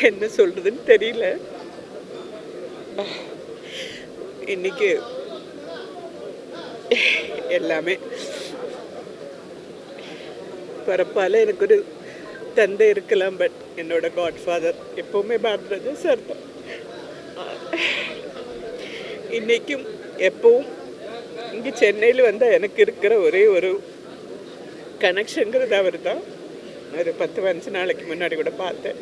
என்ன சொல்றதுன்னு தெரியல. இன்னைக்கு எல்லாமே பிறப்பால எனக்கு ஒரு தந்தை இருக்கலாம், பட் என்னோட காட்ஃபாதர் எப்பவுமே பாரதிராஜா சார் தான். இன்னைக்கும் எப்பவும் இங்கே சென்னையில் வந்தால் எனக்கு இருக்கிற ஒரே ஒரு கனெக்ஷனுங்கிறது அவர் தான். ஒரு 10-15 நாளைக்கு முன்னாடி கூட பார்த்தேன்.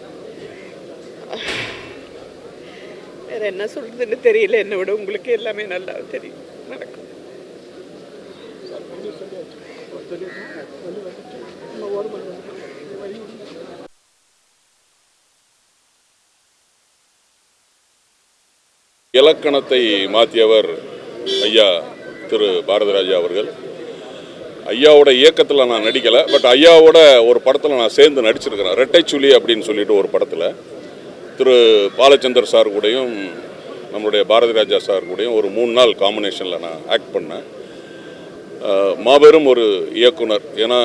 வேற என்ன சொல்றதுன்னு தெரியல. என்னை விட உங்களுக்கு எல்லாமே நல்லா தெரியும். வணக்கம். இலக்கணத்தை மாற்றியவர் ஐயா திரு பாரதிராஜா அவர்கள். ஐயாவோட இயக்கத்தில் நான் நடிக்கலை, பட் ஐயாவோட ஒரு படத்தில் நான் சேர்ந்து நடிச்சிருக்கிறேன். ரெட்டைச்சுழி அப்படின்னு சொல்லிட்டு ஒரு படத்தில் திரு பாலச்சந்தர் சார் கூடயும் நம்மளுடைய பாரதிராஜா சார் கூடயும் ஒரு 3 நாள் காம்பினேஷனில் நான் ஆக்ட் பண்ணேன். மாபெரும் ஒரு இயக்குனர். ஏன்னா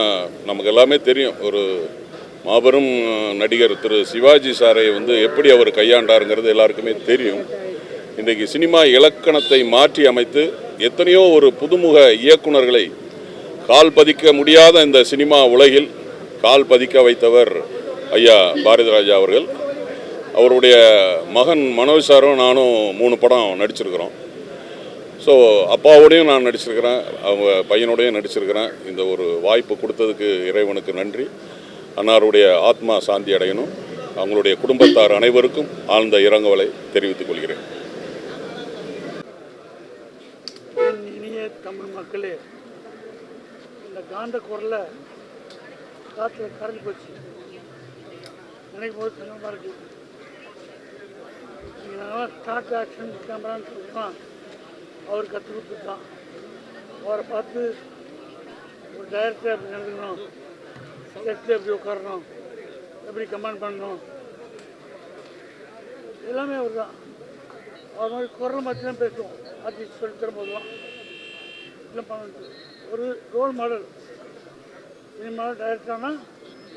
நமக்கு எல்லாமே தெரியும், ஒரு மாபெரும் நடிகர் திரு சிவாஜி சாரை எப்படி அவர் கையாண்டாருங்கிறது எல்லாருக்குமே தெரியும். இன்றைக்கு சினிமா இலக்கணத்தை மாற்றி அமைத்து எத்தனையோ ஒரு புதுமுக இயக்குனர்களை கால் பதிக்க முடியாத இந்த சினிமா உலகில் கால் பதிக்க வைத்தவர் ஐயா பாரதிராஜா அவர்கள். அவருடைய மகன் மனோஜ் சாரும் நானும் 3 படம் நடிச்சிருக்கிறோம். ஸோ அப்பாவோடையும் நான் நடிச்சிருக்கிறேன், அவங்க பையனோடையும் நடிச்சிருக்கிறேன். இந்த ஒரு வாய்ப்பு கொடுத்ததுக்கு இறைவனுக்கு நன்றி. அன்னாருடைய ஆத்மா சாந்தி அடையணும். அவங்களுடைய குடும்பத்தார் அனைவருக்கும் ஆழ்ந்த இரங்கலை தெரிவித்துக் கொள்கிறேன். இனிய தமிழ் மக்களே, இந்த காந்த குரலை காற்றுல கரைஞ்சி போச்சு நினைக்கும் போது சங்கமாக இருக்குது. நீங்கள் ஸ்டார்ட் ஆக்ஷன் கேமரான்னு சொல்லிதான் அவர் கற்றுக் கொடுத்துருக்கான். அவரை பார்த்து ஒரு டைரக்டர் எப்படி நடந்துக்கணும், செட்டில் எப்படி உட்காரணும், எப்படி கமெண்ட் பண்ணணும், எல்லாமே அவர் தான். அவர் மாதிரி குரல் மாற்றி தான் பேசுவோம். ஆர்டிஸ்ட் சொல்லி தரும்போதுலாம் இல்லை பண்ண ஒரு ரோல் மாடல். சினிமாவில் டைரக்டரானா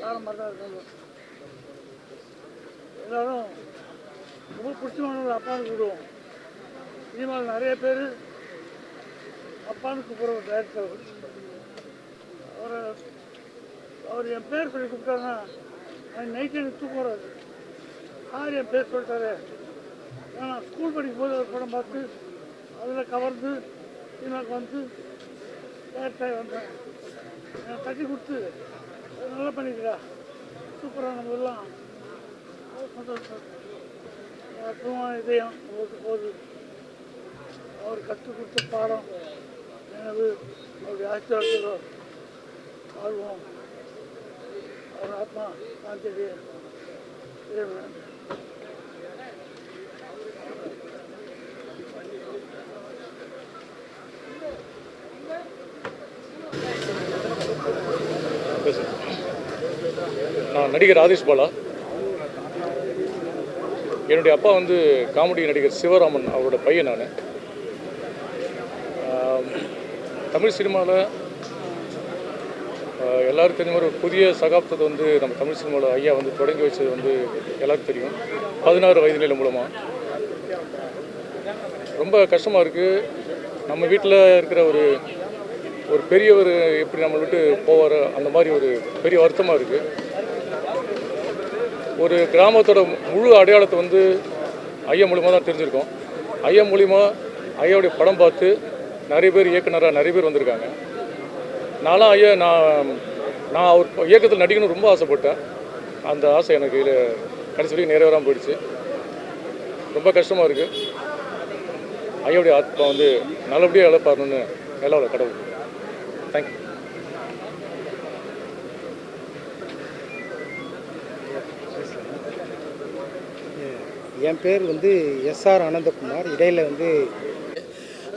வேறு மாதிரி தான் இருக்காங்க. எல்லோரும் ரொம்ப பிடிச்சமானவர்கள் அப்பான்னு கூடுவோம். சினிமாவில் நிறைய பேர் அப்பான்னு கூப்பிட்ற ஒரு டைரக்டர் அவர் என் பேர் சொல்லி கூப்பிட்டாருன்னா நைட்டு எனக்கு தூக்கம் வராது. சார் என் பேர் சொல்லிட்டாரு. ஏன்னா ஸ்கூல் படிக்கும் போது ஒரு படம் பார்த்து அதில் கவர்ந்து சினிமாவுக்கு டேரக்டாக வந்தேன். எனக்கு தட்டி கொடுத்து நல்லா பண்ணிக்கிறா, சூப்பராக நம்ம எல்லாம் சந்தோஷம். அப்புறமா இதயம் போது அவர் கற்றுக் கொடுத்த பாடம் எனது அவருடைய ஆசீர்வாதத்தோடு வாழ்வோம். அவர் ஆத்மா சாந்தியடைய இறைவன். நான் நடிகர் ஆதிஷ் பாலா. என்னுடைய அப்பா காமெடி நடிகர் சிவராமன் அவரோட பையன். நான் தமிழ் சினிமாவில் எல்லோரும் தெரிஞ்ச மாதிரி ஒரு புதிய சகாப்தத்தை நம்ம தமிழ் சினிமாவில் ஐயா தொடங்கி வச்சது எல்லாருக்கும் தெரியும். 16 வயது நிலை மூலமாக ரொம்ப கஷ்டமாக இருக்குது. நம்ம வீட்டில் இருக்கிற ஒரு பெரியவர் எப்படி நம்மளை விட்டு போவார், அந்த மாதிரி ஒரு பெரிய வருத்தமாக இருக்குது. ஒரு கிராமத்தோட முழு அடையாளத்தை ஐயா மூலிமா தான் தெரிஞ்சுருக்கோம். ஐயா மூலிமா ஐயாவுடைய படம் பார்த்து நிறைய பேர் இயக்குனராக நிறைய பேர் வந்திருக்காங்க. நான்லாம் ஐயா நான் அவர் இயக்கத்தில் நடிக்கணும்னு ரொம்ப ஆசைப்பட்டேன். அந்த ஆசை எனக்கு கடைசி வரைக்கும் நிறைவேறாமல் போயிடுச்சு. ரொம்ப கஷ்டமாக இருக்குது. ஐயாவுடைய ஆத்மா நல்லபடியாக இழப்பாருன்னு எல்லாவோட கடவுள். தேங்க்யூ. என் பேர் வந்து எஸ்ஆர் ஆனந்தகுமார். இடையில் வந்து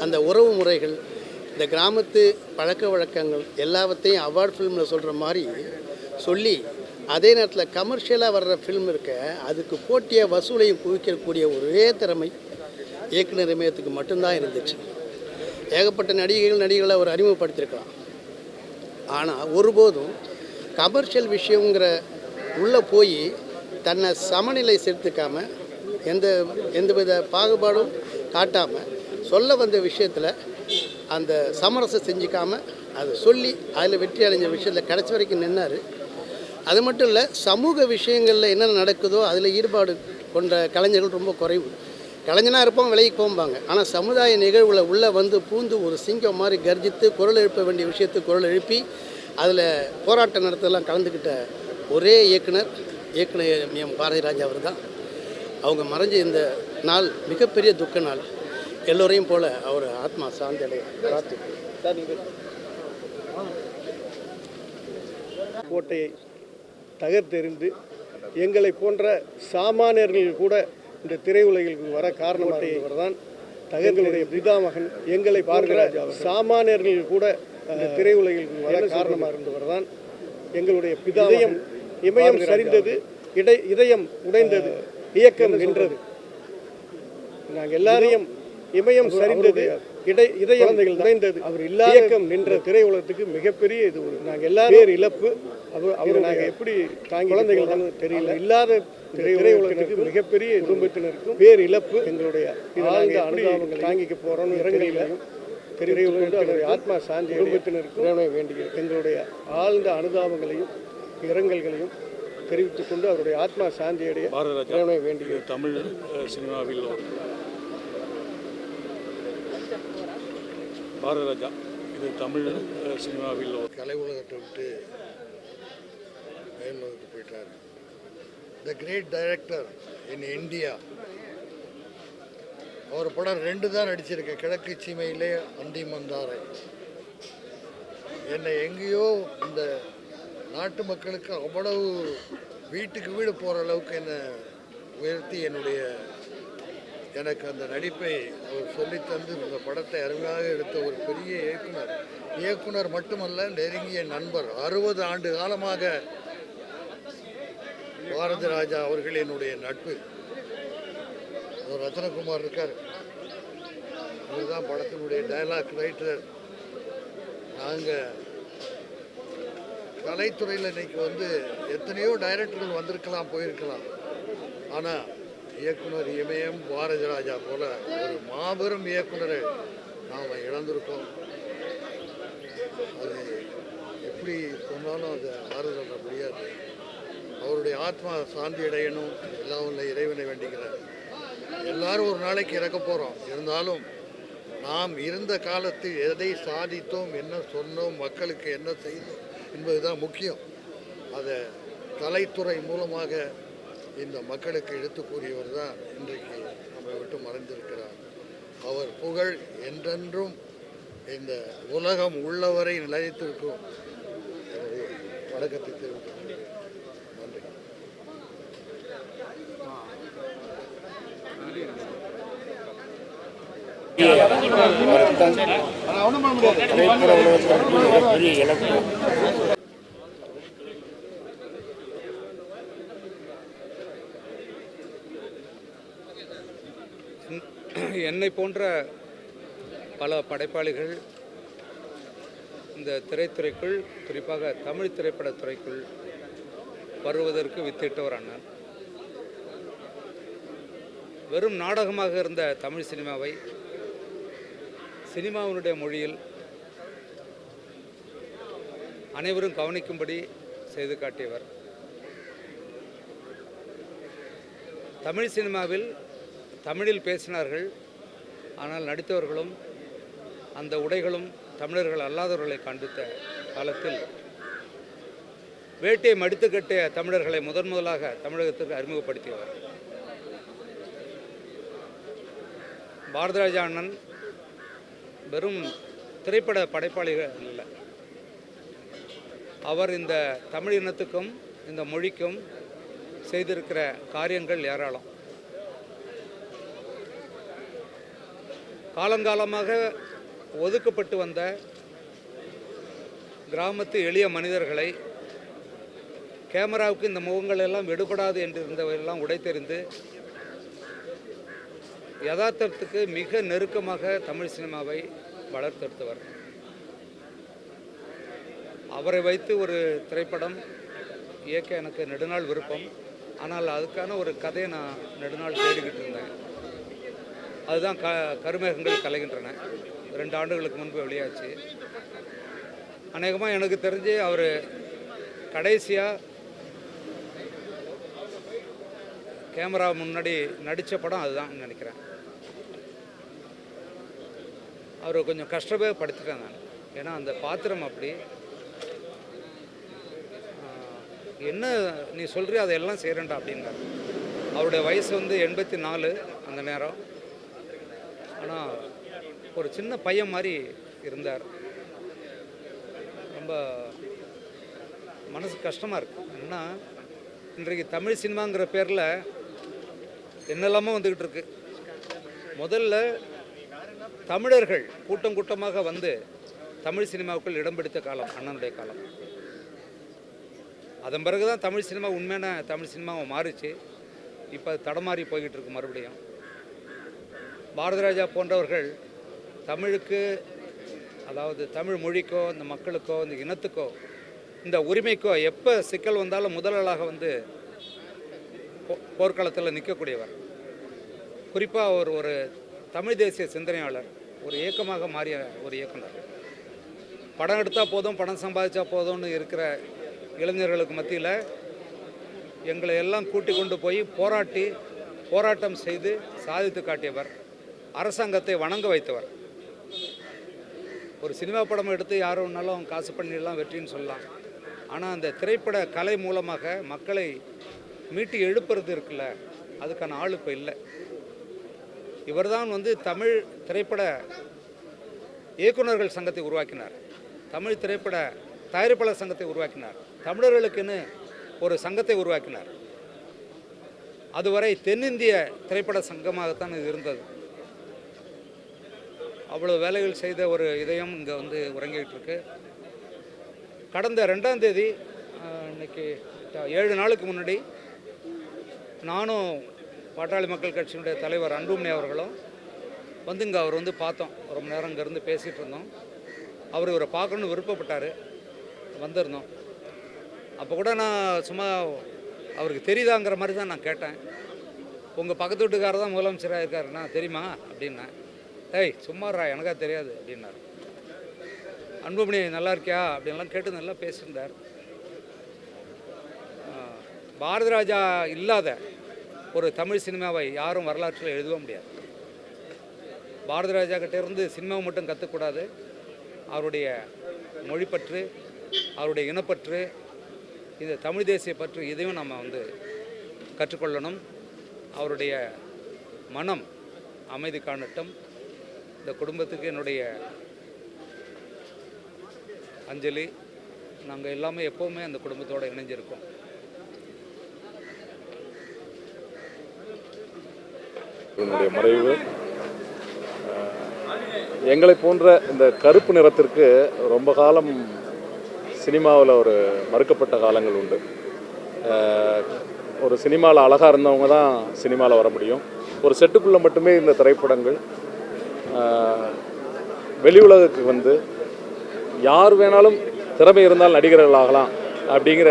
அந்த உறவு முறைகள், இந்த கிராமத்து பழக்க வழக்கங்கள் எல்லாவற்றையும் அவார்ட் ஃபிலிமில் சொல்கிற மாதிரி சொல்லி, அதே நேரத்தில் கமர்ஷியலாக வர்ற ஃபில்ம் இருக்க அதுக்கு போட்டியாக வசூலையும் குவிக்கக்கூடிய ஒரே திறமை இயக்குனர் இமயத்துக்கு மட்டும்தான் இருந்துச்சு. ஏகப்பட்ட நடிகைகளை அவர் அறிமுகப்படுத்தியிருக்கலாம். ஆனால் ஒருபோதும் கமர்ஷியல் விஷயங்கிற உள்ளே போய் தன்னை சமநிலை செலுத்திக்காமல் எந்தவித பாகுபாடும் காட்டாமல் சொல்ல வந்த விஷயத்தில் அந்த சமரசம் செஞ்சுக்காமல் அதை சொல்லி அதில் வெற்றி அடைஞ்ச விஷயத்தில் கடைசி வரைக்கும் நின்னார். அது மட்டும் இல்லை, சமூக விஷயங்களில் என்னென்ன நடக்குதோ அதில் ஈடுபாடு கொண்ட கலைஞர்கள் ரொம்ப குறைவு. கலைஞனாக இருப்போம், விலைக்கு போம்பாங்க. ஆனால் சமுதாய நிகழ்வில் உள்ளே வந்து பூந்து ஒரு சிங்கம் மாதிரி கர்ஜித்து குரல் எழுப்ப வேண்டிய விஷயத்துக்கு குரல் எழுப்பி அதில் போராட்டம் நடத்தலாம் கலந்துக்கிட்ட ஒரே இயக்குனர் எம் பாரதிராஜா அவர் தான். அவங்க மறைஞ்ச இந்த நாள் மிகப்பெரிய துக்க நாள். எல்லோரையும் போல் அவர் ஆத்மா சாந்தி அடைய பிரார்த்திக்கிறேன். கோட்டையை தகர்த்தெறிந்து எங்களை போன்ற சாமானியர்கள் கூட இந்த திரையுலகிற்கு வர காரணமாக தான் எங்களுடைய பிதாமகன் எங்களை பார்க்கிற சாமானியர்கள் கூட இந்த திரையுலகிற்கு வர காரணமாக இருந்தவர் தான் எங்களுடைய பிதாமகன். இமயம் சரிந்தது, இதயம் உடைந்தது, இயக்கம் நின்றது. நாங்கள் எல்லாரையும் இமயம் சரிந்தது, இதயம் உடைந்தது, அவர் இல்லாத இயக்கம் நின்ற திரையுலகத்துக்கு மிகப்பெரிய இது ஒரு நாங்கள் எல்லாரும் இழப்பு. அவர் நாங்கள் எப்படி தாங்கி குழந்தைகள் தான் தெரியல. இல்லாத திரையுலகத்துக்கு மிகப்பெரிய குடும்பத்தினருக்கும் பேர் இழப்பு. எங்களுடைய ஆழ்ந்த அனுதாபங்களை தாங்கிக்க போகிறோம்னு இறங்கலையும் திரையுலகத்துடைய ஆத்மா சாந்தி குடும்பத்தினருக்கும் வேண்டிய எங்களுடைய ஆழ்ந்த அனுதாபங்களையும் இரங்கல்களையும் தெரிவித்துக் கொண்டு அவருடைய ஆத்மா சாந்தி அடைய பாரதிராஜா வேண்டிய தமிழ் சினிமாவில் பாரதிராஜா இது தமிழ் சினிமாவில் கலை உலகத்தை விட்டு மேல் உலகத்துக்கு போயிட்டார். The great director in India. அவர் படம் 2 தான் நடிச்சிருக்கேன். கிழக்கு சீமையிலே அந்தி மந்தாரை. என்னை எங்கேயோ இந்த நாட்டு மக்களுக்கு அவ்வளவு வீட்டுக்கு வீடு போகிற அளவுக்கு என்னை உயர்த்தி எனக்கு அந்த நடிப்பை அவர் சொல்லித்தந்து இந்த படத்தை அருமையாக எடுத்த ஒரு பெரிய இயக்குனர் மட்டுமல்ல, நெருங்கிய நண்பர். 60 ஆண்டு காலமாக பாரதிராஜா அவர்கள் என்னுடைய நட்பு. அவர் ரத்னகுமார் இருக்கார், அவர் தான் படத்தினுடைய டயலாக் ரைட்டர். நாங்கள் கலைத்துறையில் இன்னைக்கு எத்தனையோ டைரக்டர்கள் வந்திருக்கலாம், போயிருக்கலாம். ஆனால் இயக்குனர் இமயம் பாரதிராஜா போல ஒரு மாபெரும் இயக்குனரை நாம் இழந்திருக்கோம். அது எப்படி சொன்னாலும் அது ஆறுதல் முடியாது. அவருடைய ஆத்மா சாந்தி அடையணும், எல்லாம் உள்ள இறைவனை வேண்டிக்கிறார். எல்லாரும் ஒரு நாளைக்கு இறக்க போகிறோம். இருந்தாலும் நாம் இருந்த காலத்தில் எதை சாதித்தோம், என்ன சொன்னோம், மக்களுக்கு என்ன செய்தோம் என்பதுதான் முக்கியம். அதை கலைத்துறை மூலமாக இந்த மக்களுக்கு எடுத்து கூறியவர் தான் இன்றைக்கு நம்மை விட்டு மறைந்திருக்கிறார். அவர் புகழ் என்றென்றும் இந்த உலகம் உள்ளவரை நிலைத்திருக்கும். எனவே வணக்கத்தை தெரிவித்துக் நன்றி. என்னை போன்ற பல படைப்பாளிகள் இந்த திரைத்துறைக்குள், குறிப்பாக தமிழ் திரைப்படத்துறைக்குள் வருவதற்கு வித்திட்டவர் அண்ணன். வெறும் நாடகமாக இருந்த தமிழ் சினிமாவை சினிமாவினுடைய மொழியில் அனைவரும் கவனிக்கும்படி செய்து காட்டியவர். தமிழ் சினிமாவில் தமிழில் பேசினார்கள், ஆனால் நடித்தவர்களும் அந்த உடைகளும் தமிழர்கள் அல்லாதவர்களை காண்பித்த காலத்தில் வேட்டையை மடித்து கட்டிய தமிழர்களை முதலாக தமிழகத்திற்கு அறிமுகப்படுத்தியவர் பாரதிராஜா அண்ணன். வெறும் திரைப்பட படைப்பாளிகள் இல்லை, அவர் இந்த தமிழ் இனத்துக்கும் இந்த மொழிக்கும் செய்திருக்கிற காரியங்கள் ஏராளம். காலங்காலமாக ஒதுக்கப்பட்டு வந்த கிராமத்து எளிய மனிதர்களை கேமராவுக்கு இந்த முகங்கள் எல்லாம் எடுபடாது என்று இருந்தவரெல்லாம் உடைத்தெறிந்து யதார்த்தத்துக்கு மிக நெருக்கமாக தமிழ் சினிமாவை வளர்த்தெடுத்தவர். அவரை வைத்து ஒரு திரைப்படம் இயக்க எனக்கு நெடுநாள் விருப்பம். ஆனால் அதுக்கான ஒரு கதையை நான் நெடுநாள் தேடிக்கிட்டு இருந்தேன். அதுதான் கருமேகங்கள் கலைகின்றன. 2 ஆண்டுகளுக்கு முன்பு வெளியாச்சு. அநேகமாக எனக்கு தெரிஞ்சு அவர் கடைசியாக கேமரா முன்னாடி நடித்த படம் அதுதான் நினைக்கிறேன். அவர் கொஞ்சம் கஷ்டமே படுத்திட்டேன் நான். ஏன்னா அந்த பாத்திரம் அப்படி என்ன நீ சொல்கிறியோ அதையெல்லாம் செய்கிறேன்டா அப்படின்னார். அவருடைய வயசு வந்து 84 அந்த நேரம். ஆனால் ஒரு சின்ன பையன் மாதிரி இருந்தார். ரொம்ப மனசு கஷ்டமாக இருக்குது. ஏன்னா இன்றைக்கு தமிழ் சினிமாங்கிற பேரில் என்னெல்லாமோ வந்துக்கிட்டு இருக்கு. முதல்ல தமிழர்கள் கூட்டம் கூட்டமாக வந்து தமிழ் சினிமாவுக்குள் இடம் பிடித்த காலம் அண்ணனுடைய காலம். அதன் பிறகு தான் தமிழ் சினிமா உண்மையான தமிழ் சினிமாவை மாறிச்சு. இப்போ தடமாறி போய்கிட்டு இருக்கு மறுபடியும். பாரதிராஜா போன்றவர்கள் தமிழுக்கு, அதாவது தமிழ் மொழிக்கோ இந்த மக்களுக்கோ இந்த இனத்துக்கோ இந்த உரிமைக்கோ எப்போ சிக்கல் வந்தாலும் முதலாளாக வந்து போர்க்களத்தில் நிற்கக்கூடியவர். குறிப்பாக அவர் ஒரு தமிழ் தேசிய சிந்தனையாளர், ஒரு இயக்கமாக மாறிய ஒரு இயக்குனர். படம் எடுத்தால் போதும், பணம் சம்பாதிச்சா போதும்னு இருக்கிற இளைஞர்களுக்கு மத்தியில் எங்களை எல்லாம் கூட்டி கொண்டு போய் போராட்டம் செய்து சாதித்து காட்டியவர். அரசாங்கத்தை வணங்க வைத்தவர். ஒரு சினிமா படம் எடுத்து யாருன்னாலும் காசு பண்ணிடலாம், வெற்றின்னு சொல்லலாம். ஆனால் அந்த திரைப்பட கலை மூலமாக மக்களை மீட்டி எழுப்புறது இருக்குல்ல, அதுக்கான ஆள் இப்போ இல்லை. இவர் தான் வந்து தமிழ் திரைப்பட இயக்குநர்கள் சங்கத்தை உருவாக்கினார். தமிழ் திரைப்பட தயாரிப்பாளர் சங்கத்தை உருவாக்கினார். தமிழர்களுக்குன்னு ஒரு சங்கத்தை உருவாக்கினார். அதுவரை தென்னிந்திய திரைப்பட சங்கமாகத்தான் இது இருந்தது. அவ்வளோ வேலைகள் செய்த ஒரு இதயம் இங்கே வந்து உறங்கிட்டு இருக்கு. கடந்த 2ஆம் தேதி, இன்னைக்கு 7 நாளுக்கு முன்னாடி, நானும் பாட்டாளி மக்கள் கட்சியினுடைய தலைவர் அன்புமணி அவர்களும் வந்து இங்கே அவர் வந்து பார்த்தோம். ரொம்ப நேரம் இங்கேருந்து பேசிகிட்டு இருந்தோம். அவர் இவரை பார்க்கணுன்னு விருப்பப்பட்டார், வந்திருந்தோம். அப்போ கூட நான் சும்மா அவருக்கு தெரியுதாங்கிற மாதிரி தான் நான் கேட்டேன். உங்கள் பக்கத்து வீட்டுக்காரர் தான் முதலமைச்சராக இருக்காருண்ணா, தெரியுமா அப்படின்னேன். ஏய் சும்மாரா, எனக்கா தெரியாது அப்படின்னாரு. அன்புமணி நல்லா இருக்கியா அப்படின்லாம் கேட்டு நல்லா பேசியிருந்தார். பாரதிராஜா இல்லாத ஒரு தமிழ் சினிமாவை யாரும் வரலாற்றில் எழுதவே முடியாது. பாரதிராஜா கிட்டே இருந்து சினிமாவை மட்டும் கற்றுக்கூடாது, அவருடைய மொழிப்பற்று, அவருடைய இனப்பற்று, இந்த தமிழ் தேசிய பற்று, இதையும் நம்ம வந்து கற்றுக்கொள்ளணும். அவருடைய மனம் அமைதி காணட்டும். இந்த குடும்பத்துக்கு என்னுடைய அஞ்சலி. நாங்கள் எல்லாமே எப்போவுமே அந்த குடும்பத்தோடு இணைஞ்சிருக்கோம். என்னுடைய மறைவு எங்களை போன்ற இந்த கருப்பு நிறத்திற்கு ரொம்ப காலம் சினிமாவில் ஒரு மறுக்கப்பட்ட காலங்கள் உண்டு. ஒரு சினிமாவில் அழகாக இருந்தவங்க தான் சினிமாவில் வர முடியும். ஒரு செட்டுக்குள்ளே மட்டுமே இந்த திரைப்படங்கள் வெளி உலகுக்கு வந்து யார் வேணாலும் திறமை இருந்தால் நடிகர்கள் ஆகலாம் அப்படிங்கிற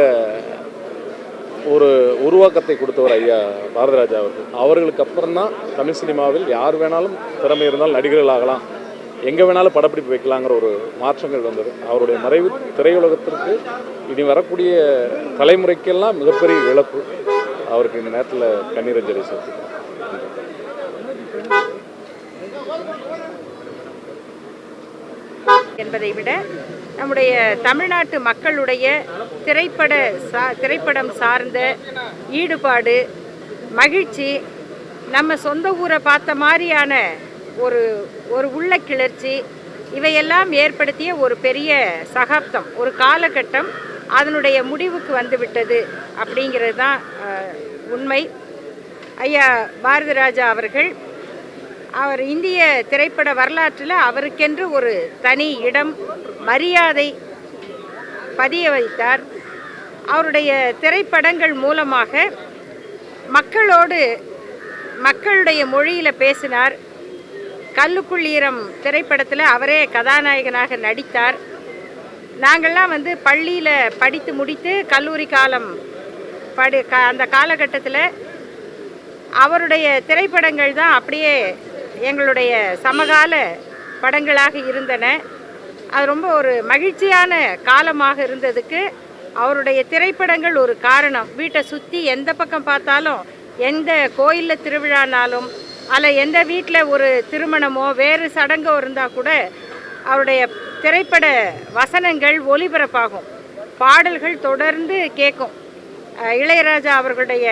ஒரு உருவாக்கத்தை கொடுத்தவர் ஐயா பாரதிராஜா அவர்கள். அவர்களுக்கு அப்புறம் தான் தமிழ் சினிமாவில் யார் வேணாலும் திறமை இருந்தால் நடிகர்கள் ஆகலாம், எங்கே வேணாலும் படப்பிடிப்பு வைக்கலாங்கிற ஒரு மாற்றங்கள் வந்தது. அவருடைய மறைவு திரையுலகத்திற்கு இனி வரக்கூடிய தலைமுறைக்கெல்லாம் மிகப்பெரிய இழப்பு. அவருக்கு இந்த நேரத்தில் கண்ணீரஞ்சலி செலுத்துகிறேன். என்பதை விட நம்முடைய தமிழ்நாட்டு மக்களுடைய திரைப்படம் சார்ந்த ஈடுபாடு, மகிழ்ச்சி, நம்ம சொந்த ஊரை பார்த்த மாதிரியான ஒரு உள்ள கிளர்ச்சி, இவையெல்லாம் ஏற்படுத்திய ஒரு பெரிய சகாப்தம், ஒரு காலகட்டம் அதனுடைய முடிவுக்கு வந்துவிட்டது அப்படிங்கிறது தான் உண்மை. ஐயா பாரதிராஜா அவர்கள் அவர் இந்திய திரைப்பட வரலாற்றில் அவருக்கென்று ஒரு தனி இடம், மரியாதை பதிய வைத்தார். அவருடைய திரைப்படங்கள் மூலமாக மக்களுடைய மொழியில் பேசினார். கல்லுக்குள் ஈரம் திரைப்படத்தில் அவரே கதாநாயகனாக நடித்தார். நாங்கள்லாம் பள்ளியில் படித்து முடித்து கல்லூரி காலம் அந்த காலகட்டத்தில் அவருடைய திரைப்படங்கள் தான் அப்படியே எங்களுடைய சமகால படங்களாக இருந்தன. அது ரொம்ப ஒரு மகிழ்ச்சியான காலமாக இருந்ததுக்கு அவருடைய திரைப்படங்கள் ஒரு காரணம். வீட்டை சுற்றி எந்த பக்கம் பார்த்தாலும், எந்த கோயிலில் திருவிழானாலும் அல்ல எந்த வீட்டில் ஒரு திருமணமோ வேறு சடங்கோ இருந்தால் கூட அவருடைய திரைப்பட வசனங்கள் ஒலிபரப்பாகும், பாடல்கள் தொடர்ந்து கேட்கும். இளையராஜா அவர்களுடைய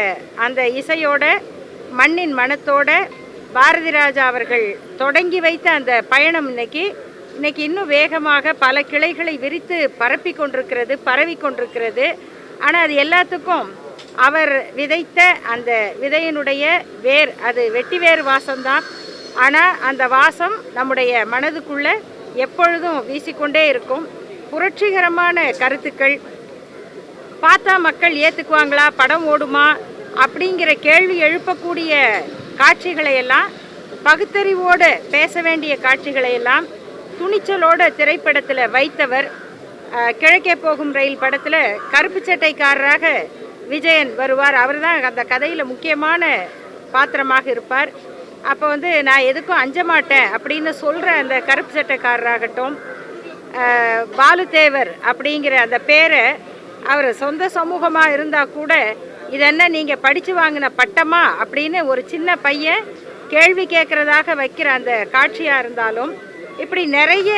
அந்த இசையோட மண்ணின் மனத்தோட பாரதி ராஜா அவர்கள் தொடங்கி வைத்த அந்த பயணம் இன்னைக்கு இன்னும் வேகமாக பல கிளைகளை விரித்து பரவி கொண்டிருக்கிறது. ஆனால் அது எல்லாத்துக்கும் அவர் விதைத்த அந்த விதையினுடைய வேர், அது வெட்டி வேர் வாசம்தான். ஆனால் அந்த வாசம் நம்முடைய மனதுக்குள்ளே எப்பொழுதும் வீசிக்கொண்டே இருக்கும். புரட்சிகரமான கருத்துக்கள் பார்த்தா மக்கள் ஏற்றுக்குவாங்களா, படம் ஓடுமா அப்படிங்கிற கேள்வி எழுப்பக்கூடிய காட்சிகளையெல்லாம், பகுத்தறிவோடு பேச வேண்டிய காட்சிகளையெல்லாம் துணிச்சலோடு திரைப்படத்தில் வைத்தவர். கிழக்கே போகும் ரயில் படத்தில் கருப்பு சட்டைக்காரராக விஜயன் வருவார். அவர் தான் அந்த கதையில் முக்கியமான பாத்திரமாக இருப்பார். அப்போ நான் எதுக்கும் அஞ்ச மாட்டேன் அப்படின்னு சொல்கிற அந்த கருப்பு சட்டைக்காரராகட்டும், பாலுதேவர் அப்படிங்கிற அந்த பேரை அவர் சொந்த சமூகமாக இருந்தால் கூட இதென்ன நீங்கள் படித்து வாங்கின பட்டமா அப்படின்னு ஒரு சின்ன பையன் கேள்வி கேட்குறதாக வைக்கிற அந்த காட்சியாக இருந்தாலும், இப்படி நிறைய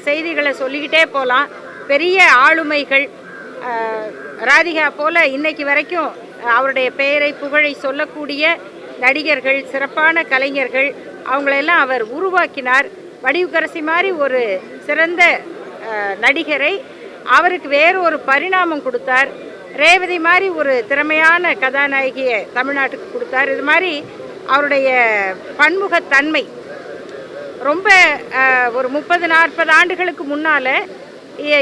செய்திகளை சொல்லிக்கிட்டே போகலாம். பெரிய ஆளுமைகள் ராதிகா போல் இன்னைக்கு வரைக்கும் அவருடைய பெயரை புகழை சொல்லக்கூடிய நடிகர்கள், சிறப்பான கலைஞர்கள், அவங்களெல்லாம் அவர் உருவாக்கினார். வடிவுக்கரசி மாதிரி ஒரு சிறந்த நடிகரை அவருக்கு வேறு ஒரு பரிணாமம் கொடுத்தார். ரேவதி மாதிரி ஒரு திறமையான கதாநாயகியை தமிழ்நாட்டுக்கு கொடுத்தார். இது மாதிரி அவருடைய பன்முகத்தன்மை ரொம்ப ஒரு 30-40 ஆண்டுகளுக்கு முன்னால்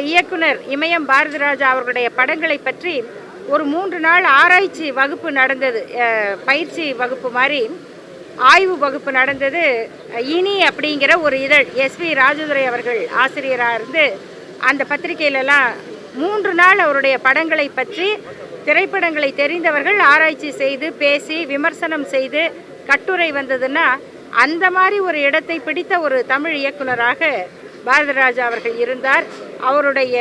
இயக்குனர் இமயம் பாரதி ராஜா அவர்களுடைய படங்களை பற்றி ஒரு 3 நாள் ஆராய்ச்சி வகுப்பு நடந்தது. பயிற்சி வகுப்பு மாதிரி ஆய்வு வகுப்பு நடந்தது. இனி அப்படிங்கிற ஒரு இதழ், எஸ்வி ராஜதுரை அவர்கள் ஆசிரியராக இருந்து அந்த பத்திரிகையிலலாம் 3 நாள் அவருடைய படங்களை பற்றி திரைப்படங்களை தெரிந்தவர்கள் ஆராய்ச்சி செய்து பேசி விமர்சனம் செய்து கட்டுரை வந்ததுன்னா, அந்த மாதிரி ஒரு இடத்தை பிடித்த ஒரு தமிழ் இயக்குனராக பாரதிராஜா அவர்கள் இருந்தார். அவருடைய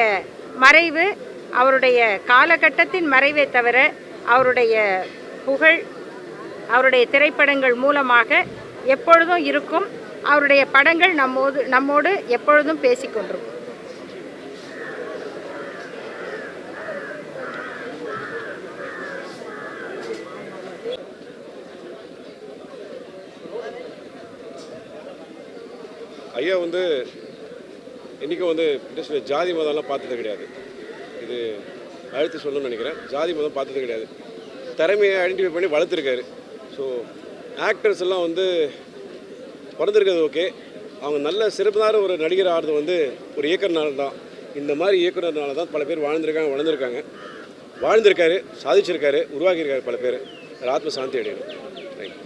மறைவு அவருடைய காலகட்டத்தின் மறைவே தவிர அவருடைய புகழ் அவருடைய திரைப்படங்கள் மூலமாக எப்பொழுதும் இருக்கும். அவருடைய படங்கள் நம்மோடு எப்பொழுதும் பேசிக்கொண்டிருக்கும். ஐயா இன்றைக்கும் இண்டஸ்ட்ரியில் ஜாதி மதம்லாம் பார்த்தது கிடையாது. இது அழுத்தி சொல்லணும்னு நினைக்கிறேன். ஜாதி மதம் பார்த்தது கிடையாது. திறமையை ஐடென்டிஃபை பண்ணி வளர்த்துருக்காரு. ஸோ ஆக்டர்ஸ் எல்லாம் பிறந்திருக்கிறது ஓகே, அவங்க நல்ல சிறப்பான ஒரு நடிகர் ஆடுறது ஒரு இயக்குனர்னால தான். இந்த மாதிரி இயக்குனர்னால தான் பல பேர் வாழ்ந்திருக்காரு, சாதிச்சிருக்காரு, உருவாக்கியிருக்காரு பல பேர். ஆத்ம சாந்தி அடையணும். தேங்க்யூ.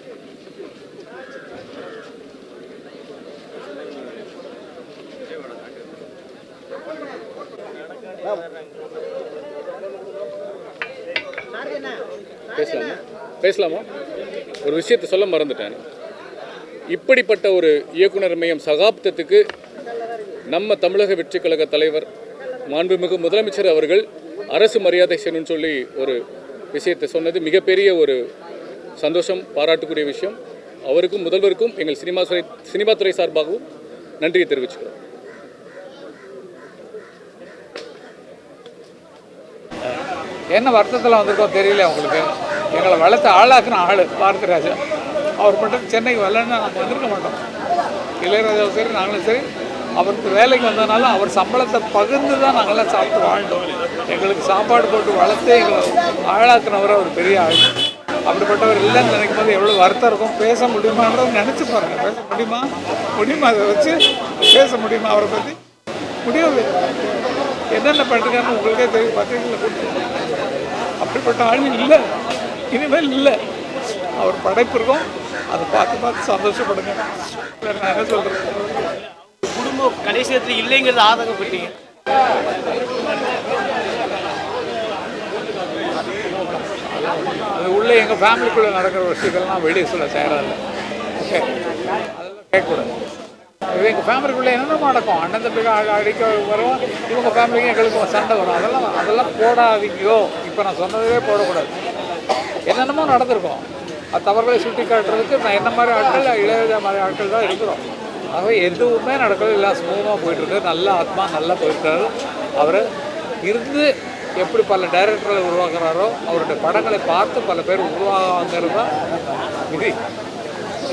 பேசலாமா? ஒரு விஷயத்தை சொல்ல மறந்துட்டேன். இப்படிப்பட்ட ஒரு இயக்குனர் மையம் சகாப்தத்துக்கு நம்ம தமிழக வெற்றி கழக தலைவர் மாண்புமிகு முதலமைச்சர் அவர்கள் அரசு மரியாதை செய்யணும்னு சொல்லி ஒரு விஷயத்தை சொன்னது மிகப்பெரிய ஒரு சந்தோஷம், பாராட்டுக்குரிய விஷயம். அவருக்கும் முதல்வருக்கும் எங்கள் சினிமா துறை சார்பாகவும் நன்றியை தெரிவிச்சுக்கிறோம். என்ன வருத்தத்தில் வந்திருக்கோம் தெரியல அவங்களுக்கு. எங்களை வளர்த்து ஆளாக்குன ஆள் பாரதிராஜா. அவர் மட்டும் சென்னைக்கு வரலன்னா நம்ம வந்திருக்க மாட்டோம். இளையராஜாவும் சரி நாங்களும் சரி அவருக்கு வேலைக்கு வந்ததுனால அவர் சம்பளத்தை பகிர்ந்து தான் நாங்கள்லாம் சாப்பிட்டு வாழ்ந்தோம். எங்களுக்கு சாப்பாடு போட்டு வளர்த்து எங்களை ஆளாக்குனவர் அவர் பெரிய ஆள். அப்படிப்பட்டவர் இல்லைன்னு நினைக்கும் போது எவ்வளோ வருத்தம் இருக்கும். பேச முடியுமான்றதை நினச்சி பாருங்கள். பேச முடியுமா அதை வச்சு பேச முடியுமா அவரை பற்றி? முடியாது. என்னென்ன பண்ணிருக்காருன்னு உங்களுக்கே தெரியும், பத்திரிகையில் கொடுத்து. அப்படிப்பட்ட ஆள் இல்லை, இனிமேல் இல்லை. அவர் படைப்பு இருக்கும், அதை பார்த்து சந்தோஷப்படுங்க. நான் என்ன சொல்கிறேன், குடும்பம் கடைசி நேரத்தில் இல்லைங்கிறது ஆதங்கப்பட்டீங்க. அது உள்ளே எங்கள் ஃபேமிலிக்குள்ளே நடக்கிற விஷயங்கள்லாம் வெளியே சொல்ல தயாராக இல்லை. ஓகே, அதெல்லாம் கேட்கக்கூடாது. எங்கள் ஃபேமிலிக்குள்ளே என்னென்ன நடக்கும், அண்ணன் தம்பிக்கு அடிக்க வரும், இவங்க ஃபேமிலிக்கு எங்களுக்கு சண்டை வரும். அதெல்லாம் போடாதீங்கோ. இப்போ நான் சொன்னதே போடக்கூடாது. என்னென்னமோ நடந்திருக்கும். அது தவறுகளை சுட்டி காட்டுறதுக்கு நான் என்ன மாதிரி ஆட்கள், இளையராஜா மாதிரி ஆட்கள் தான் இருக்கிறோம். ஆகவே எதுவுமே நடக்கல, எல்லாம் ஸ்மூத்தாக போயிட்டுருக்கு. நல்ல ஆத்மா நல்லா போயிருக்காரு. அவர் இருந்து எப்படி பல டைரக்டர்களை உருவாக்குறாரோ, அவருடைய படங்களை பார்த்து பல பேர் உருவாகிறது தான் விதி.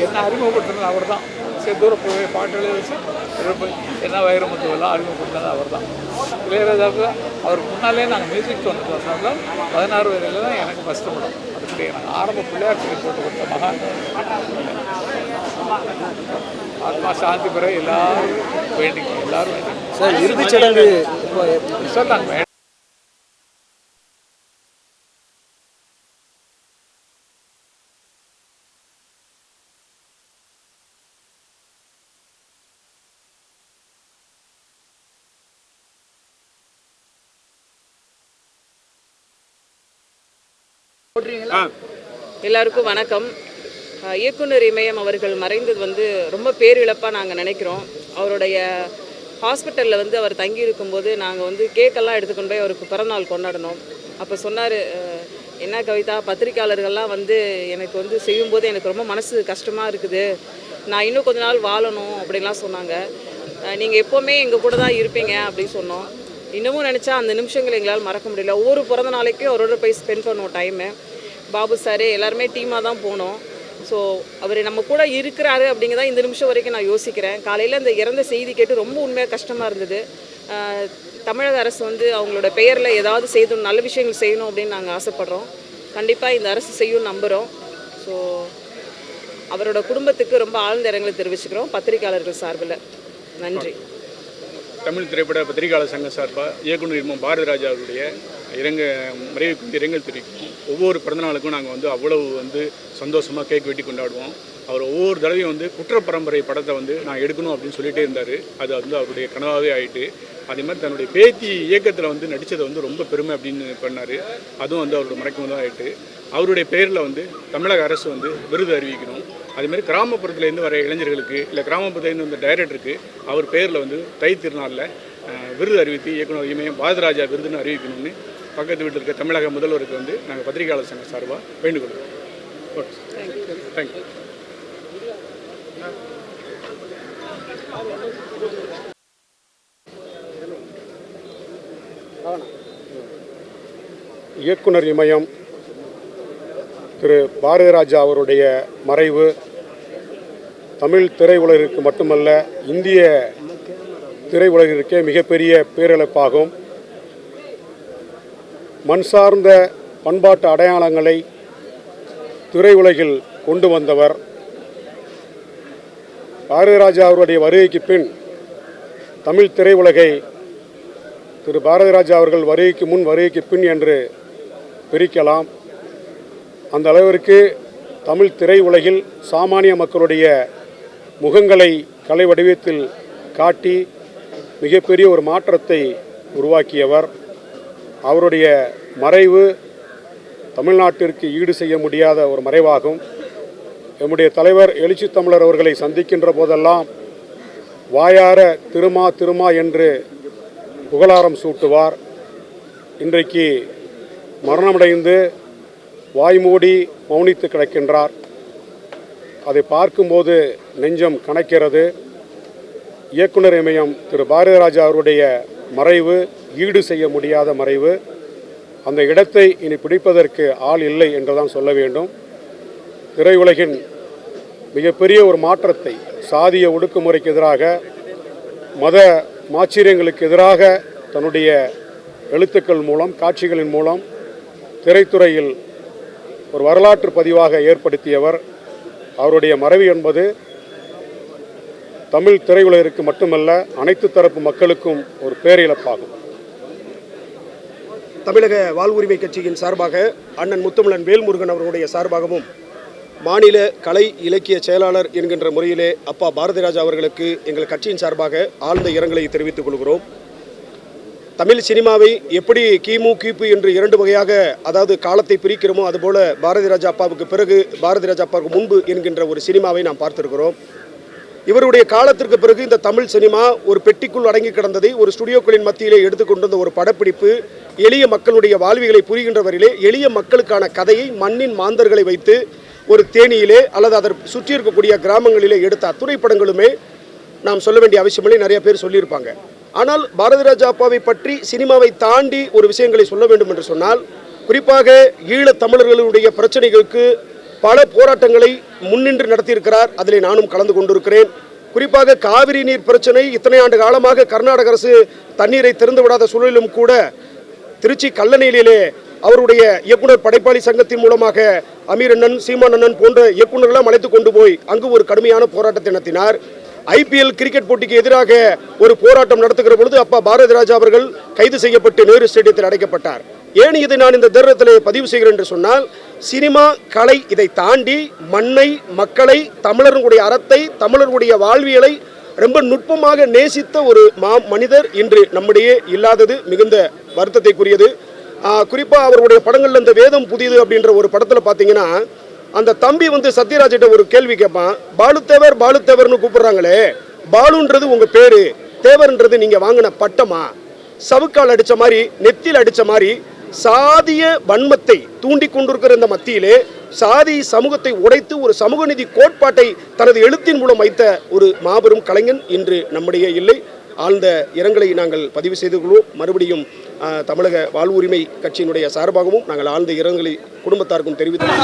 என்ன அறிமுகப்படுத்தினது அவர் தான். தூரம் போய் பாட்டு எழுதி வச்சு என்ன வைரமுத்துவெல்லாம் அறிமுகப்படுத்தினது அவர் தான். இளையராஜாவுக்கு அவருக்கு முன்னாலே நாங்கள் மியூசிக் சொன்னதுனால 16 வயதில் தான் எனக்கு ஃபஸ்ட்டு படம். அதுக்கு நாங்கள் ஆரம்ப பிள்ளையார் சொல்லி போட்டு கொடுத்த மகான். ஆத்மா சாந்தி பெற எல்லாரும் வேண்டிங்க, எல்லாரும் வேண்டிங்க சார். இறுதிச் சடங்கு சொன்னாங்க. எல்லாருக்கும் வணக்கம். இயக்குனர் இமயம் அவர்கள் மறைந்தது ரொம்ப பேரிழப்பாக நாங்கள் நினைக்கிறோம். அவருடைய ஹாஸ்பிட்டலில் அவர் தங்கி இருக்கும்போது நாங்கள் கேக்கெல்லாம் எடுத்துக்கொண்டு போய் அவருக்கு பிறந்தநாள் கொண்டாடினோம். அப்போ சொன்னார், என்ன கவிதா, பத்திரிக்கையாளர்கள்லாம் எனக்கு செய்யும்போது எனக்கு ரொம்ப மனசு கஷ்டமாக இருக்குது, நான் இன்னும் கொஞ்ச நாள் வாழணும் அப்படின்லாம் சொன்னாங்க. நீங்கள் எப்போவுமே எங்கள் கூட தான் இருப்பீங்க அப்படின்னு சொன்னோம். இன்னமும் நினச்சா அந்த நிமிஷங்களை எங்களால் மறக்க முடியல. ஒவ்வொரு பிறந்த நாளைக்கும் அவரோட போய் ஸ்பெண்ட் பண்ணுவோம் டைமு. பாபு சார் எல்லாருமே டீமாக தான் போனோம். ஸோ அவர் நம்ம கூட இருக்கிறாரு அப்படிங்கிறதான் இந்த நிமிஷம் வரைக்கும் நான் யோசிக்கிறேன். காலையில் இந்த இறந்த செய்தி கேட்டு ரொம்ப உண்மையாக கஷ்டமாக இருந்தது. தமிழக அரசு அவங்களோட பெயரில் ஏதாவது செய்யணும், நல்ல விஷயங்கள் செய்யணும் அப்படின்னு நாங்கள் ஆசைப்பட்றோம். கண்டிப்பாக இந்த அரசு செய்யும் நம்புகிறோம். ஸோ அவரோட குடும்பத்துக்கு ரொம்ப ஆழ்ந்த இரங்கலை தெரிவிச்சுக்கிறோம் பத்திரிகையாளர்கள் சார்பில். நன்றி. தமிழ் திரைப்பட பத்திரிகையாளர் சங்க சார்பாக இயக்குனர் இமயம் பாரதிராஜா அவருடைய மறைவுக்கு இரங்கல் தெரிவிக்கும். ஒவ்வொரு பிறந்தநாளுக்கும் நாங்கள் அவ்வளவு சந்தோஷமாக கேக் வெட்டி கொண்டாடுவோம். அவர் ஒவ்வொரு தடவையும் குற்றப்பரம்பரை படத்தை நான் எடுக்கணும் அப்படின்னு சொல்லிகிட்டே இருந்தார். அது அவருடைய கனவாகவே ஆகிட்டு, அதே மாதிரி தன்னுடைய பேத்தி இயக்கத்தில் நடித்ததை ரொம்ப பெருமை அப்படின்னு பண்ணார். அதுவும் அவரோட மறைக்கும் தான் ஆகிட்டு, அவருடைய பேரில் தமிழக அரசு விருது அறிவிக்கணும். அதேமாதிரி கிராமப்புறத்துலேருந்து வர இளைஞர்களுக்கு இல்லை கிராமப்புறத்துலேருந்து வந்த டைரக்டருக்கு அவர் பேரில் தை திருநாளில் விருது அறிவித்து இயக்குனர் இமயம் பாரதிராஜா விருதுன்னு அறிவிக்கணும்னு பக்கத்து வீட்டில் இருக்க தமிழக முதல்வருக்கு நாங்கள் பத்திரிகையாளர் சங்க சார்பாக வேண்டுகொள்கிறோம். Okay, thank you. இயக்குனர் இமயம் திரு பாரதிராஜா அவருடைய மறைவு தமிழ் திரையுலகிற்கு மட்டுமல்ல, இந்திய திரையுலகிற்கே மிகப்பெரிய பேரிழப்பாகும். மண் சார்ந்த பண்பாட்டு அடையாளங்களை திரையுலகில் கொண்டு வந்தவர். பாரதிராஜா அவருடைய வருகைக்கு பின் தமிழ் திரையுலகை திரு பாரதிராஜா அவர்கள் வருகைக்கு முன் வருகைக்கு பின் என்று பிரிக்கலாம். அந்த அளவிற்கு தமிழ் திரையுலகில் சாமானிய மக்களுடைய முகங்களை கலை வடிவத்தில் காட்டி மிகப்பெரிய ஒரு மாற்றத்தை உருவாக்கியவர். அவருடைய மறைவு தமிழ்நாட்டிற்கு ஈடு செய்ய முடியாத ஒரு மறைவாகும். நம்முடைய தலைவர் எழுச்சி தமிழர் அவர்களை சந்திக்கின்ற போதெல்லாம் வாயார திருமா திருமா என்று புகழாரம் சூட்டுவார். இன்றைக்கு மரணமடைந்து வாய்மூடி மௌனித்து கிடக்கின்றார். அதை பார்க்கும்போது நெஞ்சம் கனக்கிறது. இயக்குனர் இமயம் திரு பாரதிராஜா அவருடைய மறைவு ஈடு செய்ய முடியாத மறைவு. அந்த இடத்தை இனி பிடிப்பதற்கு ஆள் இல்லை என்றுதான் சொல்ல வேண்டும். திரையுலகின் மிகப்பெரிய ஒரு மாற்றத்தை, சாதிய ஒடுக்குமுறைக்கு எதிராக, மத மாச்சரியங்களுக்கு எதிராக தன்னுடைய எழுத்துக்கள் மூலம், காட்சிகளின் மூலம் திரைத்துறையில் ஒரு வரலாற்று பதிவாக ஏற்படுத்தியவர். அவருடைய மறைவு என்பது தமிழ் திரையுலகிற்கு மட்டுமல்ல, அனைத்து தரப்பு மக்களுக்கும் ஒரு பேரிழப்பாகும். தமிழக வாழ்வுரிமை கட்சியின் சார்பாக அண்ணன் முத்தமிழன் வேல்முருகன் அவர்களுடைய சார்பாகவும் மாநில கலை இலக்கிய செயலாளர் என்கின்ற முறையிலே அப்பா பாரதிராஜா அவர்களுக்கு எங்கள் கட்சியின் சார்பாக ஆழ்ந்த இரங்கலை தெரிவித்துக் கொள்கிறோம். தமிழ் சினிமாவை எப்படி கிமு கிபு என்று 2 வகையாக, அதாவது காலத்தை பிரிக்கிறோமோ அதுபோல பாரதிராஜா அப்பாவுக்கு பிறகு, பாரதிராஜா அப்பாவுக்கு முன்பு என்கின்ற ஒரு சினிமாவை நாம் பார்த்திருக்கிறோம். இவருடைய காலத்திற்கு பிறகு இந்த தமிழ் சினிமா ஒரு பெட்டிக்குள் அடங்கி கிடந்ததை ஒரு ஸ்டுடியோக்களின் மத்தியிலே எடுத்துக்கொண்டு வந்த ஒரு படப்பிடிப்பு எளிய மக்களுடைய வாழ்விகளை புரிகின்ற வரையிலே எளிய மக்களுக்கான கதையை மண்ணின் மாந்தர்களை வைத்து ஒரு தேனியிலே அல்லது அதை சுற்றி இருக்கக்கூடிய கிராமங்களிலே எடுத்த அத்துணை படங்களுமே நாம் சொல்ல வேண்டிய அவசியமில்லை, நிறைய பேர் சொல்லியிருப்பாங்க. ஆனால் பாரதிராஜா அப்பாவை பற்றி சினிமாவை தாண்டி ஒரு விஷயங்களை சொல்ல வேண்டும் என்று சொன்னால், குறிப்பாக ஈழத் தமிழர்களுடைய பிரச்சனைகளுக்கு பல போராட்டங்களை முன்னின்று நடத்தியிருக்கிறார். அதிலே நானும் கலந்து கொண்டிருக்கிறேன். குறிப்பாக காவிரி நீர் பிரச்சனை இத்தனை ஆண்டு காலமாக கர்நாடக அரசு தண்ணீரை திறந்து விடாத சூழலிலும் கூட திருச்சி கல்லணையிலே அவருடைய இயக்குனர் படைப்பாளி சங்கத்தின் மூலமாக அமீர் அண்ணன், சீமான் அண்ணன் போன்ற இயக்குநர்களெல்லாம் அழைத்து கொண்டு போய் அங்கு ஒரு கடுமையான போராட்டத்தை நடத்தினார். IPL கிரிக்கெட் போட்டிக்கு எதிராக ஒரு போராட்டம் நடத்துகிற பொழுது அப்பா பாரதிராஜா அவர்கள் கைது செய்யப்பட்டு நேரு ஸ்டேடியத்தில் அடைக்கப்பட்டார். ஏன் இதை நான் இந்த தருணத்திலே பதிவு செய்கிறேன் என்று சொன்னால், சினிமா கலை இதை தாண்டி மண்ணை, மக்களை, தமிழர்களுடைய அறத்தை, தமிழர்களுடைய வாழ்வியலை ரொம்ப நுட்பமாக நேசித்த ஒரு மனிதர் இன்று நம்மிடையே இல்லாதது மிகுந்த வருத்தத்தைக்குரியது. குறிப்பாக அவருடைய படங்கள்ல இந்த வேதம் புதிது அப்படின்ற ஒரு படத்தில் பார்த்தீங்கன்னா, அந்த தம்பி சத்யராஜிட்ட ஒரு கேள்வி கேட்பான். பாலுத்தேவர் பாலுத்தேவர்னு கூப்பிடுறாங்களே, பாலுன்றது உங்க பேரு, தேவர்ன்றது நீங்க வாங்கின பட்டமா? சவுக்கால் அடிச்ச மாதிரி, நெத்தியில் அடிச்ச மாதிரி சாதிய வன்மத்தை தூண்டி கொண்டிருக்கிற இந்த மத்தியிலே சாதி சமூகத்தை உடைத்து ஒரு சமூக நீதி கோட்பாட்டை தனது எழுத்தின் மூலம் வைத்த ஒரு மாபெரும் கலைஞன் இன்று நம்முடைய இல்லை. ஆழ்ந்த இரங்கலை நாங்கள் பதிவு செய்து கொள்வோம். மறுபடியும் தமிழக வாழ்வுரிமை கட்சியினுடைய சார்பாகவும் நாங்கள் ஆழ்ந்த இரங்கலை குடும்பத்தாருக்கும் தெரிவித்தோம்.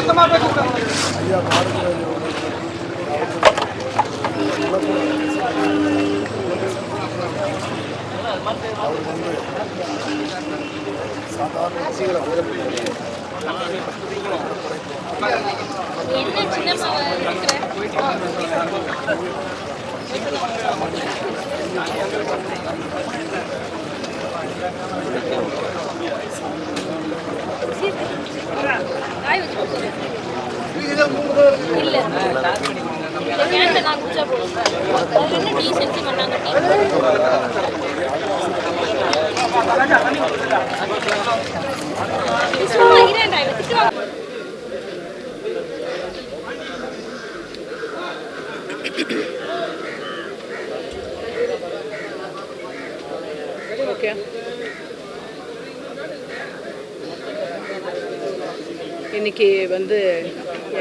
இன்னைக்கு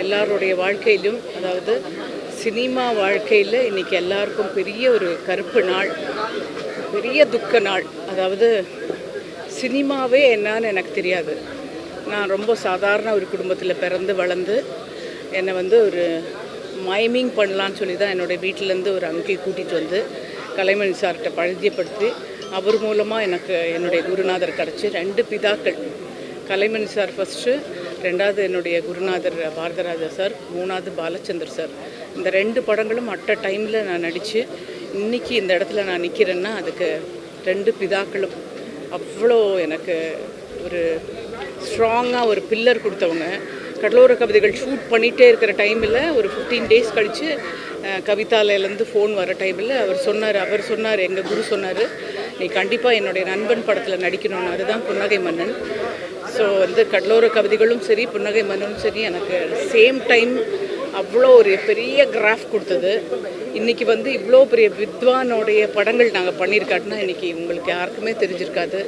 எல்லாருடைய வாழ்க்கையிலும், அதாவது சினிமா வாழ்க்கையில் இன்னைக்கு எல்லாருக்கும் பெரிய ஒரு கருப்பு நாள், பெரிய துக்க நாள். அதாவது சினிமாவே என்னன்னு எனக்கு தெரியாது. நான் ரொம்ப சாதாரண ஒரு குடும்பத்தில் பிறந்து வளர்ந்து என்னை ஒரு மைமிங் பண்ணலான்னு சொல்லி தான் என்னுடைய வீட்டிலேருந்து ஒரு அங்கிள் கூட்டிகிட்டு வந்து கலைமணி சார்கிட்ட பழகியப்படுத்தி அவர் மூலமாக எனக்கு என்னுடைய குருநாதர் கிடச்சி 2 பிதாக்கள், கலைமணி சார் ஃபஸ்ட்டு, 2வது என்னுடைய குருநாதர் பாரதிராஜா சார், 3வது பாலச்சந்தர் சார். இந்த 2 படங்களும் அட் அ டைமில் நான் நடித்து இன்றைக்கி இந்த இடத்துல நான் நிற்கிறேன்னா அதுக்கு 2 பிதாக்களும் அவ்வளோ எனக்கு ஒரு ஸ்ட்ராங்காக ஒரு பில்லர் கொடுத்தவங்க. கடலோர கவிதைகள் ஷூட் பண்ணிகிட்டே இருக்கிற டைமில் ஒரு 15 டேஸ் கழித்து கவிதாலயிலேருந்து ஃபோன் வர டைமில் அவர் சொன்னார், எங்கள் குரு சொன்னார், நீ கண்டிப்பாக என்னுடைய நண்பன் படத்தில் நடிக்கணும்னு. அதுதான் புன்னகை மன்னன். ஸோ கடலோர கவிதைகளும் சரி, புன்னகை மன்னனும் சரி எனக்கு சேம் டைம் அவ்வளோ ஒரு பெரிய கிராஃப் கொடுத்தது. இன்றைக்கி இவ்வளோ பெரிய வித்வானோடைய படங்கள் நாங்கள் பண்ணியிருக்காட்டுனா இன்றைக்கி உங்களுக்கு யாருக்குமே தெரிஞ்சிருக்காது.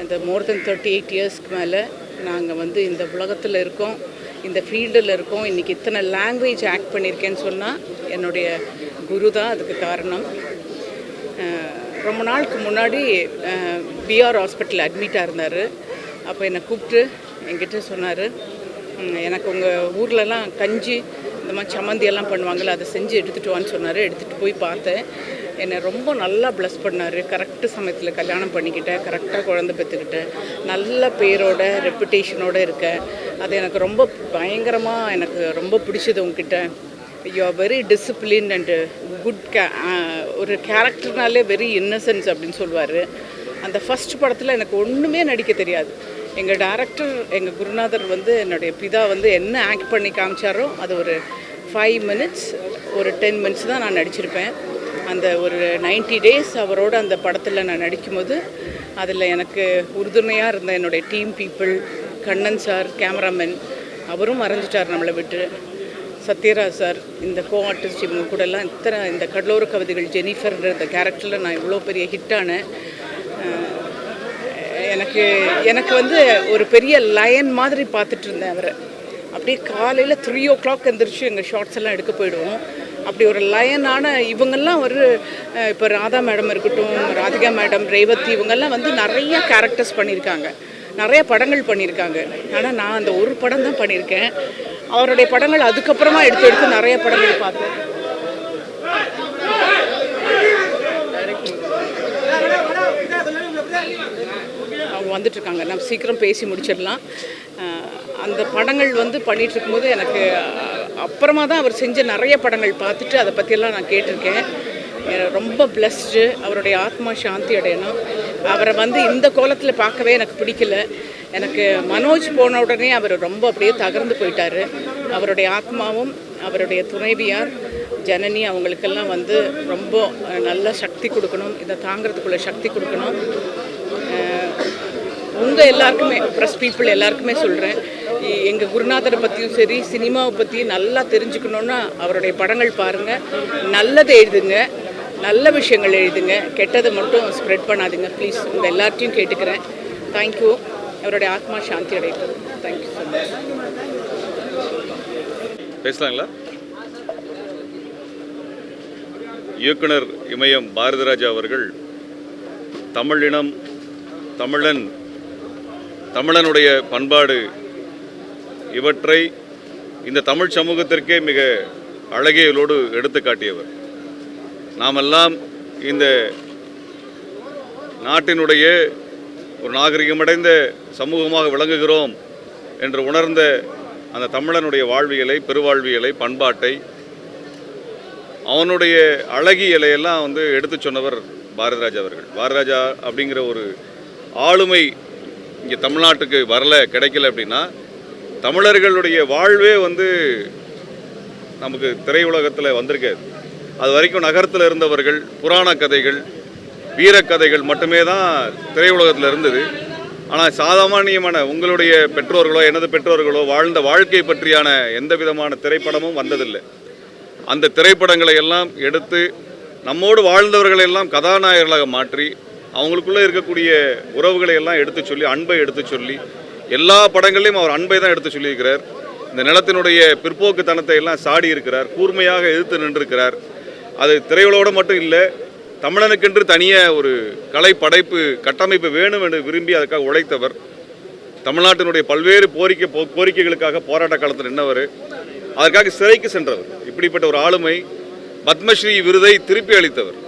இந்த மோர் தென் 38 இயர்ஸ்க்கு மேலே நாங்கள் இந்த உலகத்தில் இருக்கோம், இந்த ஃபீல்டில் இருக்கோம். இன்றைக்கி இத்தனை லாங்குவேஜ் ஆக்ட் பண்ணியிருக்கேன்னு சொன்னால் என்னுடைய குரு தான் அதுக்கு காரணம். ரொம்ப நாளுக்கு முன்னாடி பிஆர் ஹாஸ்பிட்டலில் அட்மிட்டாக இருந்தார். அப்போ என்னை கூப்பிட்டு என்கிட்ட சொன்னார், எனக்கு உங்கள் ஊர்லலாம் கஞ்சி இந்த மாதிரி சம்மந்தியெல்லாம் பண்ணுவாங்கள்ல, அதை செஞ்சு எடுத்துகிட்டு வான்னு சொன்னார். எடுத்துகிட்டு போய் பார்த்தேன். என்னை ரொம்ப நல்லா ப்ளஸ் பண்ணார். கரெக்டு சமயத்தில் கல்யாணம் பண்ணிக்கிட்டேன், கரெக்டாக குழந்தை பெற்றுக்கிட்டேன், நல்ல பேரோட ரெப்புடேஷனோடு இருக்கேன். அது எனக்கு ரொம்ப பயங்கரமாக எனக்கு ரொம்ப பிடிச்சது உங்ககிட்ட. You are very discipline and good ஒரு கேரக்டர்னாலே வெரி இன்னசென்ஸ் அப்படின்னு சொல்லுவார். அந்த ஃபஸ்ட் படத்தில் எனக்கு ஒன்றுமே நடிக்க தெரியாது. எங்கள் டைரக்டர், எங்கள் குருநாதர் வந்து என்னுடைய பிதா வந்து என்ன ஆக்ட் பண்ணி காமிச்சாரோ அது ஒரு 5 minutes ஒரு 10 minutes தான் நான் நடிச்சிருப்பேன். அந்த ஒரு 90 days அவரோட அந்த படத்தில் நான் நடிக்கும்போது அதில் எனக்கு உறுதுணையாக இருந்த என்னுடைய team people, Kannan sir cameraman, அவரும் மறைஞ்சிட்டார் நம்மளை விட்டு, சத்யராஜ் சார், இந்த கோ ஆர்டிஸ்ட் இவங்க கூடலாம் இந்த கடலோர கவிதைகள் ஜெனிஃபர்ன்ற இந்த கேரக்டரில் நான் இவ்வளோ பெரிய ஹிட்டானேன். எனக்கு வந்து ஒரு பெரிய லயன் மாதிரி பார்த்துட்டு இருந்தேன் அவரை. அப்படியே காலையில் 3 o'clock எந்திரிச்சு எங்கள் ஷார்ட்ஸ் எல்லாம் எடுக்க போயிடுவோம். அப்படி ஒரு லயனான இவங்கெல்லாம் இப்போ ராதா மேடம் இருக்கட்டும், ராதிகா மேடம், ரேவதி, இவங்கெல்லாம் வந்து நிறைய கேரக்டர்ஸ் பண்ணியிருக்காங்க, நிறைய படங்கள் பண்ணியிருக்காங்க. ஆனால் நான் அந்த ஒரு படம் தான் பண்ணியிருக்கேன். அவருடைய படங்கள் அதுக்கப்புறமா எடுத்து நிறைய படங்கள் பார்த்தேன். அவங்க வந்துட்டுருக்காங்க, நம்ம சீக்கிரம் பேசி முடிச்சிடலாம். அந்த படங்கள் வந்து பண்ணிகிட்ருக்கும்போது எனக்கு அப்புறமா தான் அவர் செஞ்ச நிறைய படங்கள் பார்த்துட்டு அதை பற்றியெல்லாம் நான் கேட்டிருக்கேன். ரொம்ப பிளஸ்டு. அவருடைய ஆத்மா சாந்தி அடையணும். அவரை வந்து இந்த கோலத்தில் பார்க்கவே எனக்கு பிடிக்கல. எனக்கு மனோஜ் போன உடனே அவர் ரொம்ப அப்படியே தகர்ந்து போயிட்டார். அவருடைய ஆத்மாவும் அவருடைய துணைவியார் ஜனனி அவங்களுக்கெல்லாம் வந்து ரொம்ப நல்ல சக்தி கொடுக்கணும், இதை தாங்கிறதுக்குள்ள சக்தி கொடுக்கணும். உங்கள் எல்லாருக்குமே, ப்ரெஸ் பீப்புள் எல்லாருக்குமே சொல்கிறேன், எங்கள் குருநாதரை பற்றியும் சரி, சினிமாவை பற்றியும் நல்லா தெரிஞ்சுக்கணுன்னா அவருடைய படங்கள் பாருங்கள், நல்லதை எழுதுங்க, நல்ல விஷயங்கள் எழுதுங்க, கெட்டதை மட்டும் ஸ்ப்ரெட் பண்ணாதுங்க ப்ளீஸ். உங்கள் எல்லார்ட்டையும் கேட்டுக்கிறேன். தேங்க்யூ. அவருடைய ஆத்மா சாந்தி அடையட்டும். Thank you so much. பேசலாங்களா? இயக்குனர் இமயம் பாரதிராஜா அவர்கள் தமிழினம், தமிழன், தமிழனுடைய பண்பாடு இவற்றை இந்த தமிழ் சமூகத்திற்கே மிக அழகியலோடு எடுத்து காட்டியவர். நாமெல்லாம் இந்த நாட்டினுடைய ஒரு நாகரிகமடைந்த சமூகமாக விளங்குகிறோம் என்று உணர்ந்த அந்த தமிழனுடைய வாழ்வியலை, பெருவாழ்வியலை, பண்பாட்டை, அவனுடைய அழகியலையெல்லாம் வந்து எடுத்து சொன்னவர் பாரதிராஜா அவர்கள். பாரதிராஜா அப்படிங்கிற ஒரு ஆளுமை இங்கே தமிழ்நாட்டுக்கு வரல, கிடைக்கல அப்படின்னா தமிழர்களுடைய வாழ்வே வந்து நமக்கு திரையுலகத்தில் வந்திருக்காது. அது வரைக்கும் நகரத்தில் இருந்தவர்கள், புராண கதைகள், வீரக்கதைகள் மட்டுமே தான் திரையுலகத்தில் இருந்தது. ஆனால் சாமானியமான உங்களுடைய பெற்றோர்களோ எனது பெற்றோர்களோ வாழ்ந்த வாழ்க்கை பற்றியான எந்த விதமான திரைப்படமும் வந்ததில்லை. அந்த திரைப்படங்களை எல்லாம் எடுத்து நம்மோடு வாழ்ந்தவர்களெல்லாம் கதாநாயகர்களாக மாற்றி அவங்களுக்குள்ளே இருக்கக்கூடிய உறவுகளை எல்லாம் எடுத்து சொல்லி, அன்பை எடுத்து சொல்லி, எல்லா படங்களையும் அவர் அன்பை தான் எடுத்து சொல்லியிருக்கிறார். இந்த நிலத்தினுடைய பிற்போக்குத்தனத்தை எல்லாம் சாடி இருக்கிறார், கூர்மையாக எதிர்த்து நின்றிருக்கிறார். அது திரையுலகோடு மட்டும் இல்லை, தமிழனுக்கென்று தனியாக ஒரு கலை படைப்பு கட்டமைப்பு வேணும் என்று விரும்பி அதுக்காக உழைத்தவர். தமிழ்நாட்டினுடைய பல்வேறு கோரிக்கைகளுக்காக போராட்ட காலத்தில் நின்றவர், அதற்காக சிறைக்கு சென்றவர். இப்படிப்பட்ட ஒரு ஆளுமை பத்மஸ்ரீ விருதை திருப்பி அளித்தவர்.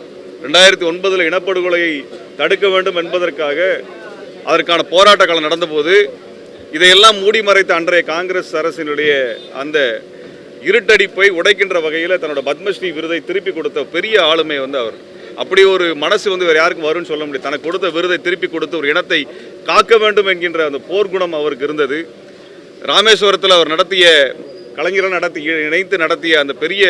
2009 இனப்படுகொலையை தடுக்க வேண்டும் என்பதற்காக அதற்கான போராட்ட காலம் நடந்தபோது இதையெல்லாம் மூடி மறைத்த அன்றைய காங்கிரஸ் அரசினுடைய அந்த இருட்டடிப்பை உடைக்கின்ற வகையில் தன்னோட பத்மஸ்ரீ விருதை திருப்பி கொடுத்த பெரிய ஆளுமை வந்து அவர். அப்படி ஒரு மனசு வந்து வேறு யாருக்கும் வரும்னு சொல்ல முடியாது. தனக்கு கொடுத்த விருதை திருப்பி கொடுத்து ஒரு இனத்தை காக்க வேண்டும் என்கின்ற அந்த போர்க்குணம் அவருக்கு இருந்தது. ராமேஸ்வரத்தில் அவர் நடத்திய, கலைஞர்கள் இணைத்து நடத்திய அந்த பெரிய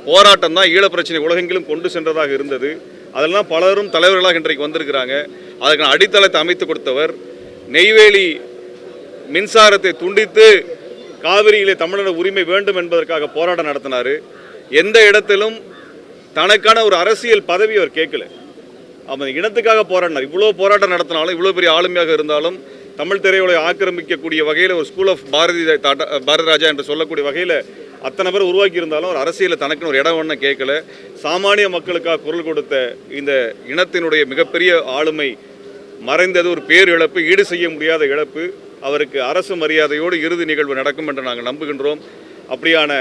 போராட்டம் தான் ஈழப்பிரச்சனை உலகெங்கிலும் கொண்டு சென்றதாக இருந்தது. அதெல்லாம் பலரும் தலைவர்களாக இன்றைக்கு வந்திருக்கிறாங்க. அதுக்கான அடித்தளத்தை அமைத்து கொடுத்தவர். நெய்வேலி மின்சாரத்தை துண்டித்து காவிரியிலே தமிழர் உரிமை வேண்டும் என்பதற்காக போராட்டம் நடத்தினார். எந்த இடத்திலும் தனக்கான ஒரு அரசியல் பதவி அவர் கேட்கல. அவன் இனத்துக்காக போராடினார். இவ்வளோ போராட்டம் நடத்தினாலும், இவ்வளோ பெரிய ஆளுமையாக இருந்தாலும், தமிழ் திரையுலகை ஆக்கிரமிக்கக்கூடிய வகையில் ஒரு ஸ்கூல் ஆஃப் பாரதிராஜா என்று சொல்லக்கூடிய வகையில் அத்தனை பேர் உருவாக்கி இருந்தாலும் ஒரு அரசியலில் தனக்குன்னு ஒரு இடம் ஒன்று கேட்கல. சாமானிய மக்களுக்காக குரல் கொடுத்த இந்த இனத்தினுடைய மிகப்பெரிய ஆளுமை மறைந்தது ஒரு பேர் இழப்பு, ஈடு செய்ய முடியாத இழப்பு. அவருக்கு அரசு மரியாதையோடு இறுதி நிகழ்வு நடக்கும் என்று நாங்கள் நம்புகின்றோம். அப்படியான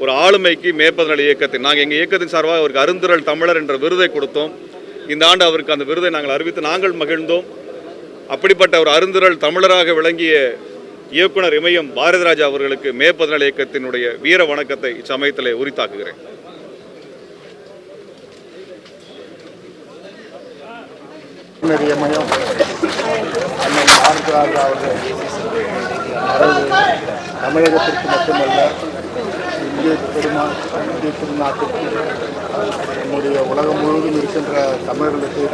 ஒரு ஆளுமைக்கு மேற்பதனல் இயக்கத்தின் நாங்கள் எங்கள் இயக்கத்தின் சார்பாக அவருக்கு அருந்திரள் தமிழர் என்ற விருதை கொடுத்தோம். இந்த ஆண்டு அவருக்கு அந்த விருதை நாங்கள் அறிவித்து நாங்கள் மகிழ்ந்தோம். அப்படிப்பட்ட ஒரு அருந்திரள் தமிழராக விளங்கிய இயக்குனர் இமயம் பாரதிராஜா அவர்களுக்கு மேற்பதனல் இயக்கத்தினுடைய வீர வணக்கத்தை இச்சமயத்திலே உரித்தாக்குகிறேன். இமயம் அண்ணன் பாரதிராஜா அவர்கள் தமிழகத்திற்கு மட்டுமல்ல இந்திய திருநாட்டிற்கு நம்முடைய உலகம் முழுவதும் இருக்கின்ற தமிழர்களுக்கு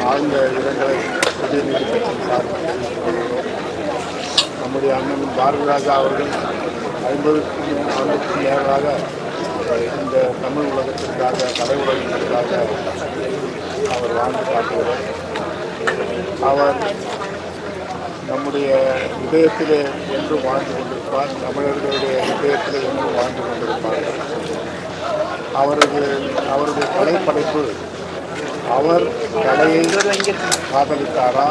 ஆழ்ந்த இரங்கலை நீதிமன்றம் சார்பாக நம்முடைய அண்ணன் பாரதிராஜா அவர்கள் 50 ஆண்டுக்கு மேலாக இந்த தமிழ் உலகத்திற்காக கலை உலகத்திற்காக அவர் வாழ்ந்து காட்டுகிறார். அவர் நம்முடைய இதயத்திலே என்று வாழ்ந்து கொண்டிருப்பார். தமிழர்களுடைய இதயத்திலே என்று வாழ்ந்து கொண்டிருப்பார். அவருடைய கலைப்படைப்பு அவர் கலையை காதலித்தாரா,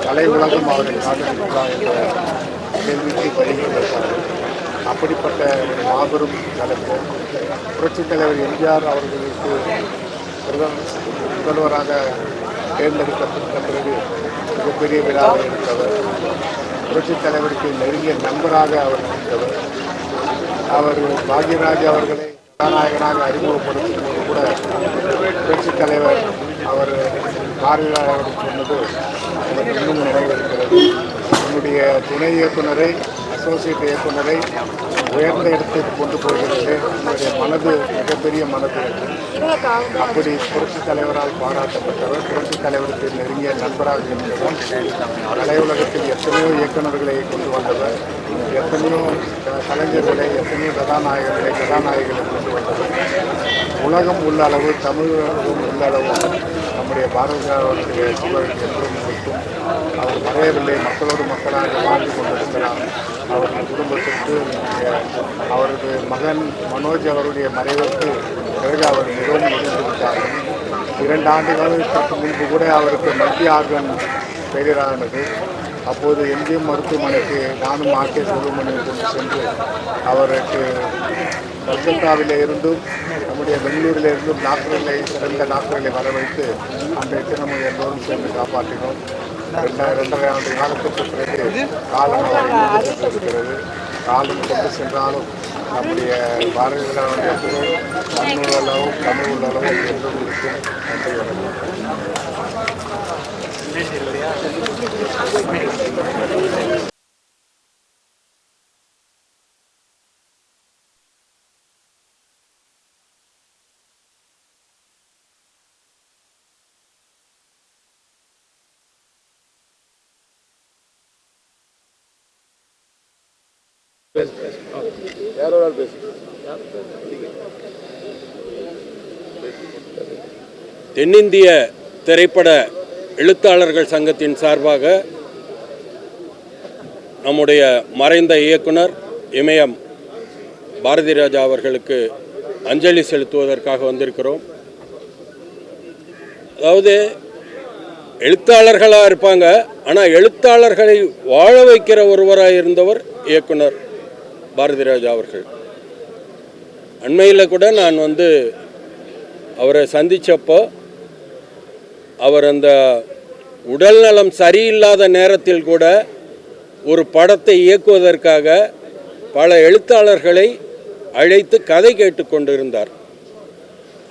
கலை உலகம் அவரை காதலித்தாரா என்ற கேள்விக்கு பதில் கொடுத்தார். அப்படிப்பட்ட ஒரு மாபெரும் கலைஞர். புரட்சித் தலைவர் எம்ஜிஆர் அவர்களுக்கு முதல்வராக தேர்ந்தெடுக்கப்பட்ட பிறகு மிகப்பெரிய விழாவில் இருந்தவர். புரட்சித் தலைவருக்கு நெருங்கிய நண்பராக அவர் இருந்தவர். அவர் பாக்யராஜ் அவர்களை கதாநாயகனாக அறிமுகப்படுத்தும் போது கூட புரட்சித் தலைவர் அவர் பாரதிராஜா சொன்னது எனக்கு இன்னும் நினைவிருக்கிறது. என்னுடைய துணை இயக்குனரை, அசோசியேட் இயக்குனரை உயர்ந்த இடத்திற்கு கொண்டு போகிறது. என்னுடைய மனது மிகப்பெரிய மனது. அப்படி புரட்சித் தலைவரால் பாராட்டப்பட்டவர். புரட்சித் தலைவருக்கு நெருங்கிய நண்பராக இருந்தவர். கலை உலகத்தில் எத்தனையோ இயக்குநர்களை கொண்டு வந்தவர். எத்தனையோ கலைஞர்களை, எத்தனையோ கதாநாயகிகளை கொண்டு வந்தவர். உலகம் உள்ள அளவு, தமிழகம் உள்ள அளவு நம்முடைய பாரதியாருடைய புகழ் என்றும் இருக்கும். அவர் மறையவில்லை. மக்களோடு மக்களாக வாழ்ந்து கொண்டிருக்கிறார். அவர்கள் குடும்பத்திற்கு அவரது மகன் மனோஜ் அவருடைய மறைவுக்கு பிறகு அவர் மிகவும் நெருங்கிவிட்டார். 2 ஆண்டுகளுக்கு முன்பு கூட அவருக்கு மல்டி ஆர்கன் ஃபெயிலியர் ஆனது. அப்போது எம்ஜிஎம் மருத்துவமனைக்கு நானும் ஆர்கே சுப்ரமணியம் கொண்டு சென்று அவருக்கு கல்கத்தாவிலே இருந்தும் நம்முடைய பெங்களூரில் இருந்தும் டாக்டர்களை, சிறந்த டாக்டர்களை வரவைத்து அன்றைய தினமும் எல்லோரும் சேர்ந்து காப்பாற்றினோம். 2.5 ஆண்டு காலத்திற்கு பிறகு காலம் அவரை சென்றிருக்கிறது. காலம் கொண்டு சென்றாலும் நம்முடைய பாரதியாருடைய புகழ் மண்ணுள்ளளவும் தமிழ் உள்ளளவும் என்றும் இருக்கும். நன்றி, வணக்கம். தென்னிந்திய திரைப்பட எழுத்தாளர்கள் சங்கத்தின் சார்பாக நம்முடைய மறைந்த இயக்குனர் இமயம் பாரதிராஜா அவர்களுக்கு அஞ்சலி செலுத்துவதற்காக வந்திருக்கிறோம். அதாவது எழுத்தாளர்களாக இருப்பாங்க, ஆனால் எழுத்தாளர்களை வாழ வைக்கிற ஒருவராக இருந்தவர் இயக்குனர் பாரதிராஜா அவர்கள். அண்மையில் கூட நான் அவரை சந்தித்தப்போ அவர் அந்த உடல்நலம் சரியில்லாத நேரத்தில் கூட ஒரு படத்தை இயக்குவதற்காக பல எழுத்தாளர்களை அழைத்து கதை கேட்டு கொண்டிருந்தார்.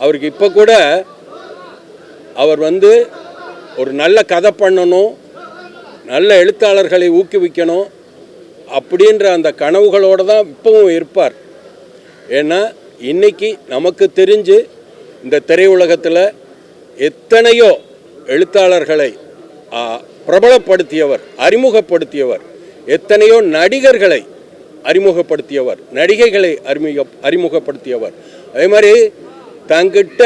அவருக்கு இப்போ கூட அவர் ஒரு நல்ல கதை பண்ணணும், நல்ல எழுத்தாளர்களை ஊக்குவிக்கணும் அப்படின்ற அந்த கனவுகளோடு தான் இப்பவும் இருப்பார். ஏன்னா இன்னைக்கு நமக்கு தெரிஞ்சு இந்த திரையுலகத்தில் எத்தனையோ எழுத்தாளர்களை பிரபலப்படுத்தியவர், அறிமுகப்படுத்தியவர், எத்தனையோ நடிகர்களை அறிமுகப்படுத்தியவர், நடிகைகளை அறிமுகப்படுத்தியவர். அதே மாதிரி தங்கிட்ட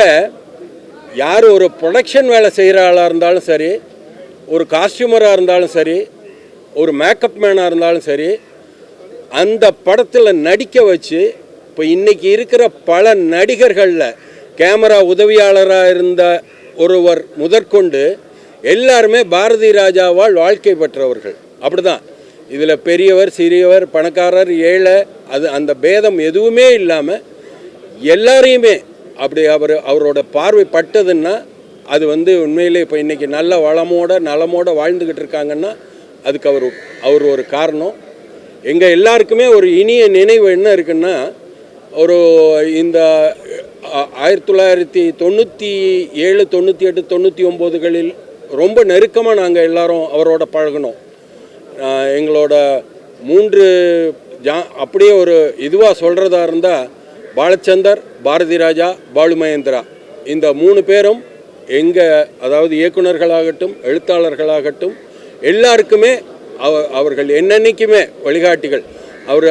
யார் ஒரு ப்ரொடக்ஷன் வேலை செய்கிற ஆளாக இருந்தாலும் சரி, ஒரு காஸ்டியூமராக இருந்தாலும் சரி, ஒரு மேக்கப் மேனாக இருந்தாலும் சரி, அந்த படத்தில் நடிக்க வச்சு இப்போ இன்றைக்கி இருக்கிற பல நடிகர்களில் கேமரா உதவியாளராக இருந்த ஒருவர் முதற்கொண்டு எல்லாருமே பாரதி ராஜாவால் வாழ்க்கை பெற்றவர்கள். அப்படி தான் இதில் பெரியவர் சிறியவர் பணக்காரர் ஏழை அந்த பேதம் எதுவுமே இல்லாமல் எல்லாரையுமே அப்படி அவரோட பார்வை பட்டதுன்னா அது உண்மையிலே இப்போ இன்றைக்கி நல்ல நலமோட வாழ்ந்துக்கிட்டு இருக்காங்கன்னா அதுக்கு அவர் ஒரு காரணம். எங்கள் எல்லாருக்குமே ஒரு இனிய நினைவு என்ன இருக்குன்னா, ஒரு இந்த 1997, 98, 99களில் ரொம்ப நெருக்கமாக நாங்கள் எல்லாரும் அவரோட பழகினோம். எங்களோட 3 அப்படியே ஒரு இதுவாக சொல்கிறதா இருந்தால் பாலச்சந்தர், பாரதி ராஜா, பாலு மகேந்திரா இந்த 3 பேரும் அதாவது இயக்குநர்களாகட்டும் எழுத்தாளர்களாகட்டும் எல்லாருக்குமே அவர்கள் என்னன்னைக்குமே வழிகாட்டிகள்.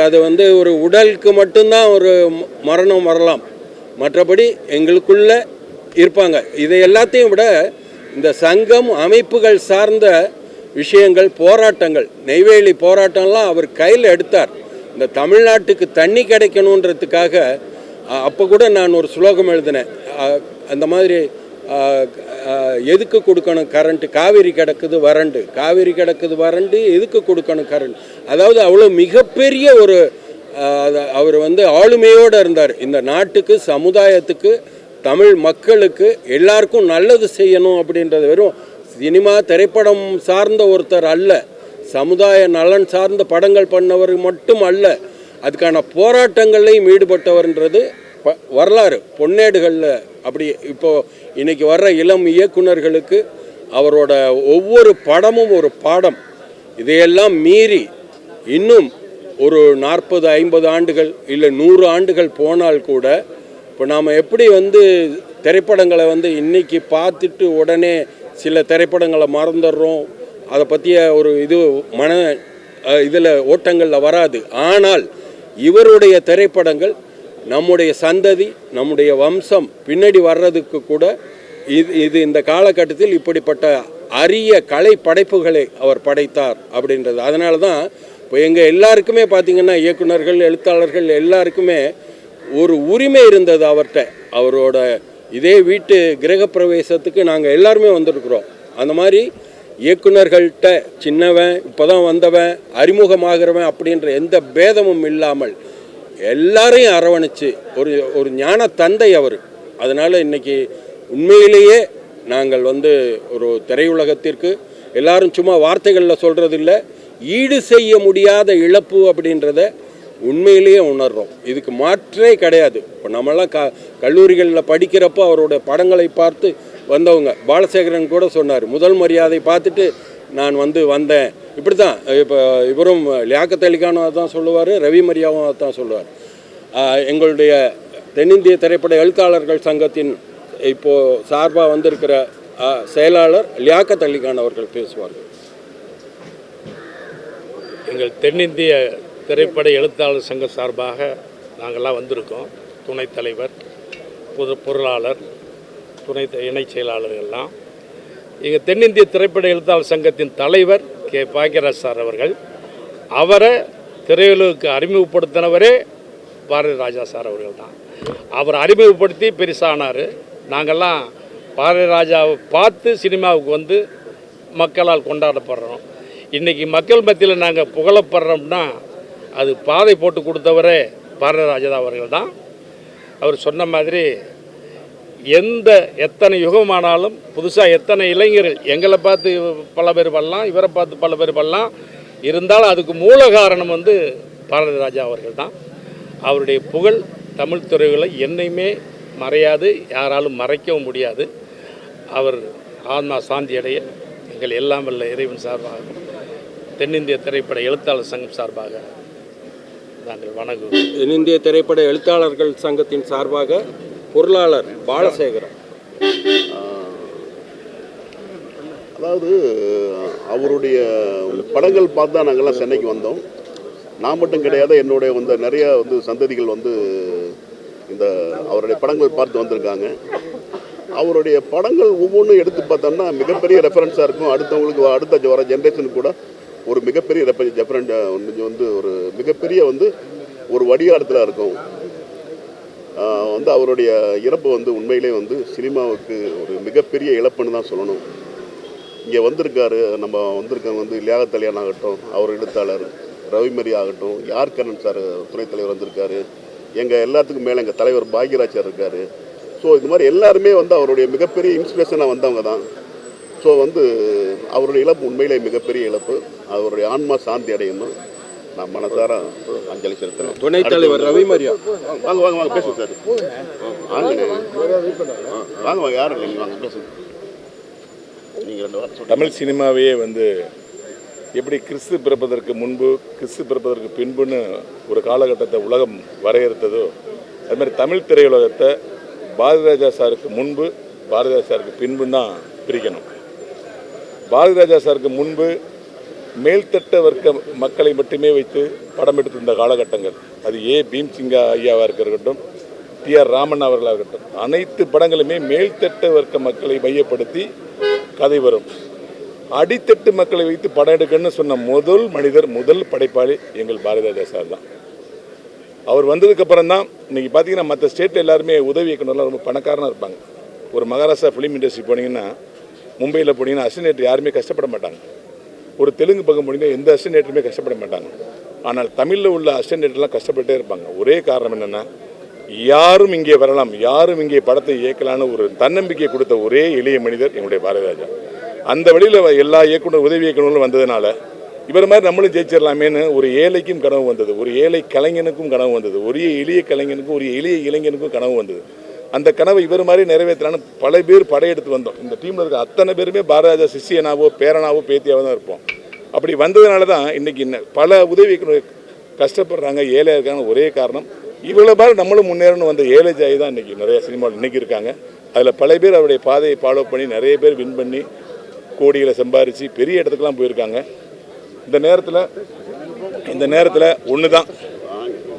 அது ஒரு உடலுக்கு மட்டும்தான் ஒரு மரணம் வரலாம், மற்றபடி எங்களுக்குள்ளே இருப்பாங்க. இதை எல்லாத்தையும் விட இந்த சங்கம் அமைப்புகள் சார்ந்த விஷயங்கள் போராட்டங்கள், நெய்வேலி போராட்டம்லாம் அவர் கையில் எடுத்தார். இந்த தமிழ்நாட்டுக்கு தண்ணி கிடைக்கணுன்றதுக்காக அப்போ கூட நான் ஒரு ஸ்லோகம் எழுதினேன். அந்த மாதிரி எதுக்கு கொடுக்கணும் கரண்ட்டு, காவிரி கிடக்குது வறண்டு எதுக்கு கொடுக்கணும் கரண்ட். அதாவது அவ்வளோ மிகப்பெரிய ஒரு அவர் ஆளுமையோடு இருந்தார். இந்த நாட்டுக்கு, சமுதாயத்துக்கு, தமிழ் மக்களுக்கு எல்லாருக்கும் நல்லது செய்யணும் அப்படின்றது வெறும் சினிமா திரைப்படம் சார்ந்த ஒருத்தர் அல்ல, சமுதாய நலன் சார்ந்த படங்கள் பண்ணவர் மட்டும் அல்ல, அதுக்கான போராட்டங்களையும் ஈடுபட்டவர்ன்றது வரலாறு பொன்னேடுகளில். அப்படி இப்போது இன்றைக்கி வர்ற இளம் இயக்குநர்களுக்கு அவரோட ஒவ்வொரு படமும் ஒரு பாடம். இதையெல்லாம் மீறி இன்னும் ஒரு 40, 50 ஆண்டுகள் இல்லை 100 ஆண்டுகள் போனால் கூட இப்போ நாம் எப்படி திரைப்படங்களை இன்றைக்கி பார்த்துட்டு உடனே சில திரைப்படங்களை மறந்துடுறோம், அதை பற்றிய ஒரு இதில் ஓட்டங்களில் வராது. ஆனால் இவருடைய திரைப்படங்கள் நம்முடைய சந்ததி, நம்முடைய வம்சம் பின்னாடி வர்றதுக்கு கூட இது இந்த காலகட்டத்தில் இப்படிப்பட்ட அரிய கலை படைப்புகளை அவர் படைத்தார் அப்படின்றது. அதனால தான் இப்போ எங்கள் எல்லாருக்குமே பார்த்திங்கன்னா இயக்குநர்கள் எழுத்தாளர்கள் எல்லாருக்குமே ஒரு உரிமை இருந்தது அவர்கிட்ட. அவரோட இதே வீட்டு கிரகப்பிரவேசத்துக்கு நாங்கள் எல்லாருமே வந்திருக்கிறோம். அந்த மாதிரி இயக்குநர்கள்ட்ட சின்னவன், இப்போ தான் வந்தவன், அறிமுகமாகிறவன் அப்படின்ற எந்த பேதமும் இல்லாமல் எல்லாரையும் அரவணைச்சு ஒரு ஞான தந்தை அவர். அதனால் இன்றைக்கி உண்மையிலேயே நாங்கள் ஒரு திரையுலகத்திற்கு எல்லாரும் சும்மா வார்த்தைகளில் சொல்கிறதில்ல, ஈடு செய்ய முடியாத இழப்பு அப்படின்றத உண்மையிலேயே உணர்கிறோம். இதுக்கு மாற்றே கிடையாது. இப்போ நம்மளாம் கல்லூரிகளில் படிக்கிறப்போ அவருடைய படங்களை பார்த்து வந்தவங்க. பாலசேகரன் கூட சொன்னார், முதல் மரியாதை பார்த்துட்டு நான் வந்தேன். இப்படி தான் இப்போ இவரும் லியாக்கத் அலி கானும் தான் சொல்லுவார், ரவி மரியாவும் தான் சொல்லுவார். எங்களுடைய தென்னிந்திய திரைப்பட எழுத்தாளர்கள் சங்கத்தின் இப்போது சார்பாக வந்திருக்கிற செயலாளர் லியாக்கத் அலி கான் அவர்கள் பேசுவார்கள். எங்கள் தென்னிந்திய திரைப்பட எழுத்தாளர் சங்க சார்பாக நாங்கள்லாம் வந்திருக்கோம். துணைத் தலைவர், பொருளாளர், இணைச் செயலாளர்கள்லாம். எங்கள் தென்னிந்திய திரைப்பட எழுத்தாளர் சங்கத்தின் தலைவர் கே. பாக்கியராஜ் சார் அவர்கள், அவரை திரையுலகுக்கு அறிமுகப்படுத்தினவரே பாரதி ராஜா சார் அவர்கள் தான். அவர் அறிமுகப்படுத்தி பெருசானார். நாங்கள்லாம் பாரதி ராஜாவை பார்த்து சினிமாவுக்கு மக்களால் கொண்டாடப்படுறோம். இன்றைக்கி மக்கள் மத்தியில் நாங்கள் புகழப்படுறோம்னா அது பாதை போட்டு கொடுத்தவரே பாரதி ராஜா அவர்கள் தான். அவர் சொன்ன மாதிரி எத்தனை யுகமானாலும் புதுசாக எத்தனை இளைஞர்கள் எங்களை பார்த்து பல பேர் பண்ணலாம், இவரை பார்த்து பல பேர் பண்ணலாம், இருந்தாலும் அதுக்கு மூல காரணம் பாரதி ராஜா அவர்கள் தான். அவருடைய புகழ் தமிழ் துறைகளை என்னையுமே மறையாது, யாராலும் மறைக்கவும் முடியாது. அவர் ஆன்மா சாந்தி அடைய எங்கள் எல்லாம் வல்ல இறைவன் சார்பாக, தென்னிந்திய திரைப்பட எழுத்தாளர் சங்கம் சார்பாக நாங்கள் வணங்குவோம். தென்னிந்திய திரைப்பட எழுத்தாளர்கள் சங்கத்தின் சார்பாக பொருளாளர் பாலசேகரன். அதாவது அவருடைய படங்கள் பார்த்து தான் நாங்கள்லாம் சென்னைக்கு வந்தோம். நான் மட்டும் கிடையாது, என்னுடைய நிறைய சந்ததிகள் இந்த அவருடைய படங்கள் பார்த்து வந்திருக்காங்க. அவருடைய படங்கள் ஒவ்வொன்றும் எடுத்து பார்த்தோம்னா மிகப்பெரிய ரெஃபரன்ஸாக இருக்கும். அடுத்த வர ஜென்ரேஷனுக்கு கூட ஒரு மிகப்பெரிய ஒரு மிகப்பெரிய ஒரு வடிகாலத்தில் இருக்கும். அவருடைய இறப்பு உண்மையிலே சினிமாவுக்கு ஒரு மிகப்பெரிய இழப்புன்னு தான் சொல்லணும். இங்கே வந்திருக்காரு. நம்ம வந்திருக்கவங்க வந்து லியாகத் அலியான் ஆகட்டும், அவர் எழுத்தாளர் ரவிமரி ஆகட்டும், யார் கண்ணன் சார் துணைத் தலைவர் வந்திருக்காரு, எங்கள் எல்லாத்துக்கும் மேலே எங்கள் தலைவர் பாக்யராஜர் இருக்கார். ஸோ இது மாதிரி எல்லாருமே வந்து அவருடைய மிகப்பெரிய இன்ஸ்பிரேஷனாக வந்தவங்க தான். ஸோ வந்து அவருடைய இழப்பு உண்மையிலே மிகப்பெரிய இழப்பு. அவருடைய ஆன்மா சாந்தி அடையணும். நான் மனசார அஞ்சலி செலுத்துறேன். துணைத் தலைவர் ரவிமரியா வாங்க வாங்க வாங்க பேசுங்க சார். வாங்க வாங்க யாரும் இல்லை, வாங்க பேசுங்க. நீங்கள் 2 வாரம் தமிழ் சினிமாவையே வந்து எப்படி கிறிஸ்து பிறப்பதற்கு முன்பு கிறிஸ்து பிறப்பதற்கு பின்புன்னு ஒரு காலகட்டத்தை உலகம் வரையறுத்ததோ அது மாதிரி தமிழ் திரையுலகத்தை பாரதிராஜா சாருக்கு முன்பு பாரதிராஜா சாருக்கு பின்புன்னு தான் பிரிக்கணும். பாரதிராஜா சாருக்கு முன்பு மேல்தட்ட வர்க்க மக்களை மட்டுமே வைத்து படம் எடுத்திருந்த காலகட்டங்கள், அது பீம்சிங்கா ஐயாவாக இருக்கட்டும், டிஆர் ராமன் அவர்களாக இருக்கட்டும், அனைத்து படங்களுமே மேல்தட்ட வர்க்க மக்களை மையப்படுத்தி கதை வரும். அடித்தட்டு மக்களை வைத்து படம் எடுக்கணும்னு சொன்ன முதல் மனிதர், முதல் படைப்பாளி எங்கள் பாரதிராஜா சார் தான். அவர் வந்ததுக்கப்புறம் தான் இன்றைக்கி பார்த்தீங்கன்னா மற்ற ஸ்டேட்டில் எல்லாருமே உதவி இயக்குனர்லாம் ரொம்ப பணக்காரனாக இருப்பாங்க. ஒரு மகாராஷ்டிரா ஃபிலிம் இண்டஸ்ட்ரி போனீங்கன்னா, மும்பையில் போனீங்கன்னா அசிஸ்டன்ட் யாருமே கஷ்டப்பட மாட்டாங்க. ஒரு தெலுங்கு பக்கம் போனீங்கன்னா எந்த அசிஸ்டன்ட்டுமே கஷ்டப்பட மாட்டாங்க. ஆனால் தமிழில் உள்ள அசிஸ்டன்ட்லாம் கஷ்டப்பட்டே இருப்பாங்க. ஒரே காரணம் என்னென்னா, யாரும் இங்கே வரலாம், யாரும் இங்கே படத்தை இயக்கலான்னு ஒரு தன்னம்பிக்கை கொடுத்த ஒரே எளிய மனிதர் எங்களுடைய பாரதிராஜா. அந்த வழியில் எல்லா இயக்குனர் உதவி இயக்குனர்களும் வந்ததுனால இவர் மாதிரி நம்மளும் ஜெயிச்சிடலாமேன்னு ஒரு ஏழைக்கும் கனவு வந்தது, ஒரு ஏழை கலைஞனுக்கும் கனவு வந்தது, ஒரு எளிய கலைஞனுக்கும் ஒரு எளிய இளைஞனுக்கும் கனவு வந்தது. அந்த கனவை இவர் மாதிரி நிறைவேற்றலான்னு பல பேர் படையெடுத்து வந்தோம். இந்த டீமில் இருக்க அத்தனை பேருமே பாரதிராஜா சிஷியனாவோ பேரனாவோ பேத்தியாவோ தான் இருப்போம். அப்படி வந்ததுனால தான் இன்றைக்கி பல உதவி இயக்குனர் கஷ்டப்படுறாங்க, ஏழையாக இருக்காங்க. ஒரே காரணம், இவ்வளோ பேர் நம்மளும் முன்னேறணும் வந்த ஏழை ஜாய் தான் இன்றைக்கி நிறையா சினிமாவில் இன்றைக்கி இருக்காங்க. அதில் பல பேர் அவருடைய பாதையை ஃபாலோ பண்ணி நிறைய பேர் வின் பண்ணி கோடிகளை சம்பாரித்து பெரிய இடத்துக்குலாம் போயிருக்காங்க. இந்த நேரத்தில் ஒன்று தான்,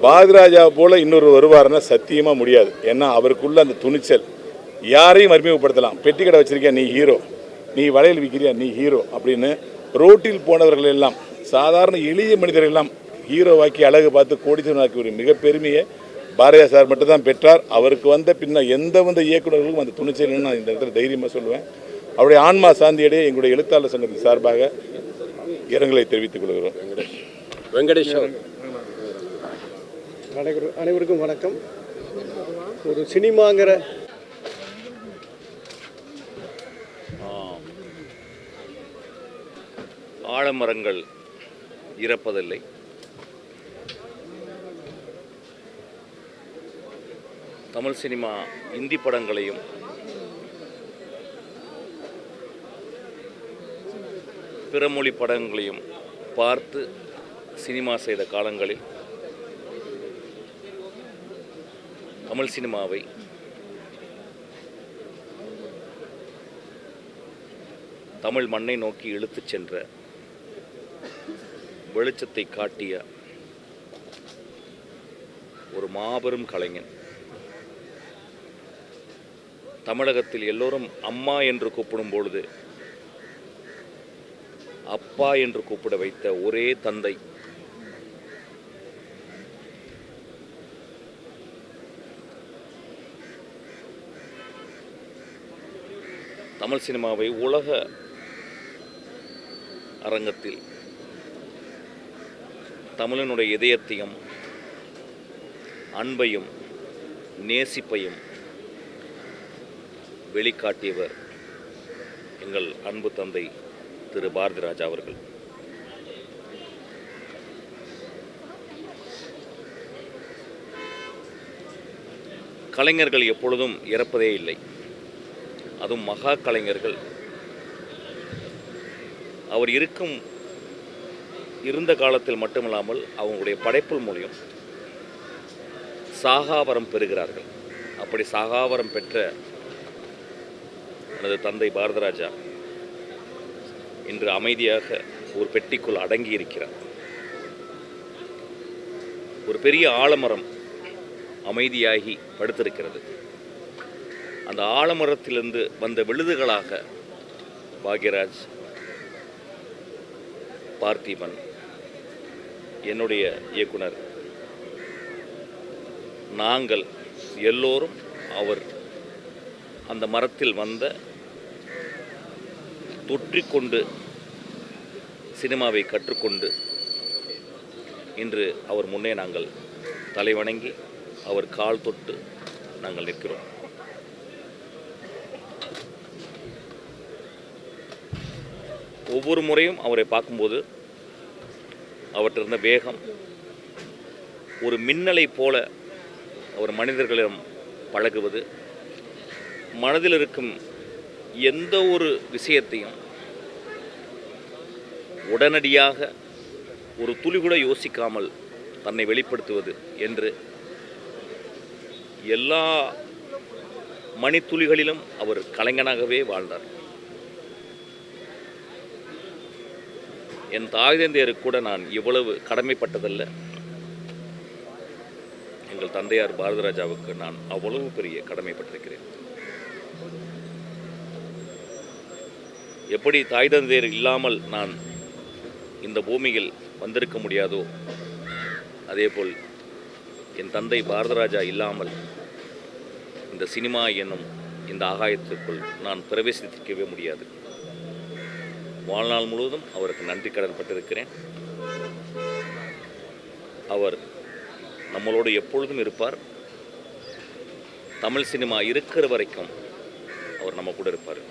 பாரதிராஜா போல் இன்னொரு வருவாருன்னா சத்தியமாக முடியாது. ஏன்னா அவருக்குள்ள அந்த துணிச்சல், யாரையும் அறிமுகப்படுத்தலாம். பெட்டி கடை வச்சிருக்கியா நீ ஹீரோ, நீ வளையல் விற்கிறியா நீ ஹீரோ அப்படின்னு ரோட்டில் போனவர்கள் எல்லாம், சாதாரண எளிய மனிதர்கள் எல்லாம் ஹீரோவாக்கி அழகு பார்த்து கோடீஸ்வரனாக்கி ஒரு மிகப்பெருமையை பாரதிராஜா சார் மட்டும்தான் பெற்றார். அவருக்கு வந்த பின்ன எந்த இயக்குநர்களுக்கும் அந்த துணிச்சல்னு நான் இந்த இடத்துல தைரியமாக சொல்லுவேன். அவருடைய ஆன்மா சாந்தியடைய எங்களுடைய எழுத்தாளர் சங்கத்தின் சார்பாக இரங்கலை தெரிவித்துக் கொள்கிறோம். வெங்கடேஷ் அனைவருக்கும் வணக்கம். ஒரு சினிமாங்கிற ஆலமரங்கள் இறப்பதில்லை, தமிழ் சினிமா இந்தி படங்களையும் பிற மொழி படங்களையும் பார்த்து சினிமா செய்த காலங்களில் தமிழ் சினிமாவை தமிழ் மண்ணை நோக்கி இழுத்துச் சென்ற வெளிச்சத்தை காட்டிய ஒரு மாபெரும் கலைஞன். தமிழகத்தில் எல்லோரும் அம்மா என்று கூப்பிடும் பொழுது அப்பா என்று கூப்பிட வைத்த ஒரே தந்தை தமிழ் சினிமாவை உலக அரங்கத்தில் தமிழனுடைய இதயத்தையும் அன்பையும் நேசிப்பையும் வெளிக்காட்டியவர் எங்கள் அன்பு தந்தை திரு பாரதிராஜா அவர்கள். கலைஞர்கள் எப்பொழுதும் இறப்பதே இல்லை, அதுவும் மகா கலைஞர்கள். அவர் இருந்த காலத்தில் மட்டுமில்லாமல் அவங்களுடைய படைப்பு மூலியம் சாகாவரம் பெறுகிறார்கள். அப்படி சாகாவரம் பெற்ற எனது தந்தை பாரதிராஜா இன்று அமைதியாக ஒரு பெட்டிக்குள் அடங்கி இருக்கிறார். ஒரு பெரிய ஆலமரம் அமைதியாகி படுத்திருக்கிறது. அந்த ஆலமரத்திலிருந்து வந்த விழுதுகளாக பாக்யராஜ், பார்த்திபன், என்னுடைய இயக்குனர், நாங்கள் எல்லோரும் அவர் அந்த மரத்தில் வந்த தொற்றிக்கொண்டு சினிமாவை கற்றுக்கொண்டு இன்று அவர் முன்னே நாங்கள் தலைவணங்கி அவர் கால் தொட்டு நாங்கள் நிற்கிறோம். ஒவ்வொரு முறையும் அவரை பார்க்கும்போது அவர்கிட்ட இருந்த வேகம், ஒரு மின்னலை போல அவர் மனிதர்களிடம் பழகுவது, மனதில் இருக்கும் எந்த ஒரு விஷயத்தையும் உடனடியாக ஒரு துளி கூட யோசிக்காமல் தன்னை வெளிப்படுத்துவது என்று எல்லா மணித்துளிகளிலும் அவர் கலைஞனாகவே வாழ்ந்தார். என் தாய் தந்தையருக்கு கூட நான் இவ்வளவு கடமைப்பட்டதல்ல. எங்கள் தந்தையார் பாரதிராஜாவுக்கு நான் அவ்வளவு பெரிய கடமைப்பட்டிருக்கிறேன். எப்படி தாய் தந்தையர் இல்லாமல் நான் இந்த பூமியில் வந்திருக்க முடியாதோ, அதேபோல் என் தந்தை பாரதிராஜா இல்லாமல் இந்த சினிமா என்னும் இந்த ஆகாயத்திற்குள் நான் பிரவேசிக்கவே முடியாது. வாழ்நாள் முழுவதும் அவருக்கு நன்றி கடன் பட்டிருக்கிறேன். அவர் நம்மளோடு எப்பொழுதும் இருப்பார். தமிழ் சினிமா இருக்கிற வரைக்கும் அவர் நம்ம கூட இருப்பார்.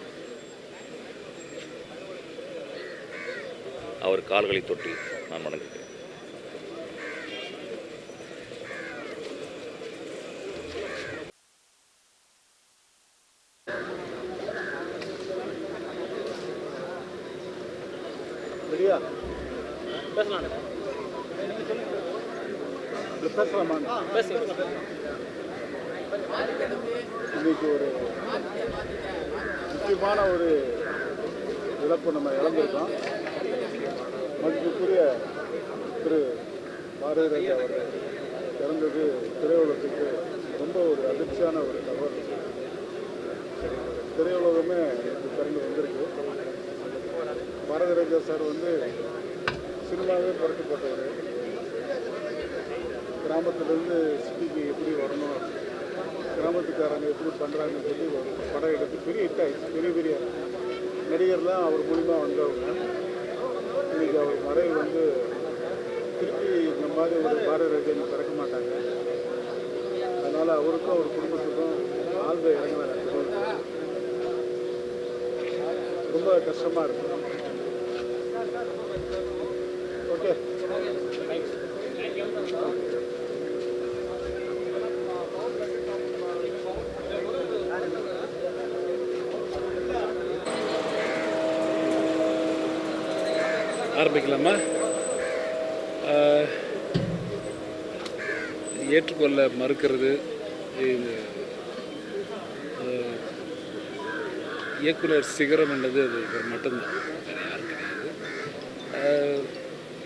அவர் கால்களை தொட்டு நான் வணங்குகிறேன். இன்னைக்கு ஒரு முக்கியமான ஒரு இழப்பு நம்ம இழந்திருக்கோம். மதிப்புக்குரிய திரு பாரதிராஜா அவர்கள் இறந்தது திரையுலகத்துக்கு ரொம்ப ஒரு அதிர்ச்சியான ஒரு தகவல். திரையுலகமே திறந்து வந்திருக்கு. பாரதிராஜா சார் சினிமாவே புரட்டி போட்டவர். கிராமத்துலேருந்து சிட்டிக்கு எப்படி வரணும், கிராமத்துக்காரங்க எப்படி பண்ணுறாங்கன்னு சொல்லி ஒரு படம் எடுத்து பெரிய ஹிட் ஆகிடுச்சு. பெரிய பெரிய நடிகர்லாம் அவர் மூலிமா வந்தவங்க. இன்றைக்கி அவர் மறைவு திருப்பி இந்த மாதிரி ஒரு பாரதிராஜன் பிறக்க மாட்டாங்க. அதனால் அவருக்கும் அவர் குடும்பத்துக்கும் ஆழ்ந்த இறங்கலை ரொம்ப கஷ்டமாக இருக்கும். ஓகே, ஆரம்பிக்கலாமா? ஏற்றுக்கொள்ள மறுக்கிறது இயக்குனர் சிகரம் என்றது அது இவர் மட்டும்தான், வேறு யாரும் கிடையாது.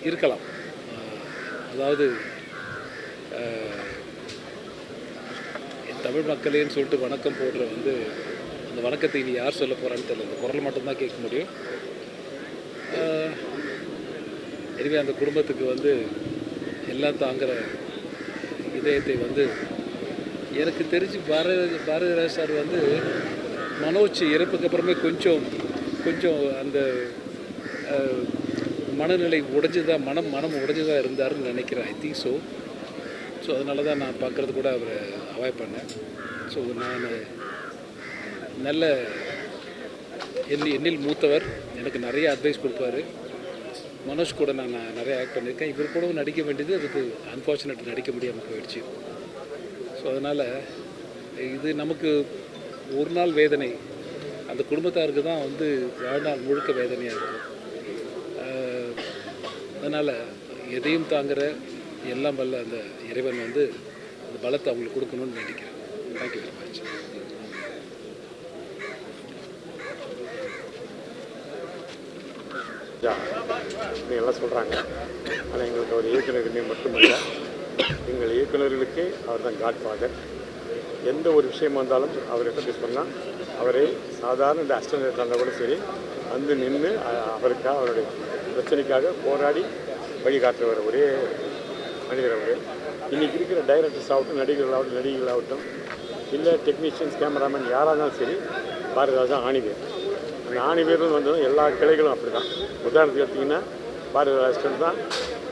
இருக்கலாம், அதாவது தமிழ் மக்களேன்னு சொல்லிட்டு வணக்கம் போடுற அந்த வணக்கத்தை இனி யார் சொல்ல போகிறான்னு தெரியல. அந்த குரல் மட்டும்தான் கேட்க முடியும். எனவே அந்த குடும்பத்துக்கு எல்லாம் தாங்குகிற இதயத்தை எனக்கு தெரிஞ்சு பாரதிராஜ் சார் மனோஜ் இறப்புக்கு அப்புறமே கொஞ்சம் அந்த மனநிலை உடைஞ்சுதான், மனம் உடைஞ்சுதான் இருந்தாருன்னு நினைக்கிறேன். ஐ திங்க் ஸோ அதனால தான் நான் பார்க்குறது கூட அவரை அவாய்ட் பண்ணேன். ஸோ நான் நல்ல என்னில் மூத்தவர், எனக்கு நிறைய அட்வைஸ் கொடுப்பாரு. மனோஜ் கூட நான் நிறைய ஆக்ட் பண்ணியிருக்கேன். இவர் கூடவும் நடிக்க வேண்டியது அதுக்கு அன்ஃபார்ச்சுனேட் நடிக்க முடியாமல் போயிடுச்சு. ஸோ அதனால் இது நமக்கு ஒரு நாள் வேதனை, அந்த குடும்பத்தாருக்கு தான் வாழ்நாள் முழுக்க வேதனையாக இருக்கும். அதனால் எதையும் தாங்குகிற எல்லாம் வல்ல அந்த இறைவன் அந்த பலத்தை அவங்களுக்கு கொடுக்கணும்னு நினைக்கிறேன். Thank you very much. எல்லாம் சொல்கிறாங்க, ஆனால் எங்களுக்கு ஒரு இயக்குநருமே மட்டுமல்ல, எங்கள் இயக்குநர்களுக்கே அவர் தான் காட்ஃபாதர். எந்த ஒரு விஷயம் வந்தாலும் அவர்கிட்ட சொன்னால் அவரே சாதாரண இந்த அசிஸ்டன்ட் இருந்தால் கூட சரி நின்று அவருக்காக அவருடைய பிரச்சனைக்காக போராடி வழிகாட்டுறவர் ஒரே மனிதர் அவர். இன்றைக்கி இருக்கிற டைரக்டர்ஸ் ஆகட்டும், நடிகர்களாகட்டும், இல்லை டெக்னீஷியன்ஸ், கேமராமேன் யாராக இருந்தாலும் சரி பாரதிராஜா ஆணிவேர். அந்த ஆணி வேர்னு வந்ததும் எல்லா கிளைகளும் அப்படி தான். உதாரணத்துக்கு எடுத்திங்கன்னா பாரதி அசிஸ்டன்ட் தான்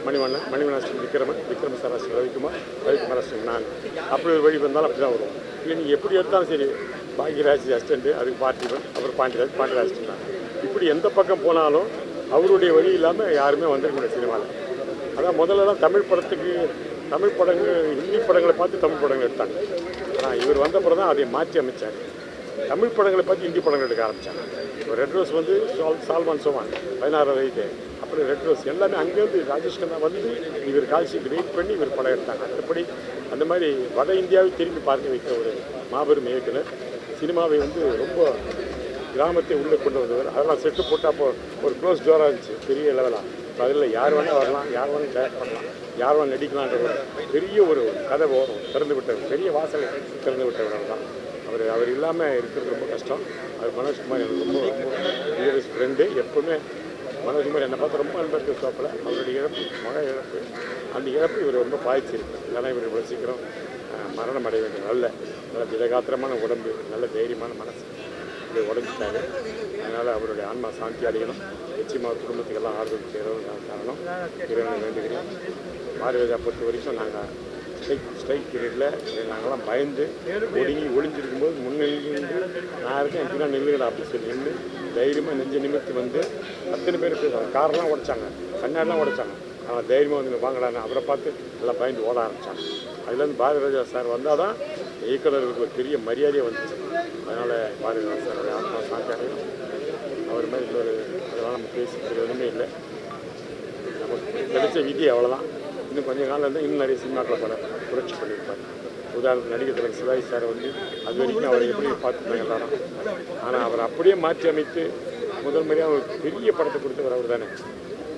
Manivannan assistant Vikrama sir assistant Ravikumar assistant நான். அப்படி ஒரு வழி வந்தாலும் அப்படி தான் வரும். இல்லை நீங்கள் எப்படி எடுத்தாலும் சரி, பாக்யராஜ் அசிஸ்டண்ட்டு, அதுக்கு பார்த்திபன், அப்புறம் பாண்டியராஜ் அசிஸ்டன்ட் தான். இப்படி எந்த பக்கம் போனாலும் அவருடைய வழி இல்லாமல் யாருமே வந்துருக்க முடியாது சினிமாவில். அதான் முதல்லலாம் தமிழ் படங்கள் ஹிந்தி படங்களை பார்த்து தமிழ் படங்கள் எடுத்தாங்க. ஆனால் இவர் வந்தப்பறம் தான் அதை மாற்றி அமைச்சார். தமிழ் படங்களை பார்த்து ஹிந்தி படங்கள் எடுக்க ஆரம்பித்தாங்க. இப்போ ரெட் ரோஸ் வந்து சால்மான் சோமான் 16 வயது, அப்புறம் ரெட் ரோஸ் எல்லாமே அங்கேருந்து ராஜேஷ் கண்ணா வந்து இவர் கால்ஷீட் வெயிட் பண்ணி இவர் படம் எடுத்தாங்க. மற்றபடி அந்த மாதிரி வட இந்தியாவை திரும்பி பார்க்க வைக்கிற ஒரு மாபெரும் இயக்குனர். சினிமாவை வந்து ரொம்ப கிராமத்தை உள்ளே கொண்டு வந்தவர். அதெல்லாம் செட்டு போட்டால் அப்போ ஒரு க்ளோஸ் டோராக இருந்துச்சு, பெரிய லெவலாக. இப்போ அதில் யார் வேணால் வரலாம், யார் வேணால் டேரக்ட் பண்ணலாம், யார் வேணால் நடிக்கலான்ற ஒரு பெரிய ஒரு கதை திறந்து விட்டவர், பெரிய வாசலை திறந்து விட்டவர் தான் அவர் இல்லாமல் இருக்கிறது ரொம்ப கஷ்டம். அவர் மனோஜ்குமார் எனக்கு ரொம்ப நியரஸ்ட் ஃப்ரெண்டு. எப்போவுமே மனோஜ்குமார் என்னை பார்த்து ரொம்ப அன்பு பேசுவாப்பில். அவருடைய இழப்பு, மக இழப்பு, அந்த இழப்பு இவர் ரொம்ப பாதிச்சிருக்கு. இல்லைன்னா இவர் இவ்வளோ சீக்கிரம் மரணம் அடைய வேண்டும். நல்ல திடகாத்திரமான உடம்பு, நல்ல தைரியமான மனசு இதை உடஞ்சிட்டாங்க. அதனால் அவருடைய ஆன்மா சாந்தி அடையணும். நிச்சயமாக குடும்பத்துக்கெல்லாம் ஆறுதல் செய்கிறதும் காரணம் இறைவனை வேண்டுகிறேன். பாரதிராஜா பொறுத்த வரைக்கும் நாங்கள் ஸ்ட்ரைக் பீரியடில் நாங்கள்லாம் பயந்து ஒளிஞ்சிருக்கும்போது முன்னின்று நான் இருக்கேன் எப்படின்னா நில்லுங்கடா அப்படின்னு சொல்லி நின்று தைரியமாக நெஞ்ச நிமிர்த்தி வந்து அத்தனை பேர் பேசுவாங்க. காரெலாம் உடைச்சாங்க, கண்ணாடிலாம் உடைச்சாங்க. ஆனால் தைரியமாக வந்து வாங்கடான்னு அவரை பார்த்து எல்லாம் பயந்து ஓட ஆரம்பித்தாங்க. அதுலேருந்து பாரதிராஜா சார் வந்தால் தான் இயக்குநர்களுக்கு ஒரு பெரிய மரியாதையே வந்துச்சு. அதனால் பாரதிராஜா சார் ஆத்மா சாந்தி அடையணும். அவர் மாதிரி இன்னொரு அதெல்லாம் நம்ம பேசிக்கிறது ஒன்றுமே இல்லை. நமக்கு கிடைச்ச விதி அவ்வளோதான். இன்னும் கொஞ்சம் காலம் இருந்தால் இன்னும் நிறைய சினிமாக்களை புரட்சி பண்ணியிருப்பார். உதாரணத்துக்கு நடிகர் தலைவர் சிவாஜி சார் வந்து அது வரைக்கும் அவரை எப்படி பார்த்துருந்தாங்க எல்லாரும். ஆனால் அவர் அப்படியே மாற்றி அமைத்து முதல் முறையாக ஒரு பெரிய படத்தை கொடுத்தவர் அவர் தானே.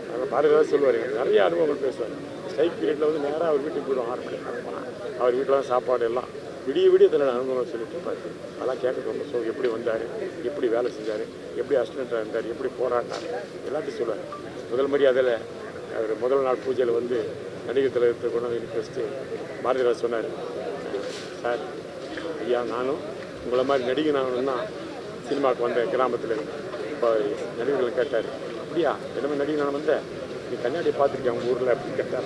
அதனால் பாரதிராஜா சொல்லுவார், நிறைய அனுபவங்கள் பேசுவார். ஸ்ட்ரைக் பீரியடில் வந்து நேராக அவர் வீட்டுக்கு போய்டும் 6 மணிக்கு போனால் அவர் வீட்டில் தான் சாப்பாடு எல்லாம் விடிய தன்னோட அனுபவம் சொல்லிட்டு இருப்பார். அதெல்லாம் கேட்க ரொம்ப எப்படி வந்தார், எப்படி வேலை செஞ்சார், எப்படி அசிஸ்டண்ட்டாக இருந்தார், எப்படி போராடினார், எல்லாத்தையும் சொல்லுவார். முதல் மரியாதையில் அவர் முதல் நாள் பூஜையில் வந்து நடிகர் தலைவர்கிட்ட கொண்டு வந்து ஃபஸ்ட்டு பாரதிராஜ் சொன்னார், சார் ஐயா நானும் உங்களை மாதிரி நடிகை நானும் தான் சினிமாவுக்கு வந்தேன் கிராமத்தில். இப்போ நடிகர்கள் கேட்டார், அப்படியா என்ன நடிகை நான் வந்தேன், நீ கண்ணாடியை பார்த்துருக்கேன் உங்கள் ஊரில் அப்படின்னு கேட்டார்.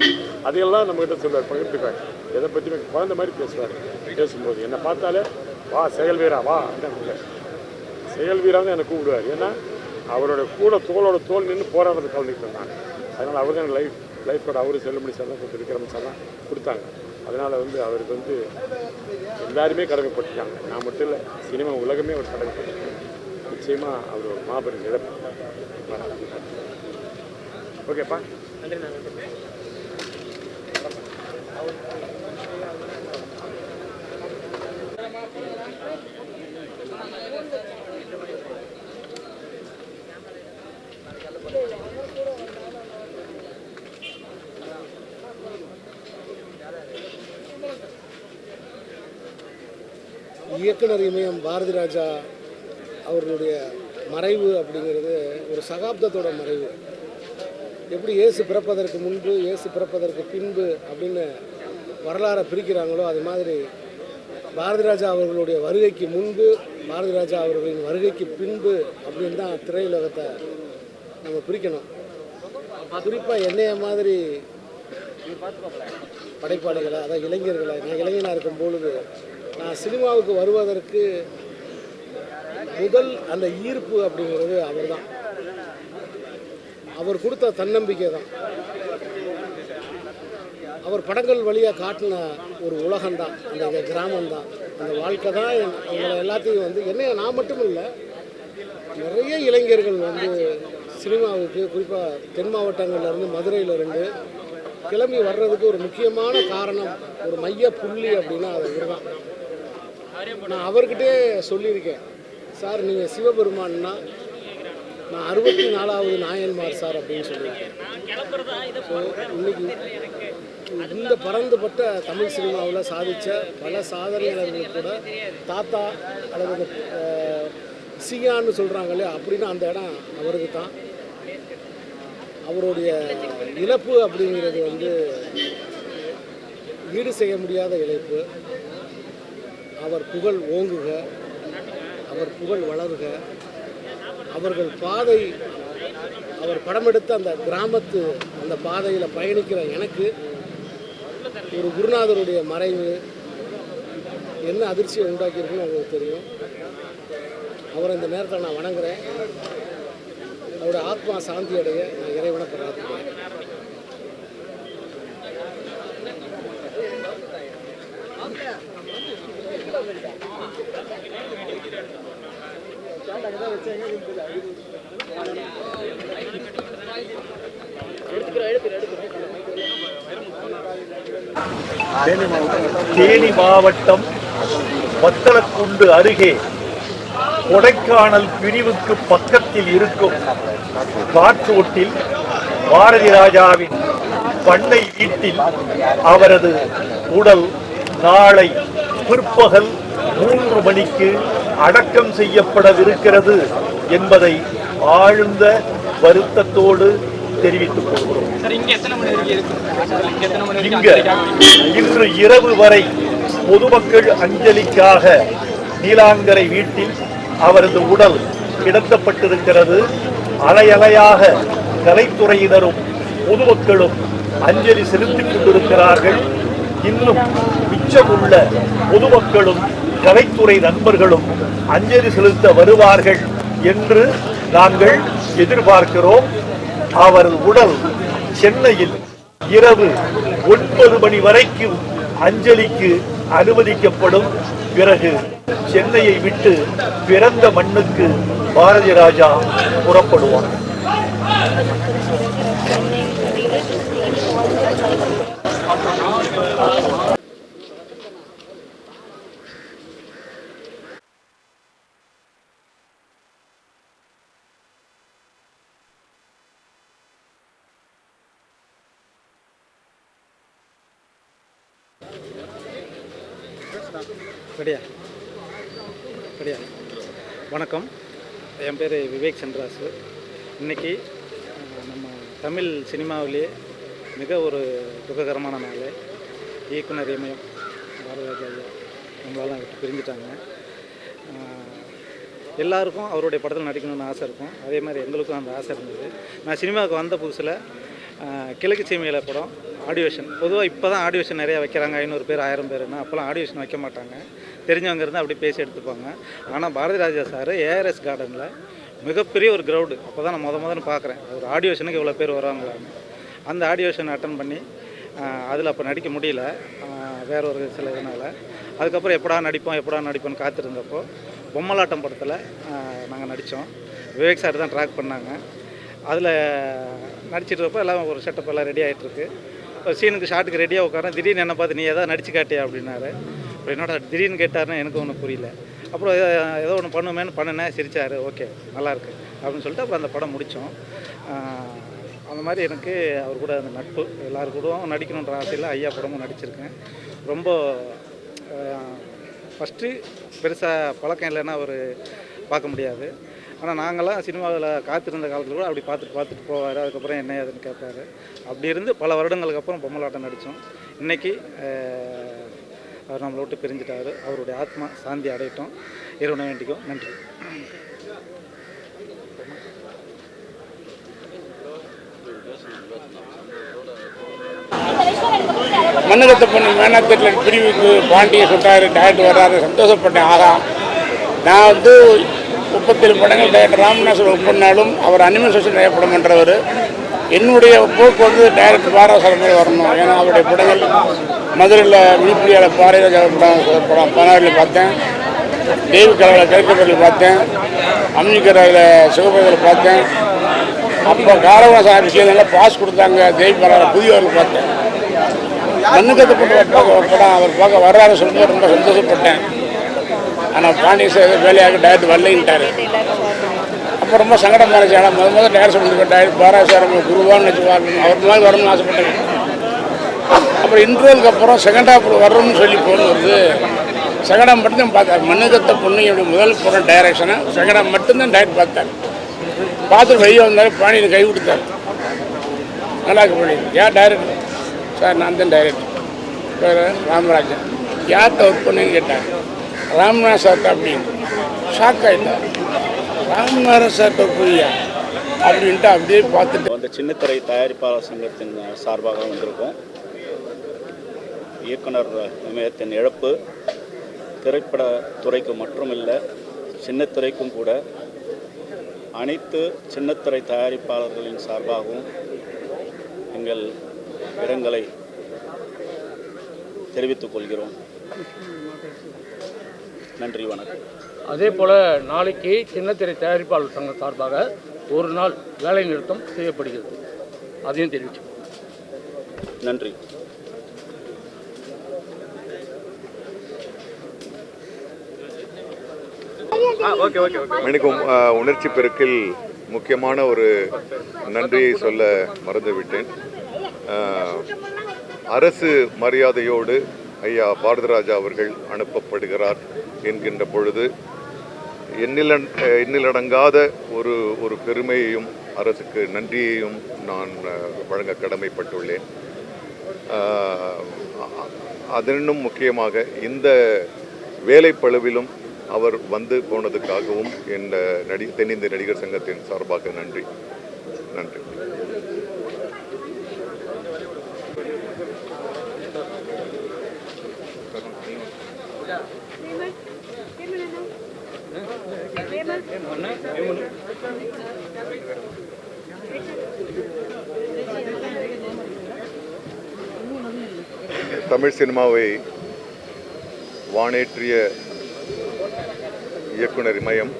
அதையெல்லாம் நம்மகிட்ட சொல்லுவார், பகிர்ந்துக்குவார். எதை பற்றியுமே குழந்த மாதிரி பேசுவார். பேசும்போது என்னை பார்த்தாலே வா செயல் வீரா வா அப்படின்னு செயல் வீராக என்னை கூப்பிடுவார். ஏன்னா அவரோட கூட தோளோட தோல் நின்று போராடுறது கலந்துக்கிட்டு இருந்தாங்க. அதனால் அவர் தான் லைஃபோட அவரு செல்லுமணி சார் தான் விக்ரம சார் தான் கொடுத்தாங்க. அதனால் வந்து அவருக்கு வந்து எல்லாருமே கடமைப்பட்டுருக்காங்க. நான் மட்டும் இல்லை, சினிமா உலகமே அவர் கடமைப்பட்டிருக்காங்க. நிச்சயமாக அவர் ஒரு மாபெரும் இழப்பு. ஓகேப்பா, நன்றி. இயக்குனர் இமயம் பாரதிராஜா அவர்களுடைய மறைவு அப்படிங்கிறது ஒரு சகாப்தத்தோட மறைவு. எப்படி இயேசு பிறப்பதற்கு முன்பு, இயேசு பிறப்பதற்கு பின்பு அப்படின்னு வரலாறை பிரிக்கிறாங்களோ அது மாதிரி பாரதிராஜா அவர்களுடைய வருகைக்கு முன்பு, பாரதிராஜா அவர்களின் வருகைக்கு பின்பு அப்படின்னு தான் திரையுலகத்தை நம்ம பிரிக்கணும். குறிப்பாக என்னைய மாதிரி படைப்பாளிகளை, அதாவது இளைஞர்களை, நான் இளைஞனாக இருக்கும் பொழுது நான் சினிமாவுக்கு வருவதற்கு முதல் அந்த ஈர்ப்பு அப்படிங்கிறது அவர் தான். அவர் கொடுத்த தன்னம்பிக்கை தான். அவர் படங்கள் வழியாக காட்டின ஒரு உலகம்தான், அந்த கிராமம்தான், அந்த வாழ்க்கை தான் எங்களை எல்லாத்தையும் வந்து என்னைய நான் மட்டும் இல்லை, நிறைய இளைஞர்கள் வந்து சினிமாவுக்கு குறிப்பாக தென் மாவட்டங்கள்லேருந்து மதுரையிலேருந்து கிளம்பி வர்றதுக்கு ஒரு முக்கியமான காரணம், ஒரு மைய புள்ளி அப்படின்னா அது இதுதான். நான் அவர்கிட்டே சொல்லியிருக்கேன், சார் நீங்கள் சிவபெருமான்னா நான் 64வது நாயன்மார் சார் அப்படின்னு சொல்லியிருக்கேன். ஸோ இன்னைக்கு இந்த பறந்துபட்ட தமிழ் சினிமாவில் சாதித்த பல சாதனையாளர்கள் கூட தாத்தா அல்லது சியான்னு சொல்கிறாங்க இல்லையா, அப்படின்னா அந்த இடம் அவருக்கு தான். அவருடைய இழப்பு அப்படிங்கிறது வந்து ஈடு செய்ய முடியாத இழப்பு. அவர் புகழ் ஓங்குக, அவர் புகழ் வளருக, அவர்கள் பாதை, அவர் படம் எடுத்த அந்த கிராமத்து அந்த பாதையில் பயணிக்கிற எனக்கு ஒரு குருநாதருடைய மறைவு என்ன அதிர்ச்சியை உண்டாக்கியிருக்குன்னு உங்களுக்கு தெரியும். அவரை இந்த நேரத்தில் நான் வணங்குறேன். அவருடைய ஆத்மா சாந்தி அடைய நான் இறைவனை பிரார்த்திக்கிறேன். தேனி மாவட்டம் வத்தலக்குண்டு அருகே கொடைக்கானல் பிரிவுக்கு பக்கத்தில் இருக்கும் காற்றோட்டில் பாரதி ராஜாவின் பண்ணை வீட்டில் அவரது உடல் நாளை பிற்பகல் 3 மணிக்கு அடக்கம் செய்யப்படவிருக்கிறது என்பதை ஆழ்ந்த வருத்தத்தோடு தெரிவித்துக் கொள்கிறோம். இன்று இரவு வரை பொதுமக்கள் அஞ்சலிக்காக நீலாங்கரை வீட்டில் அவரது உடல் கிடத்தப்பட்டிருக்கிறது. அலையலையாக கலைத்துறையினரும் பொதுமக்களும் அஞ்சலி செலுத்திக் கொண்டிருக்கிறார்கள். இன்னும் மிச்சமுள்ள பொதுமக்களும் கலைத்துறை நண்பர்களும் அஞ்சலி செலுத்த வருவார்கள் என்று நாங்கள் எதிர்பார்க்கிறோம். அவரது உடல் சென்னையில் இரவு 9 மணி வரைக்கும் அஞ்சலிக்கு அனுமதிக்கப்படும். பிறகு சென்னையை விட்டு பிறந்த மண்ணுக்கு பாரதி ராஜா புறப்படுவார். வணக்கம், என் பேர் விவேக் சந்திராசு. இன்றைக்கி நம்ம தமிழ் சினிமாவிலே மிக ஒரு துக்ககரமான நாள். இயக்குனர் இமயம் பாரதிராஜா ஐயா நம்மளாலாம் விட்டு பிரிஞ்சிட்டாங்க. எல்லாருக்கும் அவருடைய படத்தில் நடிக்கணும்னு ஆசை இருக்கும். அதே மாதிரி எங்களுக்கும் அந்த ஆசை இருந்தது. நான் சினிமாவுக்கு வந்த புதுசில் கிழக்கு சீமையில படம் ஆடியோஷன், பொதுவாக இப்போ தான் ஆடியோஷன் நிறையா வைக்கிறாங்க, 500 பேர் 1000 பேருன்னா. அப்போல்லாம் ஆடியோஷன் வைக்க மாட்டாங்க, தெரிஞ்சவங்க இருந்தால் அப்படி பேசி எடுத்துப்பாங்க. ஆனால் பாரதி ராஜா சார் ஏஆர்எஸ் கார்டனில் மிகப்பெரிய ஒரு க்ரௌடு. அப்போ தான் நான் முதல்ல பார்க்குறேன் ஒரு ஆடியோஷனுக்கு இவ்வளோ பேர் வருவாங்களான்னு. அந்த ஆடியோஷன் அட்டன் பண்ணி அதில் அப்போ நடிக்க முடியல, வேற ஒரு சில இதனால். அதுக்கப்புறம் எப்படா நடிப்போன்னு காத்திருந்தப்போ பொம்மலாட்டம் படத்தில் நாங்கள் நடித்தோம். விவேக் சார் தான் ட்ராக் பண்ணாங்க. அதில் நடிச்சிட்ருப்போ எல்லாம் ஒரு செட்டப் எல்லாம் ரெடி ஆகிட்டுருக்கு. ஒரு சீனுக்கு ஷாட்டுக்கு ரெடியாக உட்காரேன். திடீர்னு என்ன பார்த்து நீ எதாவது நடிச்சு காட்டியா அப்படின்னாரு. அப்புறம் என்னோட திடீர்னு கேட்டாருன்னு எனக்கு ஒன்றும் புரியல. அப்புறம் ஏதோ ஒன்று பண்ணுமேன்னு பண்ணினேன். சிரிச்சார். ஓகே நல்லாயிருக்கு அப்படின்னு சொல்லிட்டு அப்புறம் அந்த படம் முடித்தோம். அந்த மாதிரி எனக்கு அவர் கூட அந்த நட்பு, எல்லாரு கூடவும் நடிக்கணுன்ற ஆசையில் ஐயா படமும் நடிச்சிருக்கேன். ரொம்ப ஃபஸ்ட்டு பெருசாக பழக்கம் இல்லைன்னா அவர் பார்க்க முடியாது. ஆனால் நாங்கள்லாம் சினிமாவில் காத்திருந்த காலத்தில் கூட அப்படி பார்த்துட்டு போவார். அதுக்கப்புறம் என்ன ஏதுன்னு கேட்பார். அப்படி இருந்து பல வருடங்களுக்கு அப்புறம் பொம்மலாட்டம் நடித்தோம். இன்றைக்கி அவர் நம்மளை விட்டு பிரிஞ்சிட்டார். அவருடைய ஆத்மா சாந்தி அடையட்டும், இறைவனை வேண்டிக்கும். நன்றி. மண்ணுகத்த பொண்ணு மேனாத்தட்டில் பிரிவுக்கு பாண்டியை சொல்கிறாரு, டேரக்டர் வர்றாரு, சந்தோஷப்பட்டேன். ஆகா, நான் 37 படங்கள் டைரக்டர் ராமநாசன் ஒர்க் பண்ணாலும் அவர் அனிமேஷன் நிறைய படம் பண்ணுறவர். என்னுடைய போக்கு டைரக்டர் பாரதிராஜா மாதிரி வரணும். ஏன்னா அவருடைய படங்கள் மதுரையில் விழுப்புரியாவில் பாரதிராஜா படம் 16 பார்த்தேன், தேவி கலையில் கிழக்கப்பட்டில் பார்த்தேன், அம்மிக்கரையில் சிவபதியில் பார்த்தேன். அப்போ காரவாச ஆஃபீஸில் நல்லா பாஸ் கொடுத்தாங்க. தேவி பரவாயில்ல புதியவர்கள் பார்த்தேன். மண்ணுக்கத்து படம் அவர் பார்க்க வர்றாரு சொல்லும்போது ரொம்ப சந்தோஷப்பட்டேன். ஆனால் பாண்டிய சார் வேலையாக டைரக்டர் வரலைன்ட்டார். அப்போ ரொம்ப சங்கடமாக இருந்துச்சு. ஆனால் முதல் டேரக்டர் சொல்லியிருக்கேன், டைரக்டர் பாரதி சார் நம்ம குருவான்னு வச்சு வரணும், அவர் மாதிரி வரணும்னு ஆசைப்பட்டேன். அப்புறம் இன்டர்வலுக்கு அப்புறம் செகண்ட் ஹாஃப் வரணும்னு சொல்லி போகும்போது செகண்ட் ஹாஃப் மட்டும்தான் பார்த்தார். மண்ணுக்கத்த பொண்ணு என்னுடைய முதல் படம் டைரக்ஷனை செகண்ட் ஹாஃப் மட்டும்தான் டைரக்ட் பார்த்தார். பார்த்துட்டு வெளியே வந்தார். பாண்டியனை கை கொடுத்தார். நல்லா இருக்கு பண்ணி. யார் டைரக்டர் சார்? நான் தான் டைரக்டர். பேர் ராமராஜன். யார்கிட்ட ஒர்க் பண்ணுன்னு கேட்டார். ராமநாத் சார் அப்படின்னு ஷாக் ஆகிட்டார். ராமநாதன் சார் புரியா அப்படின்ட்டு அப்படியே பார்த்துட்டு அந்த சின்னத்திரை தயாரிப்பாளர் சங்கத்தின் சார்பாக வந்திருக்கோம். இயக்குனர் இமயத்தின் இழப்பு திரைப்பட துறைக்கு மட்டுமில்லை, சின்னத்திரைக்கும் கூட அனைத்து சின்னத்திரை தயாரிப்பாளர்களின் சார்பாகவும் எங்கள் இரங்கலை தெரிவித்துக் கொள்கிறோம். நன்றி, வணக்கம். அதே போல் நாளைக்கு சின்னத்திரை தயாரிப்பாளர் சங்கம் சார்பாக ஒரு நாள் வேலை நிறுத்தம் செய்யப்படுகிறது. அதையும் தெரிவிச்சோம். நன்றி. மணிக்கும் உணர்ச்சி பெருக்கில் முக்கியமான ஒரு நன்றியை சொல்ல மறந்துவிட்டேன். அரசு மரியாதையோடு ஐயா பாரதிராஜா அவர்கள் அனுப்பப்படுகிறார் என்கின்ற பொழுது எண்ணிலடங்காத ஒரு பெருமையையும் அரசுக்கு நன்றியையும் நான் வழங்க கடமைப்பட்டுள்ளேன். அதனும் முக்கியமாக இந்த வேலைப்பளுவிலும் அவர் வந்து போனதுக்காகவும் இந்த தென்னிந்திய நடிகர் சங்கத்தின் சார்பாக நன்றி. தமிழ் சினிமாவை வானேற்றிய இயக்குனர் இமயம்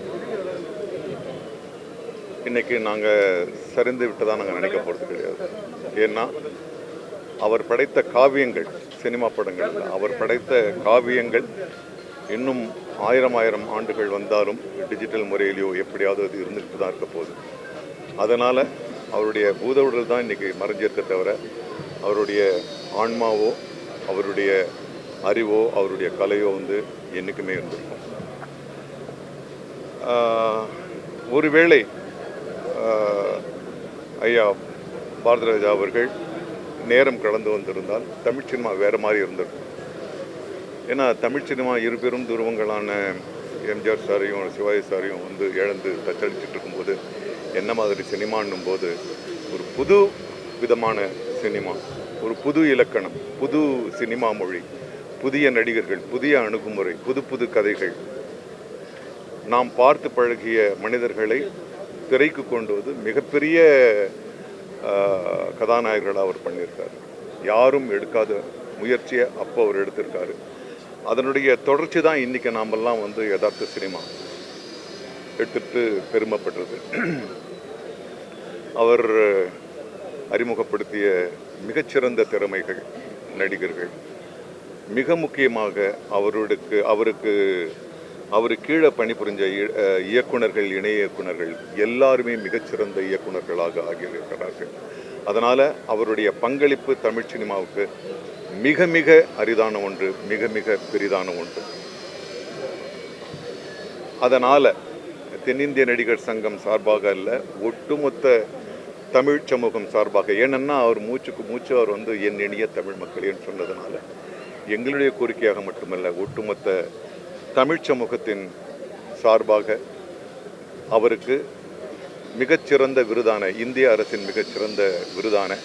இன்னைக்கு நாங்கள் சரிந்து விட்டதாக நாங்கள் நினைக்க போகிறது கிடையாது. ஏன்னா அவர் படைத்த காவியங்கள், சினிமா படங்கள், அவர் படைத்த காவியங்கள் இன்னும் ஆயிரம் ஆண்டுகள் வந்தாலும் டிஜிட்டல் முறையிலையோ எப்படியாவது அது இருந்துகிட்டு தான் இருக்க போகுது. அதனால் அவருடைய பூதவுடல் தான் இன்றைக்கி மறைஞ்சிருக்க தவிர அவருடைய ஆன்மாவோ அவருடைய அறிவோ அவருடைய கலையோ என்றைக்குமே இருந்திருக்கும். ஒருவேளை ஐயா பாரதிராஜா அவர்கள் நேரம் கடந்து வந்திருந்தால் தமிழ் சினிமா வேறு மாதிரி இருந்திருக்கும். ஏன்னா தமிழ் சினிமா இரு பெரும் துருவங்களான எம்ஜிஆர் சாரையும் சிவாஜி சாரையும் இழந்து தத்தளிச்சுட்டு இருக்கும்போது என்ன மாதிரி சினிமான்னும் போது ஒரு புது விதமான சினிமா, ஒரு புது இலக்கணம், புது சினிமா மொழி, புதிய நடிகர்கள், புதிய அணுகுமுறை, புது கதைகள், நாம் பார்த்து பழகிய மனிதர்களை திரைக்கு கொண்டு வந்து மிகப்பெரிய கதாநாயகர்களாக அவர் பண்ணியிருக்காரு. யாரும் எடுக்காத முயற்சியை அப்போ அவர் எடுத்திருக்காரு. அதனுடைய தொடர்ச்சி தான் இன்றைக்கி நாமெல்லாம் யதார்த்த சினிமா எடுத்துட்டு பெருமைப்படுறது. அவர் அறிமுகப்படுத்திய மிகச்சிறந்த திறமைகள், நடிகர்கள், மிக முக்கியமாக அவருக்கு கீழே பணிபுரிஞ்ச இயக்குனர்கள், இணை இயக்குனர்கள் எல்லாருமே மிகச்சிறந்த இயக்குனர்களாக ஆகியிருக்கிறார்கள். அதனால் அவருடைய பங்களிப்பு தமிழ் சினிமாவுக்கு மிக மிக அரிதான ஒன்று, மிக மிக பெரிதான ஒன்று. அதனால் தென்னிந்திய நடிகர் சங்கம் சார்பாக அல்ல, ஒட்டுமொத்த தமிழ் சமூகம் சார்பாக, ஏனென்னா அவர் மூச்சுக்கு மூச்சு அவர் என் இனிய தமிழ் மக்களேன்னு சொன்னதுனால எங்களுடைய கோரிக்கையாக மட்டுமல்ல, ஒட்டுமொத்த தமிழ் சமூகத்தின் சார்பாக அவருக்கு மிகச்சிறந்த விருதான, இந்திய அரசின் மிகச்சிறந்த விருதான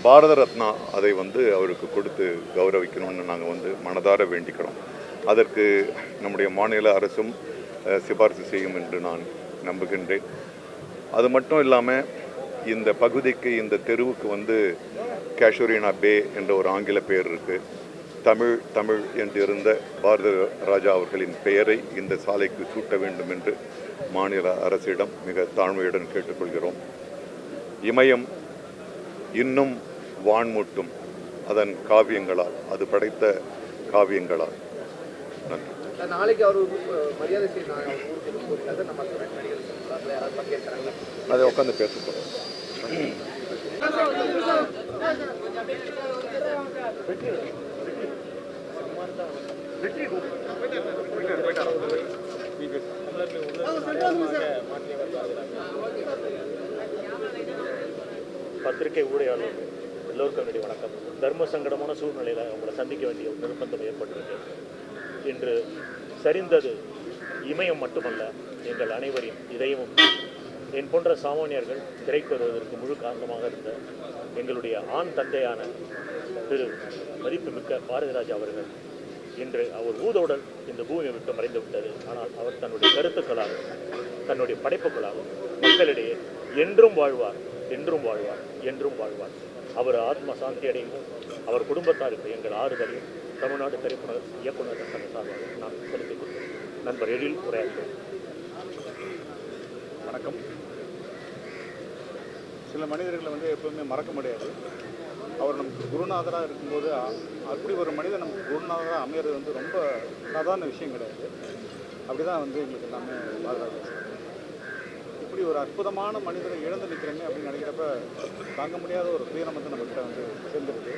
பாரத ரத்னா அதை அவருக்கு கொடுத்து கௌரவிக்கணும்னு நாங்கள் மனதார வேண்டிக்கிறோம். அதற்கு நம்முடைய மாநில அரசும் சிபாரிசு செய்யும் என்று நான் நம்புகின்றேன். அது மட்டும் இல்லாமல் இந்த பகுதிக்கு, இந்த தெருவுக்கு கேஷோரினா பே என்ற ஒரு ஆங்கில பெயர் இருக்குது. தமிழ் என்று இருந்த பாரத ராஜா அவர்களின் பெயரை இந்த சாலைக்கு சூட்ட வேண்டும் என்று மாநில அரசிடம் மிக தாழ்மையுடன் கேட்டுக்கொள்கிறோம். இமயம் இன்னும் வான்மூட்டும் அதன் காவியங்களால், அது படைத்த காவியங்களால். நன்றி. நாளைக்கு அவர் மரியாதை அதை உட்காந்து பேச போகிறோம். பத்திரிகை ஊழியர்களுக்கு எல்லோருக்கும் என்னுடைய வணக்கம். தர்ம சங்கடமான சூழ்நிலையில் அவங்களை சந்திக்க வேண்டிய ஒரு நிர்பந்தம் ஏற்பட்டிருக்கு. இன்று சரிந்தது இமயம் மட்டுமல்ல, எங்கள் அனைவரின் இதயமும் என் போன்ற சாமானியர்கள் திரைக்கு வருவதற்கு முழு காரணமாக இருந்த எங்களுடைய ஆண் தந்தையான திரு மதிப்புமிக்க பாரதிராஜா அவர்கள் இன்று அவர் ஊதோடல் இந்த பூமியை விட்டு மறைந்து விட்டது. ஆனால் அவர் தன்னுடைய கருத்துக்களால், தன்னுடைய படைப்புகளால் மக்களிடையே என்றும் வாழ்வார், என்றும் வாழ்வார், என்றும் வாழ்வார். அவர் ஆத்ம சாந்தி அடையும் அவர் குடும்பத்தாருக்கு எங்கள் ஆறுதலையும் தமிழ்நாடு திரைப்பட இயக்குநர் சங்க சார்பாக நான் செலுத்திக் கொள்கிறேன். நண்பர் எழில் உரையாற்றுகிறேன். வணக்கம். சில மனிதர்களை எப்பவுமே மறக்க முடியாது. அவர் நமக்கு குருநாதராக இருக்கும்போது அப்படி ஒரு மனிதர் நமக்கு குருநாதராக அமையிறது ரொம்ப சாதாரண விஷயம் கிடையாது. அப்படி தான் எங்களுக்கு எல்லாமே பாதுகாப்பு. இப்படி ஒரு அற்புதமான மனிதரை இழந்து நிற்கிறேங்க அப்படின்னு நினைக்கிறப்ப தாங்க முடியாத ஒரு துயரம் நம்மகிட்ட சேர்ந்துருக்கு.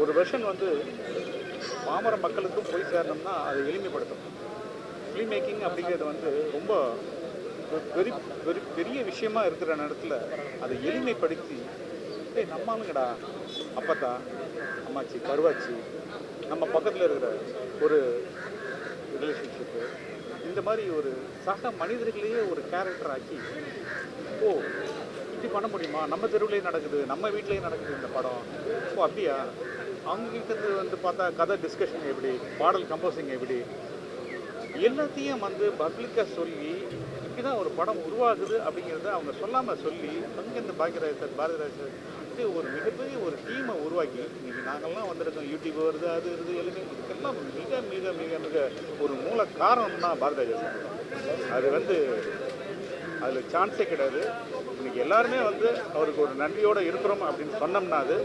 ஒரு வெர்ஷன் பாமர மக்களுக்கும் போய் சேரணும்னா அதை எளிமைப்படுத்தணும். ஃபிலிம் மேக்கிங் அப்படிங்கிறது ரொம்ப பெரிய விஷயமா இருக்கிற நேரத்தில் அதை எளிமைப்படுத்தி நம்ம ஆளுங்கடா, அப்பத்தா, அம்மாச்சி, கருவாச்சி, நம்ம பக்கத்தில் இருக்கிற ஒரு ரிலேஷன்ஷிப்பு, இந்த மாதிரி ஒரு சக மனிதர்களையே ஒரு கேரக்டர் ஆக்கி, ஓ இப்படி பண்ண முடியுமா, நம்ம தெருவிலேயே நடக்குது, நம்ம வீட்டிலேயே நடக்குது இந்த படம், ஓ அப்படியா, அவங்ககிட்ட பார்த்தா கதை டிஸ்கஷன் எப்படி, பாடல் கம்போசிங் எப்படி, எல்லாத்தையும் பப்ளிக்காக சொல்லி இப்படி தான் ஒரு படம் உருவாகுது அப்படிங்கிறத அவங்க சொல்லாமல் சொல்லி அங்கேருந்து பாக்யராஜ் சார், பாரதிராஜ் சார் இப்படி ஒரு மிகப்பெரிய ஒரு டீமை உருவாக்கி இன்றைக்கி நாங்கள்லாம் வந்திருக்கோம். யூடியூப் வருது, அது வருது, எல்லாமே இதுக்கெல்லாம் மிக மிக மிக மிக ஒரு மூல காரணம்னா பாரதிராஜா சார். அது அதில் சான்ஸே கிடையாது. இன்றைக்கி எல்லாருமே அவருக்கு ஒரு நன்றியோடு இருக்கிறோம் அப்படின்னு சொன்னோம்னா அது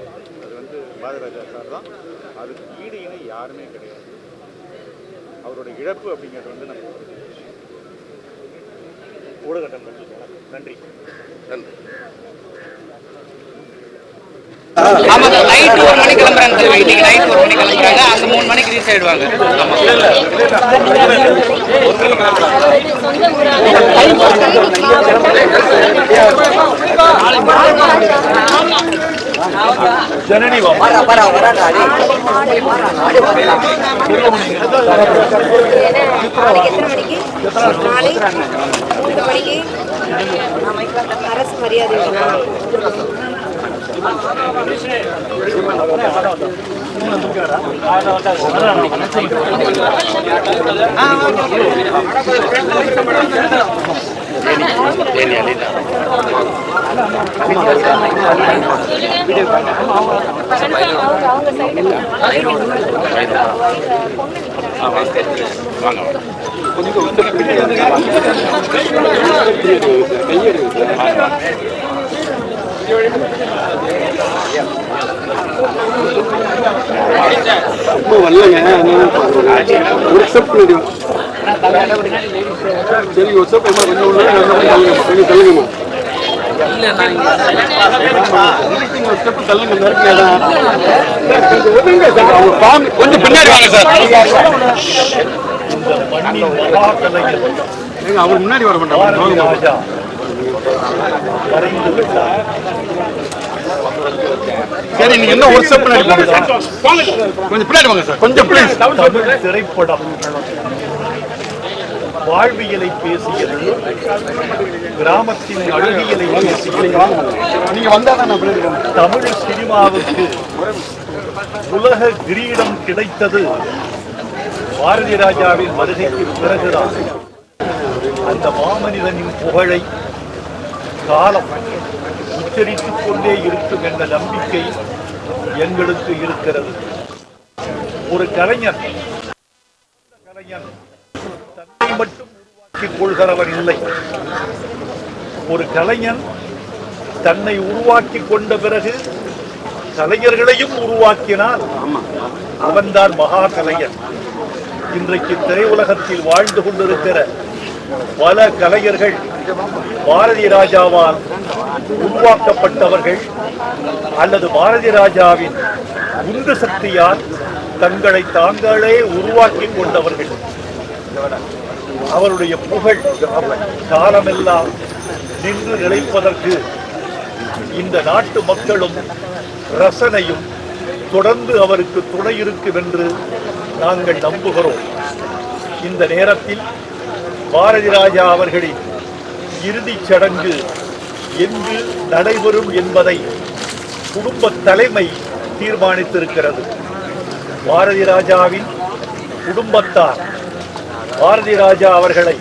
பாரதிராஜா சார் தான். அதுக்கு ஈடு இணை யாருமே கிடையாது. அவரோட இழப்பு அப்படிங்கிறது நம்ம ஊடகட்டம் நன்றி. நன்றி. ஆமாம் சார், நைட்டு 1 மணிக்கு கிளம்புறாங்க சார். இன்னைக்கு நைட்டு 1 மணிக்கு கிளம்புறாங்க. அந்த 3 மணிக்கு ரீச் ஆயிடுவாங்க. ஜனனி அரசு மரியாதை சரி வாட்ஸ்அப் கொஞ்சம் தள்ளுங்கம்மா. கொஞ்சம் பின்னாடி வாங்க சார். அவர் முன்னாடி வர மாட்டாங்க. சரி, நீங்க என்ன ஒரு ஸ்டெப் பின்னாடி போங்க சார். கொஞ்சம் பின்னாடி வாங்க சார். கொஞ்சம் ப்ளீஸ். திரைப்படம் வாழ்வியலை பேசியது, கிராமத்தின் அழகியலை பேசியது. நீங்க வந்தாதான் தமிழ் சினிமாவுக்கு உலக கிரீடம் கிடைத்தது பாரதி ராஜாவின் வருகைக்கு பிறகுதான். அந்த மாமனிதனின் புகழை காலம் உச்சரித்துக் கொண்டே இருக்கும் என்ற நம்பிக்கை எங்களுக்கு இருக்கிறது. ஒரு கலைஞன் தன்னை மட்டும் உருவாக்கிக் கொள்கிறவன் இல்லை. ஒரு கலைஞன் தன்னை உருவாக்கி கொண்ட பிறகு கலைஞர்களையும் உருவாக்கினால் அவன்தான் மகா கலைஞன். இன்றைக்கு திரையுலகத்தில் வாழ்ந்து கொண்டிருக்கிற பல கலைஞர்கள் பாரதி ராஜாவால் உருவாக்கப்பட்டவர்கள் அல்லது பாரதி ராஜாவின் உந்து சக்தியால் தங்களை தாங்களே உருவாக்கி கொண்டவர்கள். அவருடைய புகழ் காலமெல்லாம் நின்று நிலைப்பதற்கு இந்த நாட்டு மக்களும் ரசனையும் தொடர்ந்து அவருக்கு துணை இருக்கும் என்று நாங்கள் நம்புகிறோம். இந்த நேரத்தில் பாரதி ராஜா அவர்களின் இறுதிச் சடங்கு என்று நடைபெறும் என்பதை குடும்ப தலைமை தீர்மானித்திருக்கிறது. பாரதி ராஜாவின் குடும்பத்தார் பாரதி ராஜா அவர்களை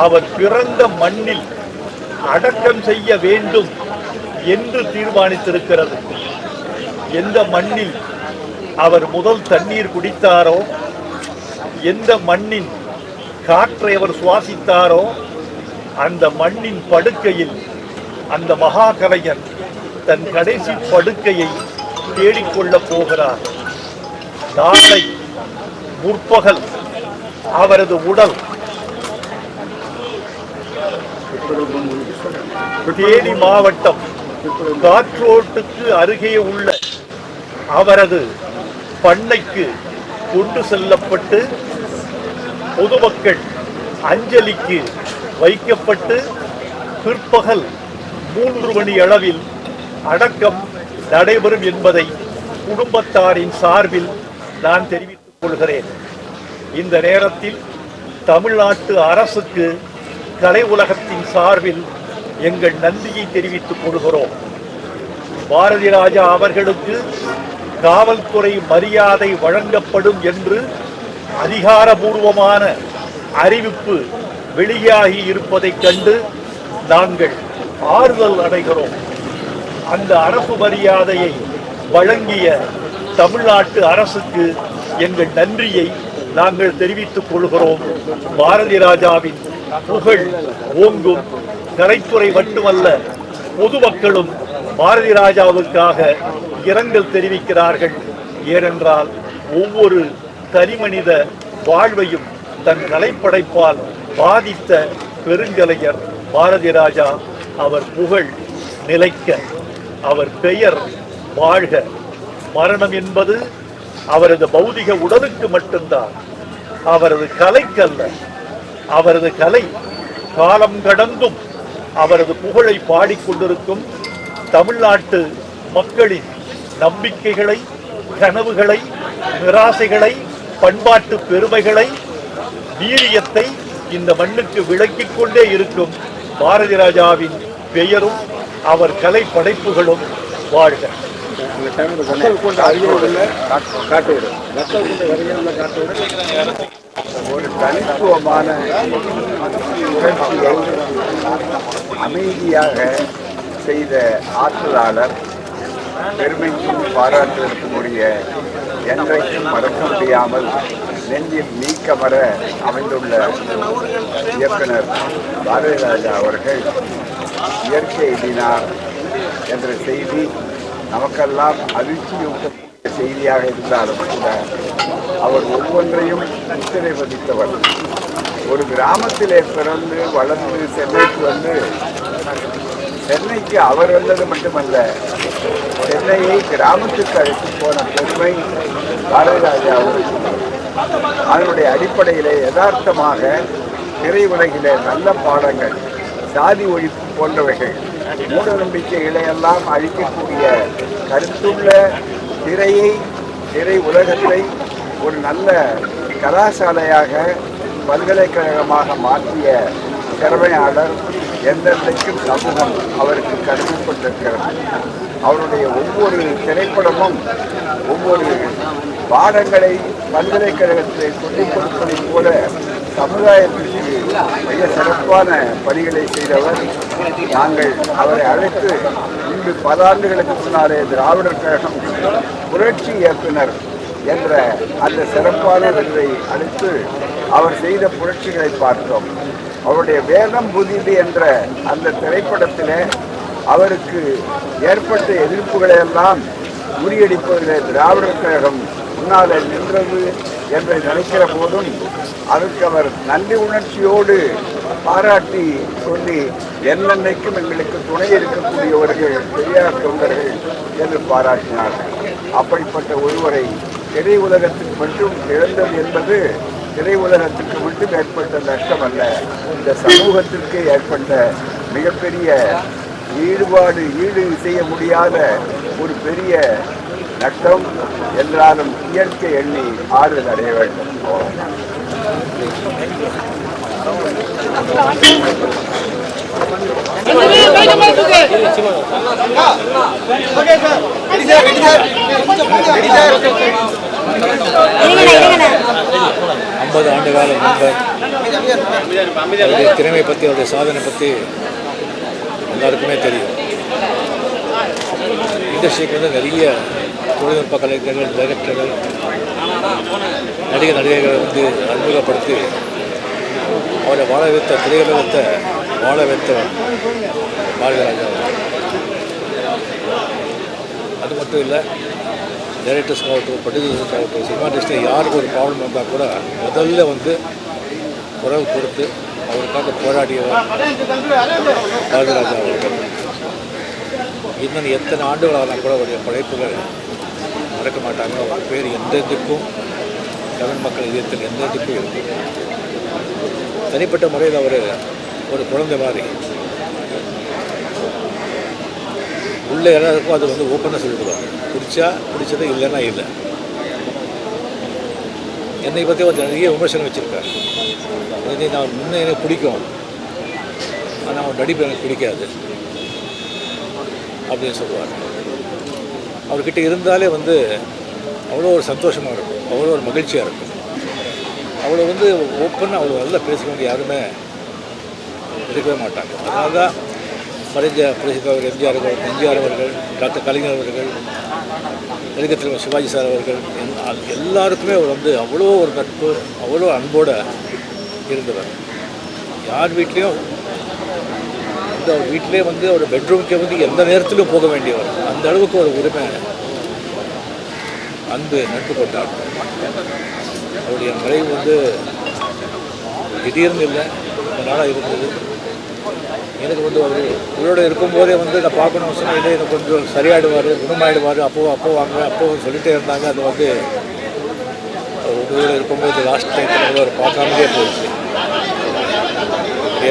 அவர் பிறந்த மண்ணில் அடக்கம் செய்ய வேண்டும் என்று தீர்மானித்திருக்கிறது. எந்த மண்ணில் அவர் முதல் தண்ணீர் குடித்தாரோ, எந்த மண்ணின் காற்றை அவர் சுவாசித்தாரோ, அந்த மண்ணின் படுக்கையில் அந்த மகா கலைஞன் தன் கடைசி படுக்கையை தேடிக்கொள்ளப் போகிறார். நாளை முற்பகல் அவரது உடல் தேனி மாவட்டம் காற்றோட்டுக்கு அருகே உள்ள அவரது பண்ணைக்கு கொண்டு செல்லப்பட்டு பொதுமக்கள் அஞ்சலிக்கு வைக்கப்பட்டு பிற்பகல் 3 மணி அளவில் அடக்கம் நடைபெறும் என்பதை குடும்பத்தாரின் சார்பில் நான் தெரிவித்துக் கொள்கிறேன். இந்த நேரத்தில் தமிழ்நாட்டு அரசுக்கு கலை உலகத்தின் சார்பில் எங்கள் நன்றியை தெரிவித்துக் கொள்கிறோம். பாரதி ராஜா அவர்களுக்கு காவல்துறை மரியாதை வழங்கப்படும் என்று அதிகாரபூர்வமான அறிவிப்பு வெளியாகி இருப்பதைக் கண்டு நாங்கள் ஆறுதல் அடைகிறோம். அந்த அரசு மரியாதையை வழங்கிய தமிழ்நாட்டு அரசுக்கு எங்கள் நன்றியை நாங்கள் தெரிவித்துக் கொள்கிறோம். பாரதி ராஜாவின் புகழ் ஓங்கும். கலைத்துறை மட்டுமல்ல, பொதுமக்களும் பாரதி ராஜாவுக்காக இரங்கல் தெரிவிக்கிறார்கள். ஏனென்றால் ஒவ்வொரு தனிமனித வாழ்வையும் தன் கலைப்படைப்பால் பாதித்த பெருங்கலைஞர் பாரதி ராஜா. அவர் புகழ் நிலைக்க, அவர் பெயர் வாழ்க. மரணம் என்பது அவரது பௌதிக உடலுக்கு மட்டும்தான், அவரது கலைக்கல்ல. அவரது கலை காலம் கடந்தும் அவரது புகழை பாடிக்கொண்டிருக்கும். தமிழ்நாட்டு மக்களின் நம்பிக்கைகளை, கனவுகளை, நிராசைகளை, பண்பாட்டு பெருமைகளை, வீரியத்தை இந்த மண்ணுக்கு விளக்கிக் கொண்டே இருக்கும் பாரதி ராஜாவின் பெயரும் அவர் கலை படைப்புகளும் வாழ்க. ஒரு தனித்துவமான புரட்சியை அமைதியாக செய்த ஆற்றலாளர், பெருமைக்கும் பாராட்டுவதற்குரிய என்றைக்கும் மறக்க முடியாமல் நெஞ்சில் நீக்கமர அமைந்துள்ள இயக்குனர் பாரதி ராஜா அவர்கள் இயற்கை எதினார் என்ற செய்தி நமக்கெல்லாம் அதிர்ச்சியூட்டக்கூடிய செய்தியாக இருந்தாலும் கூட அவர் ஒவ்வொன்றையும் முத்திரை பதித்தவர். ஒரு கிராமத்திலே பிறந்து வளர்ந்து சென்னைக்கு வந்து, சென்னைக்கு அவர் வந்தது மட்டுமல்ல, சென்னையை கிராமத்துக்கு அழைத்து போன பெருமை பாரதி ராஜா அவருக்கு. அதனுடைய அடிப்படையிலே யதார்த்தமாக திரையுலகிலே நல்ல பாடங்கள், சாதி ஒழிப்பு போன்றவைகள், மூட நம்பிக்கைகளை எல்லாம் அழிக்கக்கூடிய கருத்துள்ள திரை உலகத்தை ஒரு நல்ல கலாசாலையாக, பல்கலைக்கழகமாக மாற்றிய திறமையாளர். எந்தெந்தைக்கும் சமூகம் அவருக்கு கடமைப்பட்டிருக்கிறது. அவருடைய ஒவ்வொரு திரைப்படமும் ஒவ்வொரு பாடங்களை பல்கலைக்கழகத்தில் சொல்லிக் கொடுப்பதைப் போல சமுதாயத்திற்கு மிக சிறப்பான பணிகளை செய்தவர். நாங்கள் அவரை அழைத்து இன்று பல ஆண்டுகளுக்கு முன்னாலே திராவிடர் கழகம் புரட்சி இயக்குனர் என்ற அந்த சிறப்பான விருதை அளித்து அவர் செய்த புரட்சிகளை பார்த்தோம். அவருடைய வேதம் புதிது என்ற அந்த திரைப்படத்திலே அவருக்கு ஏற்பட்ட எதிர்ப்புகளை எல்லாம் முறியடிப்பதிலே திராவிடர் கழகம் முன்னாலே நின்றது என்று நினைக்கிற போதும் அதற்கு அவர் நன்றி உணர்ச்சியோடு பாராட்டி சொல்லி, என்னென்னைக்கும் எங்களுக்கு துணை இருக்கக்கூடியவர்கள் பெரியார் தொண்டர்கள் என்று பாராட்டினார்கள். அப்படிப்பட்ட ஒருவரை திரை உலகத்துக்கு மட்டும் இழந்தது என்பது திரை உலகத்துக்கு மட்டும் ஏற்பட்ட நஷ்டம் அல்ல, இந்த சமூகத்திற்கு ஏற்பட்ட மிகப்பெரிய ஈடு செய்ய முடியாத ஒரு பெரிய நஷ்டம். என்றாலும் இயற்கை எண்ணி ஆறுதல் அடைய வேண்டும். ஐம்பது ஆண்டு கால நண்பர், அவருடைய திறமை பற்றி, அவருடைய சாதனை பற்றி எல்லாருக்குமே தெரியும். இண்டஸ்ட்ரிக்கு வந்து நிறைய தொழில்நுட்ப கலைஞர்கள், டைரக்டர்கள், நடிகைகளை வந்து அறிமுகப்படுத்தி அவரை வாழ வைத்த, திரையுலகத்தை வாழ வைத்தவர் பாரதிராஜா. அது மட்டும் இல்லை, டைரக்டர்ஸ்க்காகட்டும், ப்ரொடியூசர்ஸுக்காகட்டும், சினிமா இண்டஸ்ட்ரியில் யாருக்கு ஒரு ப்ராப்ளம் வந்தால் கூட முதல்ல வந்து குரல் கொடுத்து அவருக்காக போராடியவர் பாரதிராஜா அவர்கள். இன்னும் எத்தனை ஆண்டுகளாக கூட அவருடைய படைப்புகள் மறக்க மாட்டாங்க. அவர் பேர் எந்தெந்துக்கும் தமிழ் மக்கள் இதயத்தில் எந்தெந்துக்கும் இருக்கும். தனிப்பட்ட முறையில் அவர் ஒரு குழந்தை மாதிரி உள்ளே எல்லாருக்கும் அது வந்து ஓப்பனாக சொல்லிவிடுவாங்க. பிடிச்சது, இல்லைன்னா இல்லை. என்னை பற்றி ஒரு நிறைய விமர்சனம் வச்சுருக்காரு. நான் முன்னே எனக்கு பிடிக்கும், ஆனால் அவன் நடிப்பு எனக்கு பிடிக்காது அப்படின்னு சொல்லுவார். அவர்கிட்ட இருந்தாலே வந்து அவ்வளோ ஒரு சந்தோஷமாக இருக்கும், அவ்வளோ ஒரு மகிழ்ச்சியாக இருக்கும். அவ்வளோ வந்து ஓப்பனாக அவ்வளோ நல்லா பேசுகிறவங்க யாருமே இருக்கவே மாட்டாங்க. அதனால தான் மறைஞ்ச புரட்சித்தலைவர் எம்ஜிஆர் அவர்கள், டாக்டர் கலைஞர் அவர்கள், நடிகர் தலைவர் சிவாஜி சார் அவர்கள் எல்லாருக்குமே அவர் வந்து அவ்வளோ ஒரு நட்பு, அவ்வளோ அன்போடு இருந்தவர். யார் வீட்லேயும் வந்து அவர் வீட்டிலே வந்து அவர் பெட்ரூமுக்கே வந்து எந்த நேரத்திலும் போக வேண்டியவர். அந்த அளவுக்கு ஒரு உரிமை, அன்பு, நட்பு கொண்டார். அவருடைய மறைவு வந்து திடீர்னு இல்லை, ரொம்ப நாளாக இருந்தது. எனக்கு வந்து அவர் உயிரோடு இருக்கும்போதே வந்து நான் பார்க்கணும் சொன்னால் இதே எனக்கு கொஞ்சம் சரியாயிடுவார், குணமாயிடுவார், அப்போ வாங்க அப்போ சொல்லிகிட்டே இருந்தாங்க. அது வந்து உயிரோடு இருக்கும்போது லாஸ்ட் டைத்தில் அவர் பார்க்காமலே போயிடுச்சு.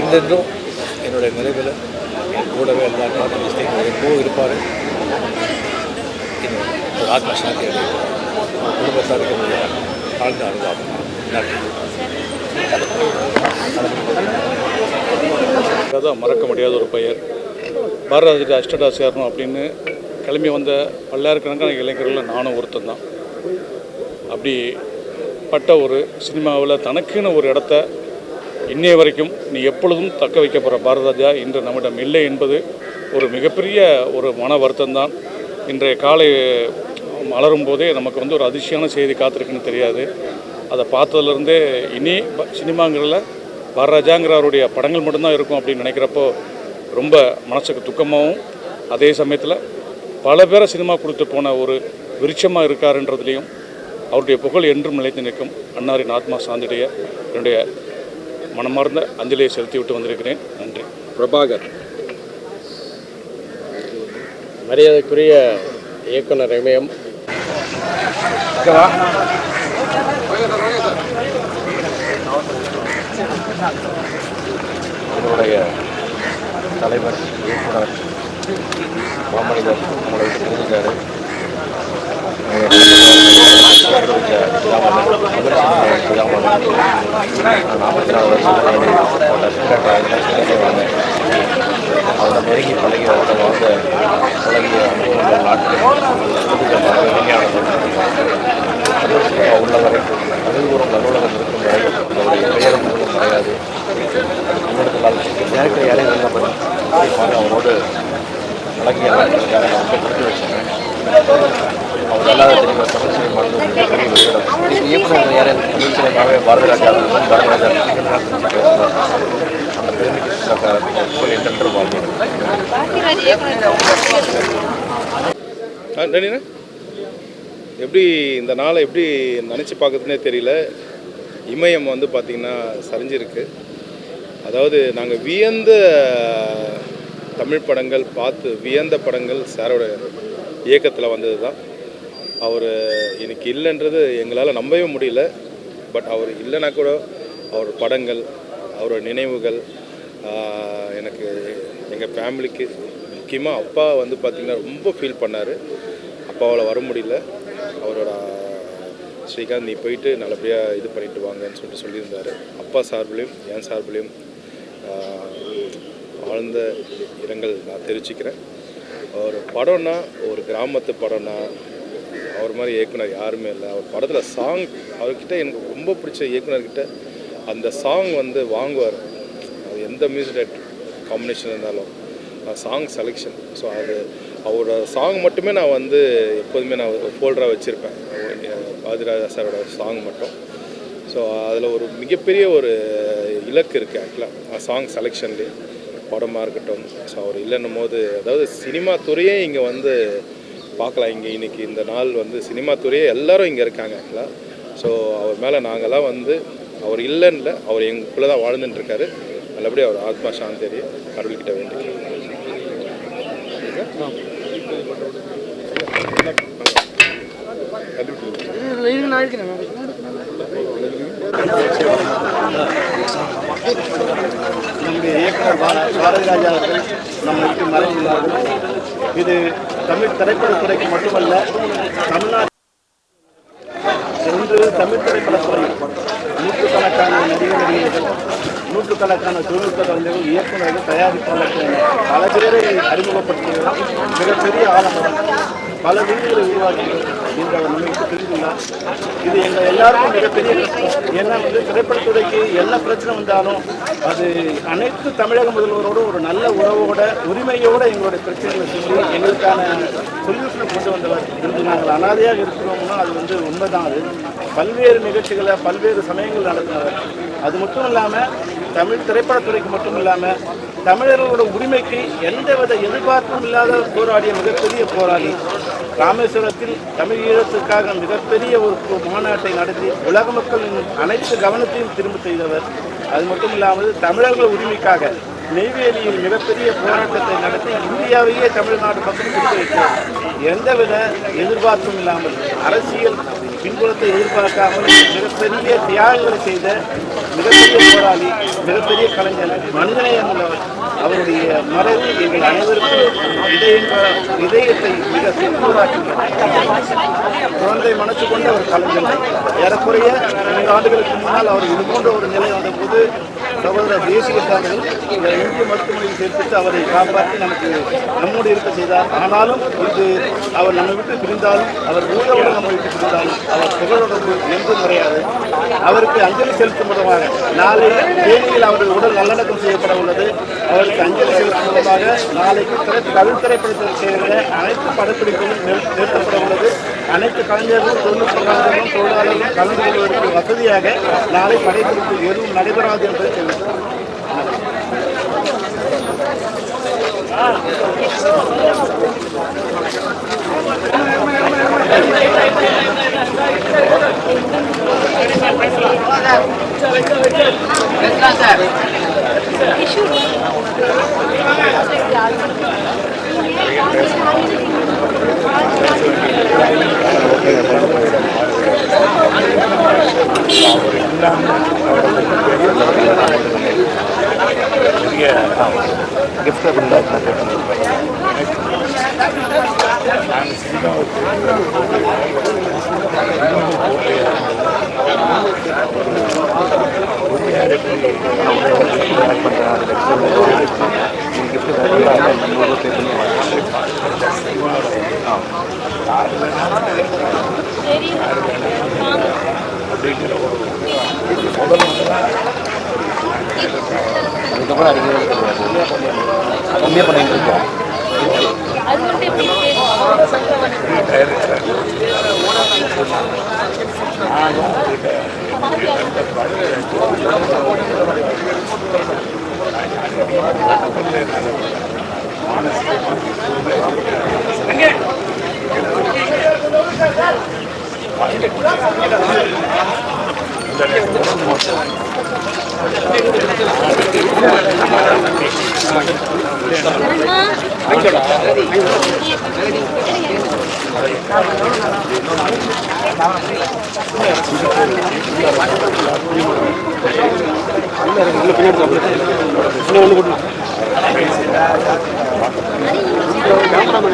எந்தென்றும் என்னுடைய நினைவில் என் கூடவே எல்லாரும் எப்போவும் இருப்பார். ஒரு ஆத்ம சாந்தி அடைவார். குடும்பத்தாருக்கு ஆழ்ந்த அனுதாபம். நன்றி. அதான் மறக்க முடியாத ஒரு பெயர். பாரதிராஜா அசிஸ்டண்டா சேரணும் அப்படின்னு கிளம்பி வந்த பல்லாயிரக்கணக்கான இளைஞர்கள் நானும் ஒருத்தன் தான். அப்படி பட்ட ஒரு சினிமாவில் தனக்குன்னு ஒரு இடத்த இன்னைய வரைக்கும் நீ எப்பொழுதும் தக்க வைக்க போகிற பாரதிராஜா இன்று நம்மிடம் இல்லை என்பது ஒரு மிகப்பெரிய ஒரு மன வருத்தம் தான். இன்றைய காலை மலரும் போதே நமக்கு வந்து ஒரு அதிர்ச்சியான செய்தி காத்திருக்குன்னு தெரியாது. அதை பார்த்ததுலேருந்தே இனி சினிமாங்கிறதுல பாரதிராஜாங்கிற அவருடைய படங்கள் மட்டும்தான் இருக்கும் அப்படின்னு நினைக்கிறப்போ ரொம்ப மனசுக்கு துக்கமாகவும், அதே சமயத்தில் பல பேரை சினிமா கொடுத்து போன ஒரு விருட்சமாக இருக்காருன்றதுலேயும் அவருடைய புகழ் என்றும் நிலைத்து நிற்கும். அன்னாரின் ஆத்மா சாந்திடைய என்னுடைய மனமார்ந்த அஞ்சலியை செலுத்தி விட்டு வந்திருக்கிறேன். நன்றி. பிரபாகர். மரியாதைக்குரிய இயக்குனர் இமயம், என்னுடைய தலைவர், இயக்குனர், மாமனிதர் நம்மளை தெரிஞ்சார். நாற்பத்தி 4 வருஷம் அவரை நெருங்கி பழகி அவரை வாழ்ந்த பழகிய அனுபவங்கள், நாட்கள், விஞ்ஞானங்கள் உள்ளவரை தமிழ்பூர்வம் அலுவலகம் இருக்கும் வரை அவருடைய பெயரும் மூலம் கிடையாது. டேரக்டர் யாரையும் வந்தபடி அவரோடு பழகிய நாட்களுக்காக நான் ரொம்ப கொடுத்து வச்சேன். அவர் எல்லாரும் தெரியும். தமிழ் சினிமாவில் மிகப்பெரிய வெளியிடம் இயக்குநர்கள் யாரும் தமிழ் சினிமாவே பாரதிராஜா பேசுவார். அந்த பெருமைக்கு என்றென்று வாழ்ந்தேன். எப்படி இந்த நாளை எப்படி நினச்சி பார்க்குறதுனே தெரியல. இமயம் வந்து பார்த்திங்கன்னா சரிஞ்சிருக்கு. அதாவது நாங்கள் வியந்த தமிழ் படங்கள் பார்த்து வியந்த படங்கள் சாரோட இயக்கத்தில் வந்தது தான். அவர் எனக்கு இல்லைன்றது எங்களால் நம்பவே முடியல. பட் அவர் இல்லைன்னா கூட அவர் படங்கள், அவரோட நினைவுகள் எனக்கு எங்கள் ஃபேமிலிக்கு முக்கியமாக அப்பா வந்து பார்த்திங்கன்னா ரொம்ப ஃபீல் பண்ணார். அப்பாவால் வர முடியல. அவரோட ஸ்ரீகாந்த் நீ போயிட்டு நல்லபடியாக இது பண்ணிட்டு வாங்கன்னு சொல்லியிருந்தார். அப்பா சார்பிலையும் என் சார்பிலையும் ஆழ்ந்த இரங்கல் நான் தெரிவிச்சுக்கிறேன். ஒரு படம்னா, ஒரு கிராமத்து படம்னா அவர் மாதிரி இயக்குனர் யாருமே இல்லை. அவர் படத்தில் சாங், அவர்கிட்ட எனக்கு ரொம்ப பிடிச்ச இயக்குனர்கிட்ட அந்த சாங் வாங்குவார். அது எந்த மியூசிக் டைரக்டர் காம்பினேஷன் இருந்தாலும் சாங் செலெக்ஷன். ஸோ அது அவரோட சாங் மட்டுமே நான் எப்போதுமே நான் ஃபோல்டராக வச்சுருப்பேன், பாரதிராஜா சாரோட சாங் மட்டும். ஸோ அதில் ஒரு மிகப்பெரிய ஒரு இலக்கு இருக்குது ஆக்சுவலாக சாங் செலெக்ஷன்லேயே படமாக இருக்கட்டும். ஸோ அவர் இல்லைன்னும் போது, அதாவது சினிமா துறையே இங்கே பார்க்கலாம். இங்கே இன்றைக்கி இந்த நாள் சினிமா துறையே எல்லோரும் இங்கே இருக்காங்க ஆக்சுவலாக. ஸோ அவர் மேலே நாங்கள்லாம் அவர் இல்லைன்னு இல்லை, அவர் எங்களுக்குள்ளே தான் வாழ்ந்துட்டுருக்காரு. நல்லபடியாக அவர் ஆத்மா சாந்தி கடவுள்கிட்ட வேண்டிக்கிறேன். நம்முடைய இயக்குனர் பாரதிராஜா அவர்கள் நம்ம விட்டு மறைந்துள்ளார்கள். இது தமிழ் திரைப்படத்துறைக்கு மட்டுமல்ல, தமிழ்நாடு இன்று தமிழ் திரைப்படத்துறை நூற்றுக்கணக்கான நடிகர்கள், நூற்றுக்கணக்கான தொழில்நுட்ப கலைஞர்கள், இயக்குநர்கள், தயாரிப்பாளர்கள் பல பேரை அறிமுகப்படுத்துகிறார். மிகப்பெரிய ஆலமரம் பல வீடுகளை உருவாக்கி இன்று அவர் நம்மளுக்கு தெரிந்துள்ளார். இது எங்கள் எல்லாருக்கும் மிகப்பெரிய கஷ்டம். ஏன்னா திரைப்படத்துறைக்கு என்ன பிரச்சனை வந்தாலும் அது அனைத்து தமிழக முதல்வரோடு ஒரு நல்ல உறவோட உரிமையோடு எங்களுடைய பிரச்சனைகளை சொல்லி எங்களுக்கான சொல்யூஷனை கொண்டு வந்தவர். இன்று நாங்கள் அனாதையாக இருக்கிறோம்னா அது உண்மைதான். அது பல்வேறு நிகழ்ச்சிகளை பல்வேறு சமயங்கள் நடத்தினவர். அது மட்டும் இல்லாமல் தமிழ் திரைப்படத்துறைக்கு மட்டும் இல்லாமல் தமிழர்களோட உரிமைக்கு எந்தவித எதிர்பார்ப்பும் இல்லாத போராடிய மிகப்பெரிய போராளி. ராமேஸ்வரத்தில் தமிழ் ஈழத்துக்காக மிகப்பெரிய ஒரு மாநாட்டை நடத்தி உலக மக்களின் அனைத்து கவனத்தையும் திரும்ப செய்தவர். அது மட்டும் இல்லாமல் தமிழர்கள் உரிமைக்காக நெய்வேலியில் மிகப்பெரிய போராட்டத்தை நடத்தி இந்தியாவையே தமிழ்நாடு பக்கம் பிடித்து வைத்தார். எந்தவித எதிர்பார்ப்பும் இல்லாமல் அரசியல் பின்புலத்தை எதிர்பார்க்காமல் மிகப்பெரிய தியாகங்களை செய்த மிகப்பெரிய போராளி, மிகப்பெரிய கலைஞர், மனிதநேயம் உள்ளவர். அவருடைய மறைவு எங்கள் அனைவருக்கும் இதயத்தை மிக சிறப்பாக்கி குழந்தை மனசு கொண்ட ஒரு கலைஞர். ஏறக்குறைய 2 ஆண்டுகளுக்கு முன்னால் அவர் இதுபோன்ற ஒரு நிலை வந்தபோது சகோதரர் தேசிய சார்கள் இந்திய மருத்துவமனையில் சேர்த்துட்டு அவரை காப்பாற்றி நம்மோடு இருக்க செய்தார். ஆனாலும் இது அவர் நம்மை விட்டு பிரிந்தாலும், அவர் ஊழலோடு நம்மை விட்டு பிரிந்தாலும் அவர் புகழோடு என்று முறையாது. அவருக்கு அஞ்சலி செலுத்தும் விதமாக நாளை தேனியில் அவர்கள் உடல் நல்லடக்கம் செய்யப்பட உள்ளது. அவருக்கு அஞ்சலி செலுத்தும் விதமாக நாளைக்கு தமிழ் திரைப்படத்தில் சேர்ந்த அனைத்து படப்பிடிப்புகளும் நிறுத்தப்பட உள்ளது. அனைத்து கலைஞர்களும் தொழில்நுட்ப கலைஞர்களும் தொழிலாளர்களும் கலந்து கொள்வதற்கு வசதியாக நாளை படைப்பிடிப்பு எதுவும் நடைபெறாது என்பதை தெரிவித்தார். அதுக்கப்புறம் அடிக்கடி கம்மியாக பண்ணிட்டு இருக்கோம். கேமராமேன்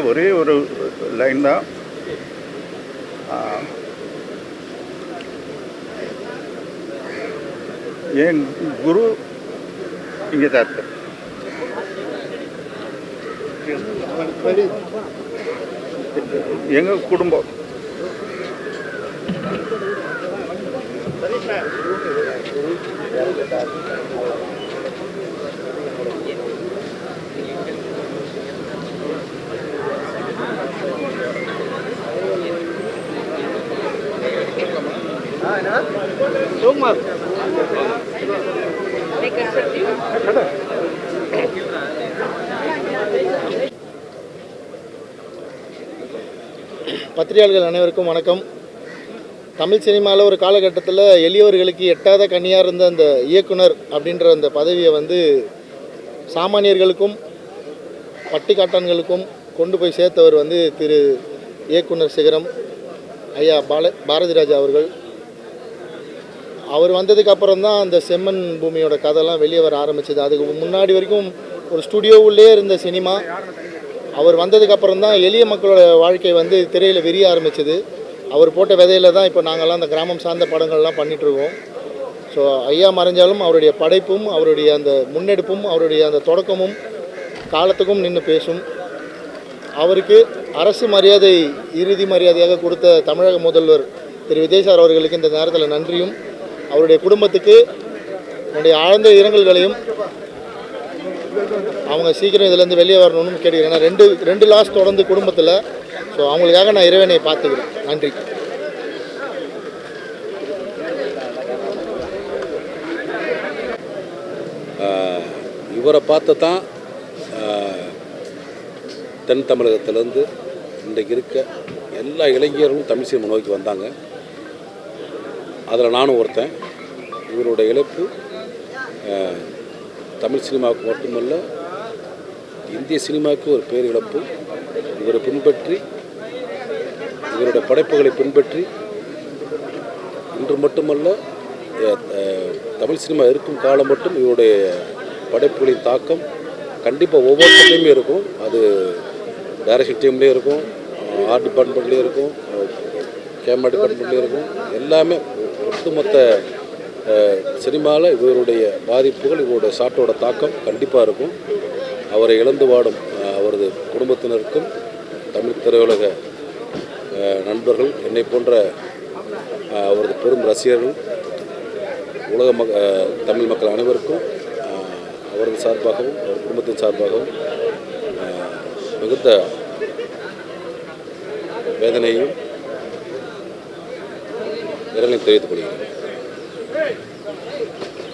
ஒரே ஒரு லைன் தான். என் குரு இங்கே தான் இருக்கார். எங்கள் குடும்பம் பத்திரிகையாளர்கள் அனைவருக்கும் வணக்கம். தமிழ் சினிமாவில் ஒரு காலகட்டத்தில் எளியவர்களுக்கு எட்டாத கனியாக இருந்த அந்த இயக்குனர் அப்படின்ற அந்த பதவியை வந்து சாமானியர்களுக்கும் பட்டிக்காட்டான்களுக்கும் கொண்டு போய் சேர்த்தவர் வந்து திரு இயக்குனர் சிகரம் ஐயா பாரதி ராஜா அவர்கள். அவர் வந்ததுக்கப்புறம் தான் அந்த செம்மன் பூமியோட கதைலாம் வெளியே வர ஆரம்பிச்சது. அதுக்கு முன்னாடி வரைக்கும் ஒரு ஸ்டுடியோவுள்ளே இருந்த சினிமா அவர் வந்ததுக்கப்புறம் தான் எளிய மக்களோட வாழ்க்கை வந்து திரையில் விரிய ஆரம்பிச்சது. அவர் போட்ட விதையில் தான் இப்போ நாங்கள்லாம் அந்த கிராமம் சார்ந்த படங்கள்லாம் பண்ணிகிட்ருக்கோம். ஸோ ஐயா மறைஞ்சாலும் அவருடைய படைப்பும் அவருடைய அந்த முன்னெடுப்பும் அவருடைய அந்த தொடக்கமும் காலத்துக்கும் நின்று பேசும். அவருக்கு அரசு மரியாதை இறுதி மரியாதையாக கொடுத்த தமிழக முதல்வர் திரு விஜய் சார் அவர்களுக்கு இந்த நேரத்தில் நன்றியும், அவருடைய குடும்பத்துக்கு என்னுடைய ஆழ்ந்த இரங்கல்களையும், அவங்க சீக்கிரம் இதிலேருந்து வெளியே வரணும்னு கேட்டுக்கிறேன். ஏன்னா ரெண்டு லாஸ் தொடர்ந்து குடும்பத்தில். ஸோ அவங்களுக்காக நான் இறைவனை பார்த்துக்கிறேன். நன்றி. இவரை பார்த்து தான் தென் தமிழகத்திலேருந்து இன்றைக்கு இருக்க எல்லா இளைஞர்களும் தமிழ் சினிமா நோக்கி வந்தாங்க. அதில் நானும் ஒருத்தன். இவருடைய இழப்பு தமிழ் சினிமாவுக்கு மட்டுமல்ல, இந்திய சினிமாவுக்கு ஒரு பேர் இழப்பு. இவரை பின்பற்றி, இவருடைய படைப்புகளை பின்பற்றி இன்று மட்டுமல்ல, தமிழ் சினிமா இருக்கும் காலம் மட்டும் இவருடைய படைப்புகளின் தாக்கம் கண்டிப்பாக ஒவ்வொருத்தையுமே இருக்கும். அது டைரக்ஷன் டீம்லேயும் இருக்கும், ஆர்ட் டிபார்ட்மெண்ட்லேயும் இருக்கும், கேமரா டிபார்ட்மெண்ட்லேயும் இருக்கும். எல்லாமே ஒட்டுமொத்த சினிமாவில் இவருடைய பாதிப்புகள், இவருடைய சாட்டோட தாக்கம் கண்டிப்பாக இருக்கும். அவரை இழந்து வாடும் அவரது குடும்பத்தினருக்கும், தமிழ் திரையுலக நண்பர்கள், என்னை போன்ற அவரது பெரும் ரசிகர்கள், உலக தமிழ் மக்கள் அனைவருக்கும் அவரது சார்பாகவும் அவர் குடும்பத்தின் சார்பாகவும் மிகுந்த வேதனையும் இரங்கலையும் தெரிவித்துக் கொள்கிறேன்.